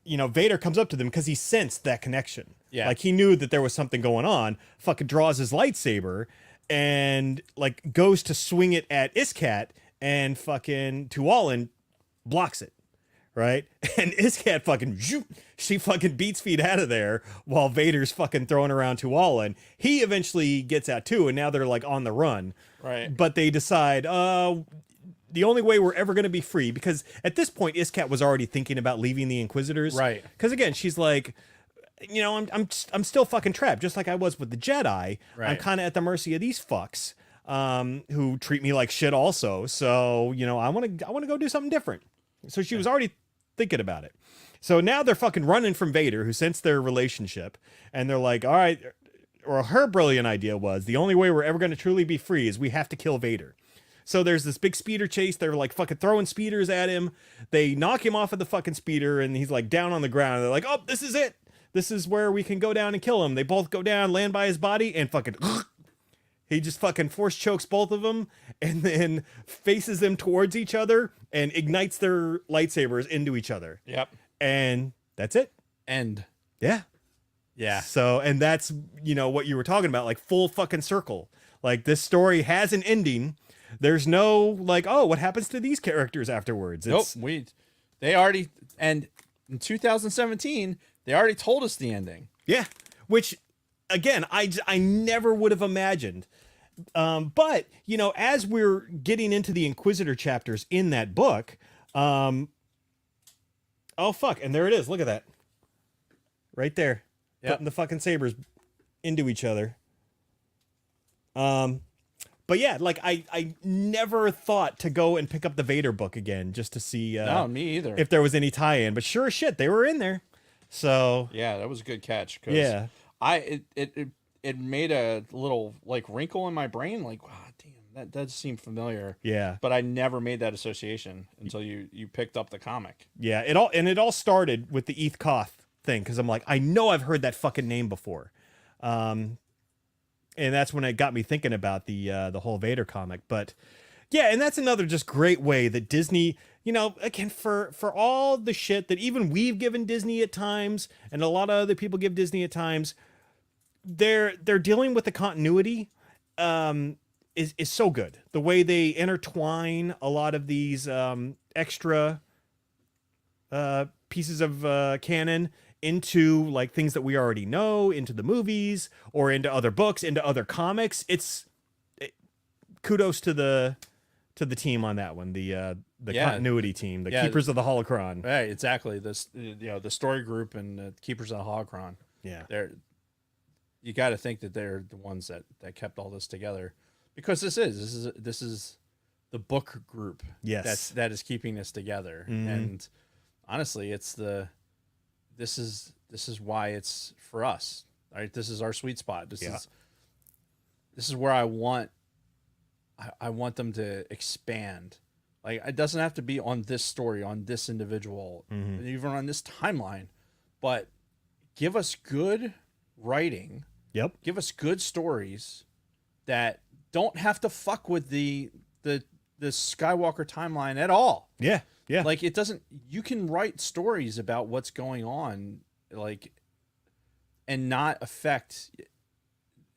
Vader comes up to them because he sensed that connection. Yeah. Like he knew that there was something going on. Fucking draws his lightsaber and like goes to swing it at Iskat, and fucking Tualan blocks it. Right? And Iskat fucking, she fucking beats feet out of there while Vader's fucking throwing around Tualan. He eventually gets out too, and now they're like on the run. Right. But they decide, the only way we're ever going to be free, because at this point, Iskat was already thinking about leaving the Inquisitors. Right. Because again, she's like, I'm still fucking trapped, just like I was with the Jedi. Right. I'm kind of at the mercy of these fucks, who treat me like shit also. So, I want to go do something different. So she was already thinking about it. So now they're fucking running from Vader, who sensed their relationship, and they're like, all right, or her brilliant idea was, the only way we're ever going to truly be free is we have to kill Vader. So there's this big speeder chase. They're like fucking throwing speeders at him. They knock him off of the fucking speeder, and he's like down on the ground. They're like, oh, this is it. This is where we can go down and kill him. They both go down, land by his body, and fucking he just fucking force chokes both of them, and then faces them towards each other and ignites their lightsabers into each other. Yep. And that's it. End. Yeah. Yeah. So, and that's, what you were talking about, like full fucking circle. Like this story has an ending. There's no like, oh, what happens to these characters afterwards? It's, Nope. They already, and in 2017, they already told us the ending. Yeah. Which, again, I never would have imagined. But, as we're getting into the Inquisitor chapters in that book, oh, fuck. And there it is. Look at that. Right there. Yep. Putting the fucking sabers into each other. But yeah, like I never thought to go and pick up the Vader book again just to see No, me either. if there was any tie-in. But sure as shit, they were in there. So Yeah, that was a good catch. 'Cause yeah. It made a little like wrinkle in my brain. Like, wow, damn, that does seem familiar. Yeah. But I never made that association until you picked up the comic. Yeah, it all started with the Eth Koth thing, because I'm like, I know I've heard that fucking name before. And that's when it got me thinking about the whole Vader comic. But yeah, and that's another just great way that Disney, again, for all the shit that even we've given Disney at times, and a lot of other people give Disney at times, they're dealing with the continuity is so good. The way they intertwine a lot of these extra pieces of canon into like things that we already know, into the movies or into other books, into other comics. Kudos to the team on that one, the continuity team, the Keepers of the Holocron. Right, exactly. This the story group and the Keepers of the Holocron. Yeah. You got to think that they're the ones that kept all this together, because this is the book group. Yes. that is keeping this together. Mhm. And honestly, this is why it's for us. Right? This is our sweet spot. This is where I want them to expand. Like, it doesn't have to be on this story, on this individual, even on this timeline, but give us good writing. Yep. Give us good stories that don't have to fuck with the Skywalker timeline at all. Yeah. Yeah. Like it doesn't. You can write stories about what's going on, like, and not affect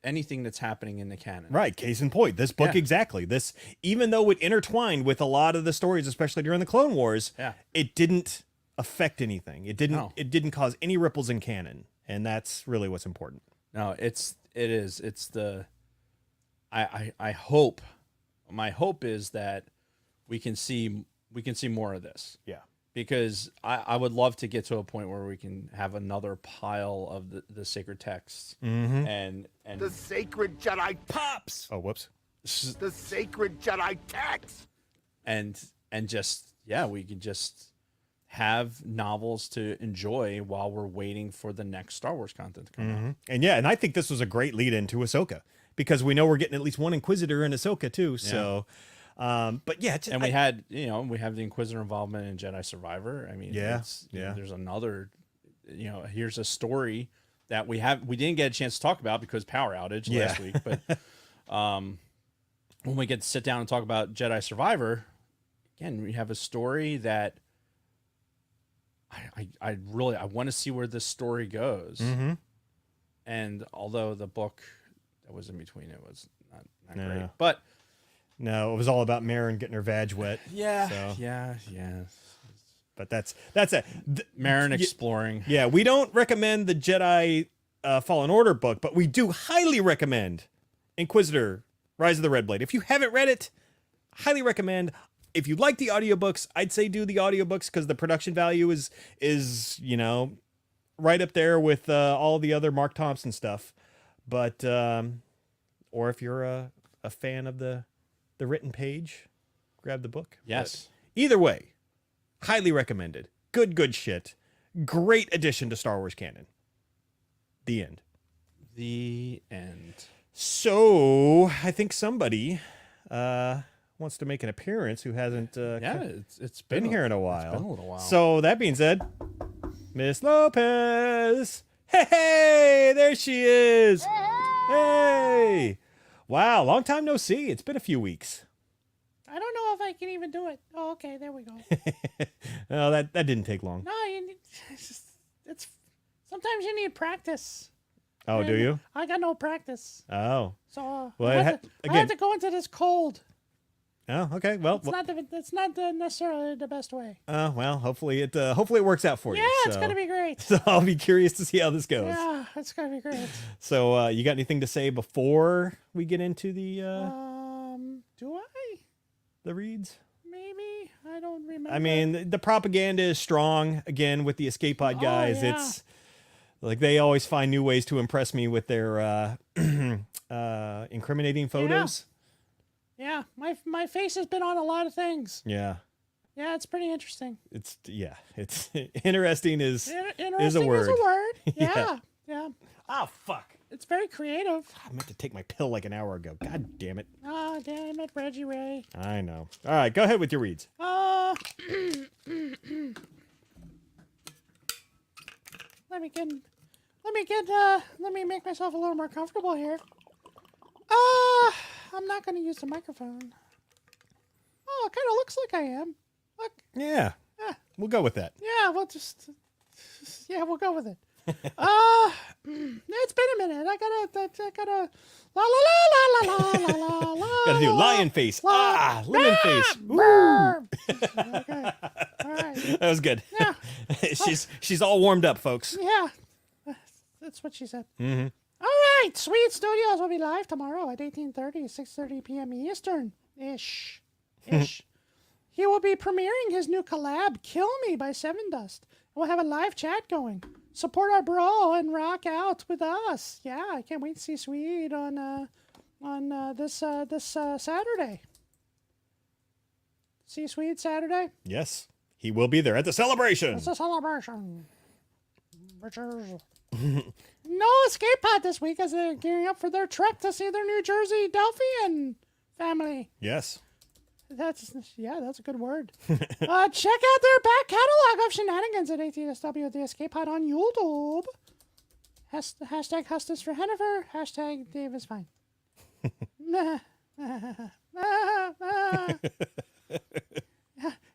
anything that's happening in the canon. Right. Case in point, this book exactly. This, even though it intertwined with a lot of the stories, especially during the Clone Wars, it didn't affect anything. It didn't. No. It didn't cause any ripples in canon, and that's really what's important. No, it is. It's the. I hope. My hope is that we can see more of this. Yeah. Because I would love to get to a point where we can have another pile of the sacred texts and The sacred Jedi pops. Oh, whoops. The sacred Jedi text. and just we can just have novels to enjoy while we're waiting for the next Star Wars content to come out. And I think this was a great lead into Ahsoka because we know we're getting at least one Inquisitor in Ahsoka too. So. But yeah, And we have the Inquisitor involvement in Jedi Survivor. I mean, there's another, here's a story that we didn't get a chance to talk about because power outage last week. But when we get to sit down and talk about Jedi Survivor, again, we have a story that I want to see where this story goes. Mm-hmm. And although the book that was in between it was not No. great, but. No, it was all about Marin getting her vag wet. Yeah, so. yeah. But that's it. Marin exploring. Yeah, we don't recommend the Jedi Fallen Order book, but we do highly recommend Inquisitor Rise of the Red Blade. If you haven't read it, highly recommend. If you like the audiobooks, I'd say do the audiobooks because the production value is right up there with all the other Mark Thompson stuff. But or if you're a fan of the written page, grab the book. Yes. But either way, highly recommended. Good shit. Great addition to Star Wars canon. The end. The end. So I think somebody wants to make an appearance who hasn't it's been here in a while. It's been a little while. So that being said, Miss Lopez. Hey, there she is. Hey. Wow, long time no see. It's been a few weeks. I don't know if I can even do it. Oh, okay, there we go. Oh, that didn't take long. No, it's sometimes you need practice. Oh, And do you? I got no practice, so so Well, I have to go into this cold. Oh, okay. Well, It's not necessarily the best way. well, hopefully it works out for you. Yeah, it's So- gonna be great. So I'll be curious to see how this goes. Yeah, it's gonna be great. So you got anything to say before we get into the Do I? the reads? Maybe I don't remember. I mean, the propaganda is strong again with the escape pod guys. yeah. It's like they always find new ways to impress me with their incriminating photos. yeah, my face has been on a lot of things. Yeah. Yeah, it's pretty interesting. It's interesting is Interesting is a word. Yeah, yeah. Oh fuck. It's very creative. I meant to take my pill like an hour ago. God damn it. Ah, damn it, Reggie Ray. I know. All right, go ahead with your reads. Let me make myself a little more comfortable here. I'm not going to use the microphone. Oh, it kind of looks like I am. Look. Yeah. Yeah. We'll go with that. Yeah, we'll we'll go with it. It's been a minute. I gotta la la la la la la la la. Gotta do lion face. Lemon face. Ooh. Okay. All right. That was good. Yeah. She's all warmed up, folks. Yeah. That's what she said. Mm-hmm. All right. Sweet Studios will be live tomorrow at 18:30, 6:30 p.m. Eastern. Ish. He will be premiering his new collab, Kill Me by Seven Dust. We'll have a live chat going. Support our bro and rock out with us. Yeah, I can't wait to see Sweet on this Saturday. See Sweet Saturday? Yes. He will be there at the celebration. It's a celebration. Richards. No escape pod this week as they're gearing up for their trek to see their New Jersey Delphian family. Yes. That's a good word. Check out their back catalog of shenanigans at ATSW The Escape Pod on YouTube. Hashtag Hustis for Hennifer. Hashtag Dave is fine.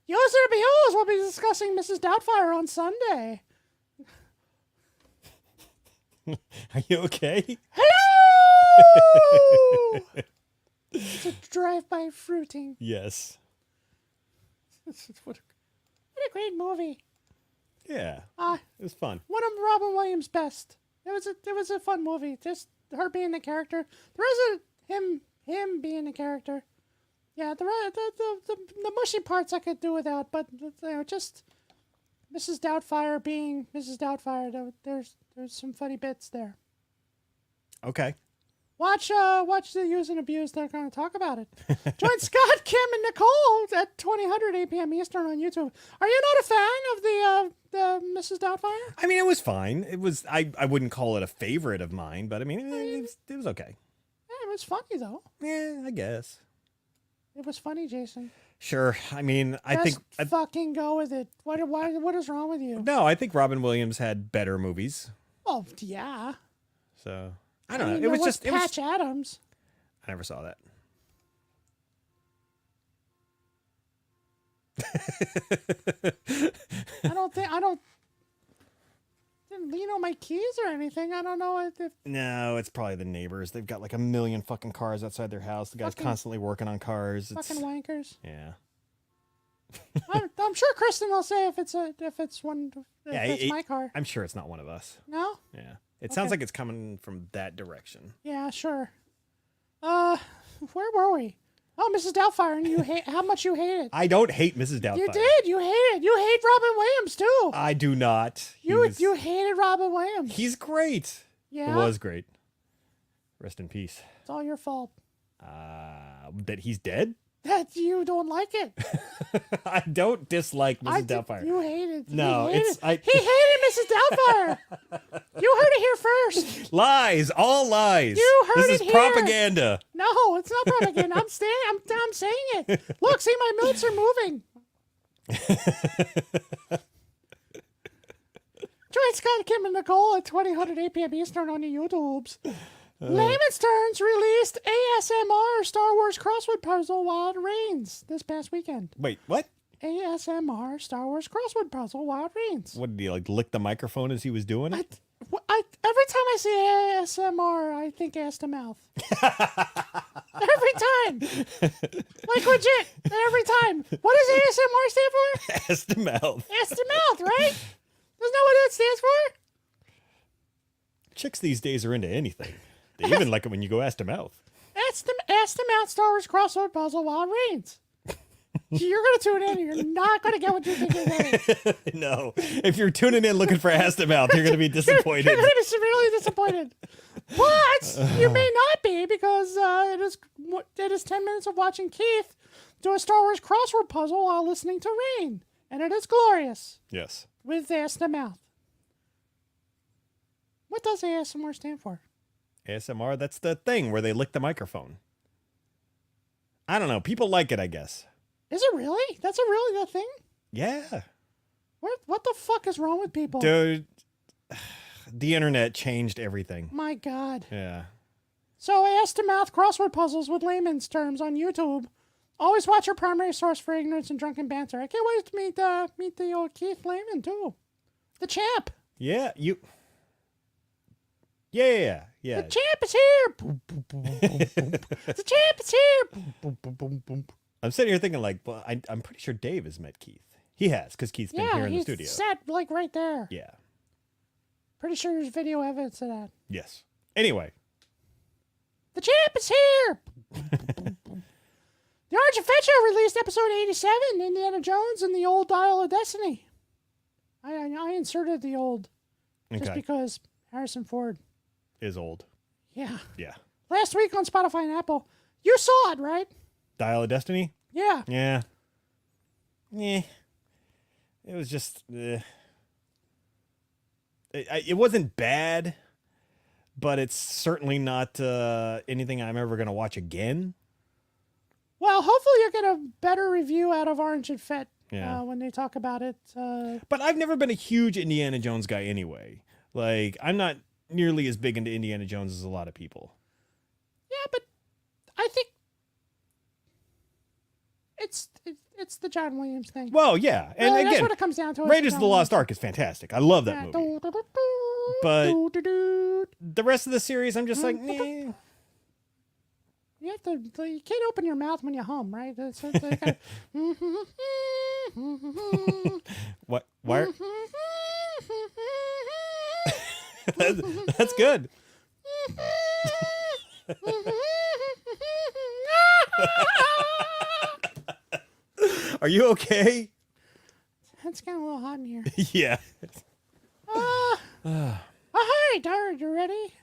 User Beals will be discussing Mrs. Doubtfire on Sunday. Are you okay? Hello! It's a drive-by fruiting. Yes. What a great movie. Yeah. Ah, It was fun. one of Robin Williams' best. It was a fun movie. Just her being the character. The rest of him being the character. Yeah, the mushy parts I could do without, but just Mrs. Doubtfire being Mrs. Doubtfire. There's some funny bits there. Okay. Watch the Use and Abuse. They're going to talk about it. Join Scott, Kim, and Nicole at 2000 8 p.m. Eastern on YouTube. Are you not a fan of the Mrs. Doubtfire? I mean, it was fine. It was. I wouldn't call it a favorite of mine, but I mean, it was okay. Yeah, it was funny though. Yeah, I guess. It was funny, Jason. Sure. I mean, I Just think. fucking go with it. What is wrong with you? No, I think Robin Williams had better movies. Oh yeah. So I don't know. mean, It was there just. It Patch was. Adams. I never saw that. I don't didn't lean on my keys or anything. I don't know if No, it's probably the neighbors. They've got like a million fucking cars outside their house. The guy's Fucking- constantly working on cars. It's, fucking wankers. yeah. I'm sure Kristen will say if it's Yeah, my car. I'm sure it's not one of us. No? Yeah. It sounds Okay. like it's coming from that direction. Yeah, sure. Where were we? Oh, Mrs. Doubtfire, and you hate how much you hate it. I don't hate Mrs. Doubtfire. You did. You hate it. You hate Robin Williams too. I do not. You hated Robin Williams. He's great. Yeah. He was great. Rest in peace. It's all your fault. That he's dead? That you don't like it. I don't dislike Mrs. Doubtfire. You hate it. No, he hated, it's- I- He hated Mrs. Doubtfire. You heard it here first. Lies, all lies. You heard this it is here. propaganda. No, it's not propaganda. I'm saying it. Look, see, my notes are moving. Join Scott, Kim, and Nicole at 2000 8 p.m. Eastern on the YouTubes. Layman's Turns released ASMR Star Wars crossword puzzle while it rains this past weekend. Wait, what? ASMR Star Wars crossword puzzle while it rains. What did he like lick the microphone as he was doing it? Every time I see ASMR, I think ass to mouth. Every time. Like legit. Every time. What does ASMR stand for? Ass to mouth. Ass to mouth, right? Isn't that what that stands for? Chicks these days are into anything. They even like it when you go ass to mouth. Ass to mouth Star Wars crossword puzzle while it rains. You're going to tune in and you're not going to get what you think you're getting. No. If you're tuning in looking for ass to mouth, you're going to be disappointed. You're going to be severely disappointed. But you may not be because it is 10 minutes of watching Keith do a Star Wars crossword puzzle while listening to rain. And it is glorious Yes. with ass to mouth. What does ASMR stand for? ASMR, that's the thing where they lick the microphone. I don't know. People like it, I guess. Is it really? That's really the thing? Yeah. What the fuck is wrong with people? Dude, the internet changed everything. My God. Yeah. So ass to mouth crossword puzzles with layman's terms on YouTube. Always watch your primary source for ignorance and drunken banter. I can't wait to meet the old Keith Layman too. The champ. Yeah, Yeah. The champ is here. Boom, boom, boom, boom, boom. The champ is here. Boom, boom, boom, boom, boom. I'm sitting here thinking, like, well, I'm pretty sure Dave has met Keith. He has, because Keith's been here in the he's studio. sat like right there. Yeah. Pretty sure there's video evidence of that. Yes. Anyway. The champ is here. The Orange and Fett Show released episode 87, Indiana Jones and the Old Dial of Destiny. I inserted the old just Okay. because Harrison Ford. Is old. Yeah. Yeah. Last week on Spotify and Apple. You saw it, right? Dial of Destiny? Yeah. Yeah. Yeah. It was just... It wasn't bad, but it's certainly not anything I'm ever going to watch again. Well, hopefully you'll get a better review out of Orange and Fett when they talk about it. But I've never been a huge Indiana Jones guy anyway. Like, I'm not nearly as big into Indiana Jones as a lot of people. Yeah, but I think it's the John Williams thing. Well, yeah, and Really, that's again, what it comes down to. Raiders of the Lost Ark is fantastic. I love that movie. But the rest of the series, I'm just like, nah. You have to. You can't open your mouth when you hum, right? It's like What? Why? That's good. Are you okay? It's getting a little hot in here. Yeah. All right, you ready?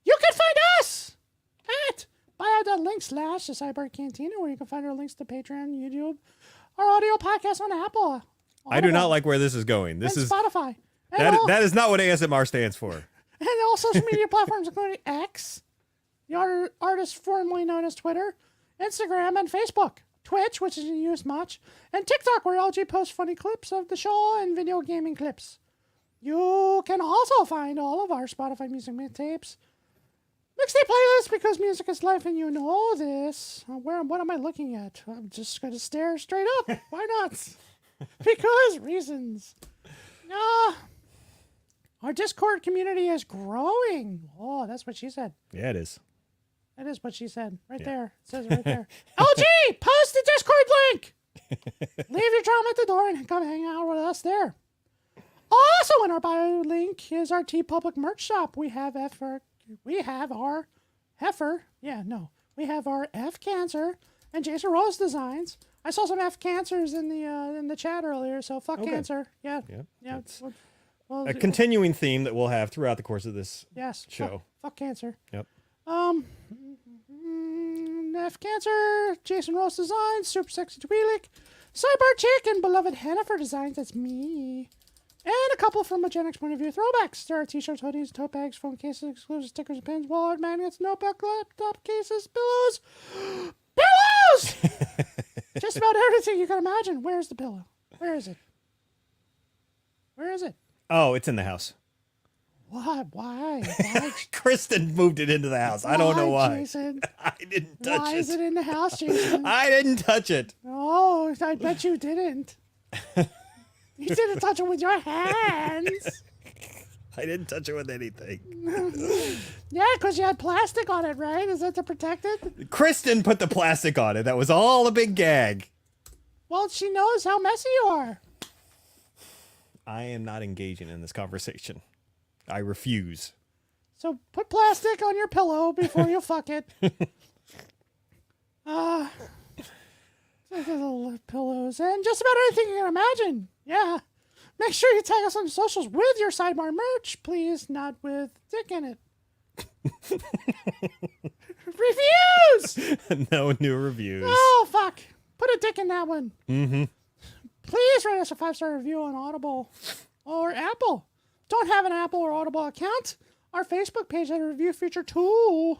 You can find us at bio.link/the Sidebar Cantina, where you can find our links to Patreon, YouTube, our audio podcast on Apple. I do not like where this is going. This and is Spotify. And that is not what ASMR stands for. And all social media platforms, including X, the artist formerly known as Twitter, Instagram, and Facebook. Twitch, which isn't used much, and TikTok, where LG posts funny clips of the show and video gaming clips. You can also find all of our Spotify music mixtapes, mixtape playlists, because music is life, and you know this. What am I looking at? I'm just going to stare straight up. Why not? Because reasons. Our Discord community is growing. Oh, that's what she said. Yeah, it is. That is what she said. Right there. It says it right there. LG, post the Discord link. Leave your drum at the door and come hang out with us there. Also in our bio link is our TeePublic merch shop. We have our F Cancer and Jason Rose designs. I saw some F Cancers in the chat earlier, so fuck cancer. Yeah. Yeah. Well, A continuing theme that we'll have throughout the course of this show. Fuck cancer. Yep. F Cancer, Jason Ross Designs, Super Sexy Twi'lek, Sidebar Chick, and Beloved Hennifer Designs, that's me. And a couple from a Gen X point of view throwbacks. There are t-shirts, hoodies, tote bags, phone cases, exclusive stickers, pins, wallet, magnets, notebook, laptop cases, pillows. Pillows! Just about everything you can imagine. Where's the pillow? Where is it? Where is it? Oh, it's in the house. What? Why? Kristen moved it into the house. I don't know why. Jason? I didn't touch it. Why is it in the house, Jason? I didn't touch it. Oh, I bet you didn't. You didn't touch it with your hands. I didn't touch it with anything. Yeah, because you had plastic on it, right? Is that to protect it? Kristen put the plastic on it. That was all a big gag. Well, she knows how messy you are. I am not engaging in this conversation. I refuse. So put plastic on your pillow before you fuck it. Little pillows and just about anything you can imagine. Yeah. Make sure you tag us on socials with your Sidebar merch, please, not with dick in it. Reviews! No new reviews. Oh, fuck. Put a dick in that one. Mm-hmm. Please write us a 5-star review on Audible or Apple. Don't have an Apple or Audible account? Our Facebook page has a review feature too.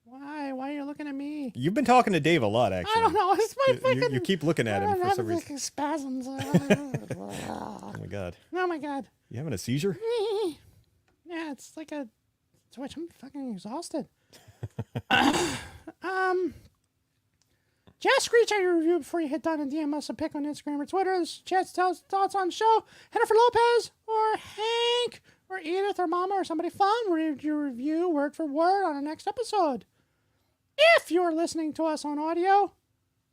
Why? Why are you looking at me? You've been talking to Dave a lot, actually. I don't know. It's my fucking... You keep looking at him for some reason. Fucking spasms. Oh, my God. Oh, my God. You having a seizure? Yeah, it's like a switch. I'm fucking exhausted. Just screech out your review before you hit done and DM us a pic on Instagram or Twitter. Chance to tell us thoughts on the show. Jennifer Lopez or Hank or Edith or Mama or somebody fun. We'll read your review word for word on our next episode. If you're listening to us on audio,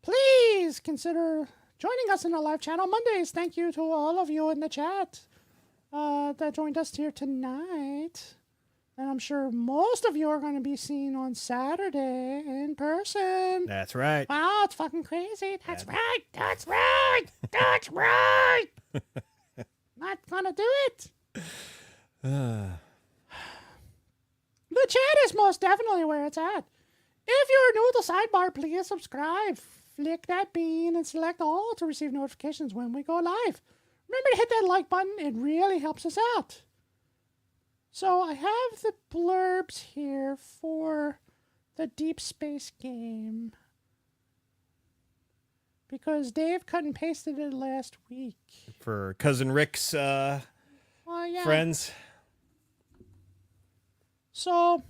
please consider joining us in our live chat on Mondays. Thank you to all of you in the chat that joined us here tonight. And I'm sure most of you are going to be seen on Saturday in person. That's right. Wow, it's fucking crazy. That's right. That's right. That's right. Not going to do it. The chat is most definitely where it's at. If you're new to Sidebar, please subscribe. Flick that bean and select all to receive notifications when we go live. Remember to hit that like button. It really helps us out. So I have the blurbs here for the Deep Space game. Because Dave cut and pasted it last week. For Cousin Rick's friends. So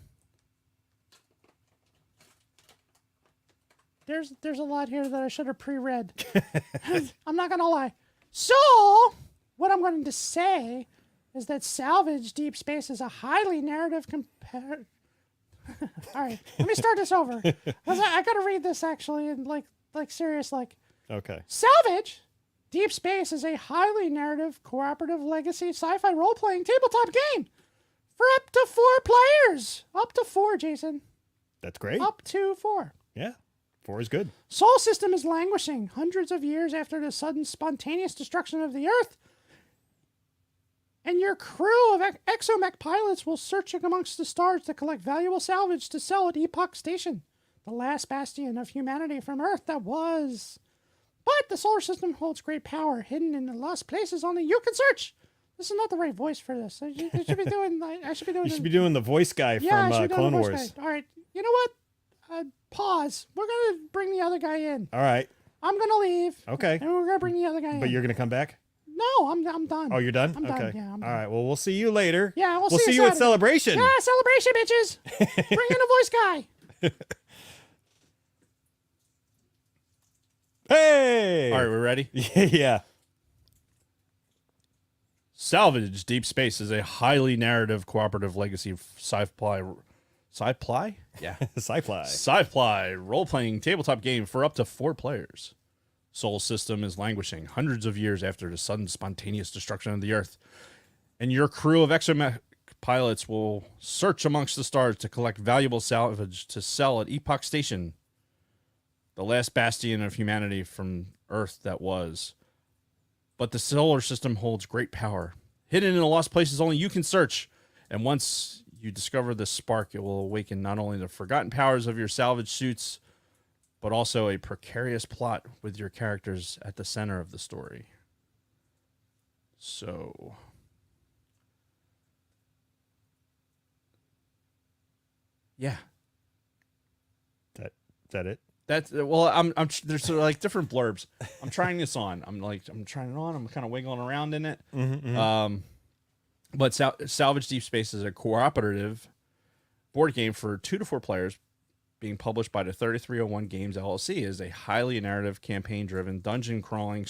there's a lot here that I should have pre-read. I'm not gonna lie. So, what I'm going to say is that Salvage Deep Space is a highly narrative All right, let me start this over. 'Cause I got to read this actually, and like serious like. Okay. Salvage Deep Space is a highly narrative, cooperative legacy sci-fi role-playing tabletop game for up to 4 players. Up to 4, Jason. That's great. Up to 4. Yeah. 4 is good. Sol system is languishing hundreds of years after the sudden spontaneous destruction of the Earth. And your crew of exomech pilots will search amongst the stars to collect valuable salvage to sell at Epoch Station, the last bastion of humanity from Earth that was. But the solar system holds great power hidden in the lost places only you can search. This is not the right voice for this. I should be doing. I should be doing. You should be doing the voice guy Yeah, I should from be doing Clone the voice Wars. guy. All right. You know what? Pause. We're gonna bring the other guy in. All right. I'm gonna leave. Okay. And we're gonna bring the other guy in. But you're going to come back? No, I'm done. Oh, you're done? I'm okay. done. Yeah, I'm All done. right. Well, we'll see you later. Yeah, we'll see see you you at Saturday. Celebration. Yeah, celebration, bitches. Bring in a voice guy. Hey. All right, we're ready. Yeah. Salvage Deep Space is a highly narrative, cooperative legacy sci-fi. Sci-fi? Yeah. Sci-fi. Sci-fi role-playing tabletop game for up to 4 players. Sol system is languishing hundreds of years after the sudden spontaneous destruction of the Earth. And your crew of exomech pilots will search amongst the stars to collect valuable salvage to sell at Epoch Station, the last bastion of humanity from Earth that was. But the solar system holds great power. Hidden in the lost places only you can search. And once you discover the spark, it will awaken not only the forgotten powers of your salvage suits, but also a precarious plot with your characters at the center of the story. So, yeah, Is that it? that's well. I'm there's sort of like different blurbs. I'm trying this on. I'm trying it on. I'm kind of wiggling around in it. But Salvage Deep Space is a cooperative board game for 2 to 4 players, being published by the 3301 Games LLC, is a highly narrative, campaign-driven, dungeon-crawling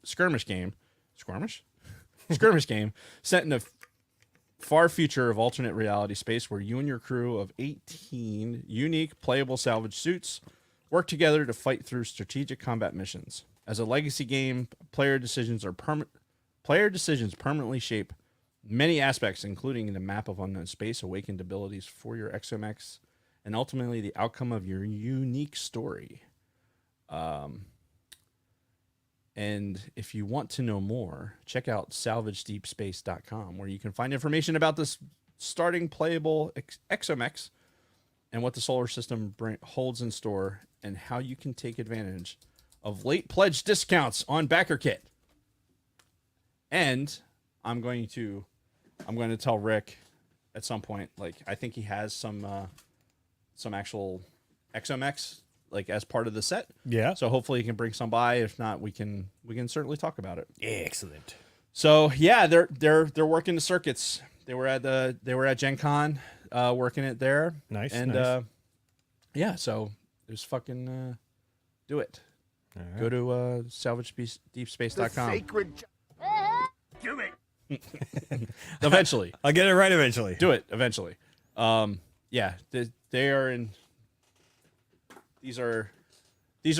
skirmish game. Skirmish game set in a far future of alternate reality space where you and your crew of 18 unique playable salvage suits work together to fight through strategic combat missions. As a legacy game, player decisions permanently shape many aspects, including the map of unknown space, awakened abilities for your exomechs, and ultimately the outcome of your unique story. And if you want to know more, check out salvagedeepspace.com, where you can find information about this starting playable exomechs and what the solar system holds in store, and how you can take advantage of late pledge discounts on backer kit. And I'm going to tell Rick at some point, like, I think he has some actual exomechs, like, as part of the set. Yeah. So hopefully he can bring some by. If not, we can certainly talk about it. Excellent. So yeah, they're working the circuits. They were at Gen Con, working it there. Nice. And nice. yeah, so just fucking do it. All right. Go to salvagedeepspace.com. Sacred. Do it. Eventually. I'll get it right eventually. Do it eventually. Yeah, they are in. These are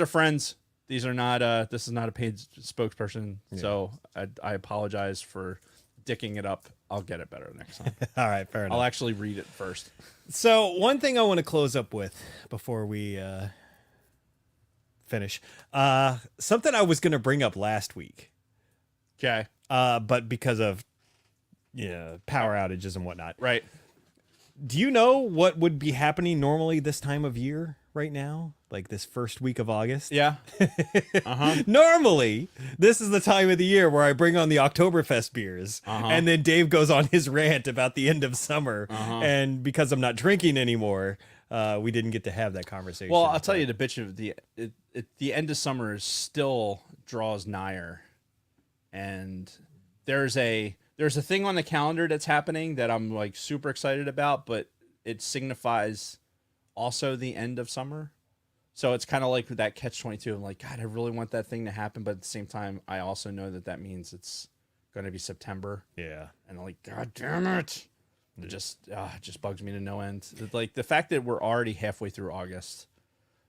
friends. These are not. This is not a paid spokesperson. Yeah. So I apologize for dicking it up. I'll get it better next time. All right, fair enough. I'll actually read it first. So one thing I want to close up with before we finish, something I was going to bring up last week. Okay. But because of power outages and whatnot. Right. Do you know what would be happening normally this time of year right now? Like this first week of August? Yeah. Uh-huh. Normally, this is the time of the year where I bring on the Oktoberfest beers. Uh-huh. And then Dave goes on his rant about the end of summer. Uh-huh. And because I'm not drinking anymore, we didn't get to have that conversation. Well, I'll tell you, the bitch of the end of summer still draws nigher. And there's a thing on the calendar that's happening that I'm like super excited about, but it signifies also the end of summer. So it's kind of like that catch-22. I'm like, God, I really want that thing to happen, but at the same time, I also know that means it's going to be September. Yeah. And I'm like, God damn it! It just bugs me to no end. Like the fact that we're already halfway through August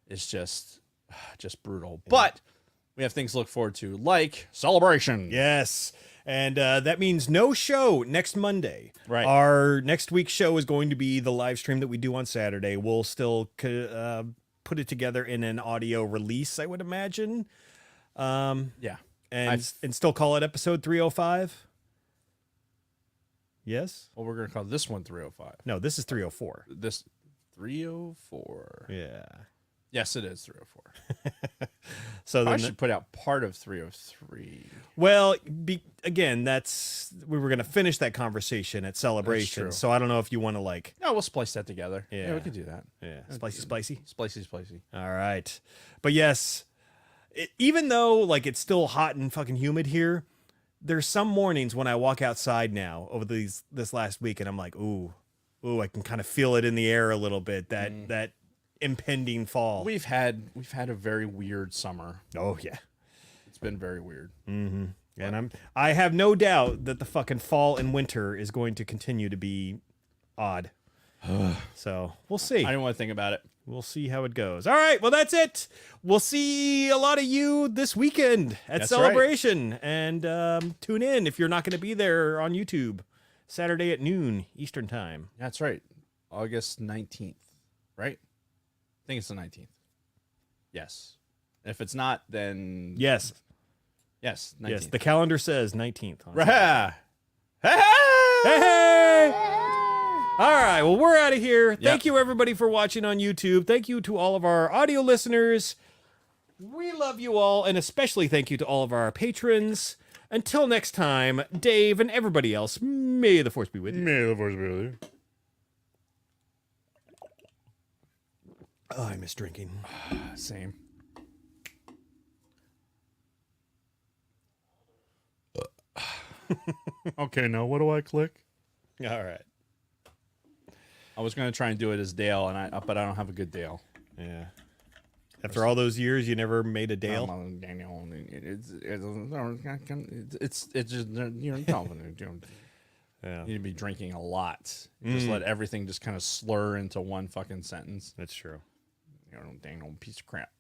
is just brutal. Yeah. But we have things to look forward to, like Celebration. Yes. And that means no show next Monday. Right. Our next week's show is going to be the live stream that we do on Saturday. We'll still put it together in an audio release, I would imagine. Yeah. And still call it episode 305. Yes? Well, we're going to call this one 305. No, this is 304. This 304. Yeah. Yes, it is 304. So I then should put out part of 303. Well, again, we were going to finish that conversation at Celebration. true. So I don't know if you want to like. No, we'll splice that together. Yeah. We can do that. Yeah. Spicy. Spicy. All right. But yes, even though like it's still hot and fucking humid here, there's some mornings when I walk outside now over this last week and I'm like, ooh, I can kind of feel it in the air a little bit. That impending fall. We've had a very weird summer. Oh yeah. It's been very weird. Mm-hmm. And I have no doubt that the fucking fall and winter is going to continue to be odd. So we'll see. I don't want to think about it. We'll see how it goes. All right. Well, that's it. We'll see a lot of you this weekend at That's Celebration. Right. And tune in if you're not going to be there on YouTube. Saturday at noon Eastern time. That's right. August 19th, right? I think it's the 19th. Yes. If it's not, then... Yes. Yes, 19th. Yes, the calendar says 19th. Right. Hey! Hey! All right, well, we're out of here. Thank you, everybody, for watching on YouTube. Thank you to all of our audio listeners. We love you all, and especially thank you to all of our patrons. Until next time, Dave and everybody else, may the force be with you. May the force be with you. Oh, I miss drinking. Same. Okay, now what do I click? All right. I was going to try and do it as Dale, but I don't have a good Dale. Yeah. After all those years, you never made a Dale? Daniel, it's just, you know, Yeah. you need to be drinking a lot. Just let everything just kind of slur into one fucking sentence. That's true. You know, Daniel, piece of crap.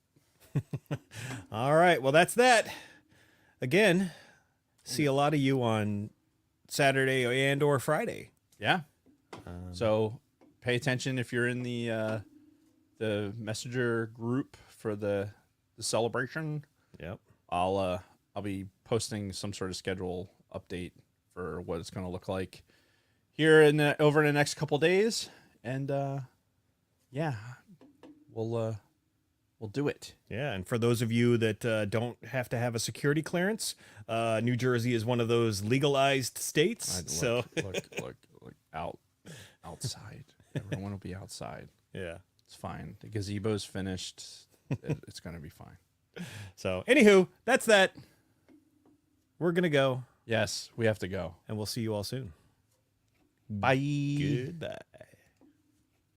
All right. Well, that's that. Again, see a lot of you on Saturday and or Friday. Yeah. So pay attention if you're in the messenger group for the celebration. Yep. I'll be posting some sort of schedule update for what it's going to look like here over in the next couple days, and yeah, we'll do it. Yeah, and for those of you that don't have to have a security clearance, New Jersey is one of those legalized states. Look outside. Everyone will be outside. Yeah, it's fine. The gazebo's finished. It's going to be fine. So, anywho, that's that. We're going to go. Yes, we have to go. And we'll see you all soon. Bye. Goodbye.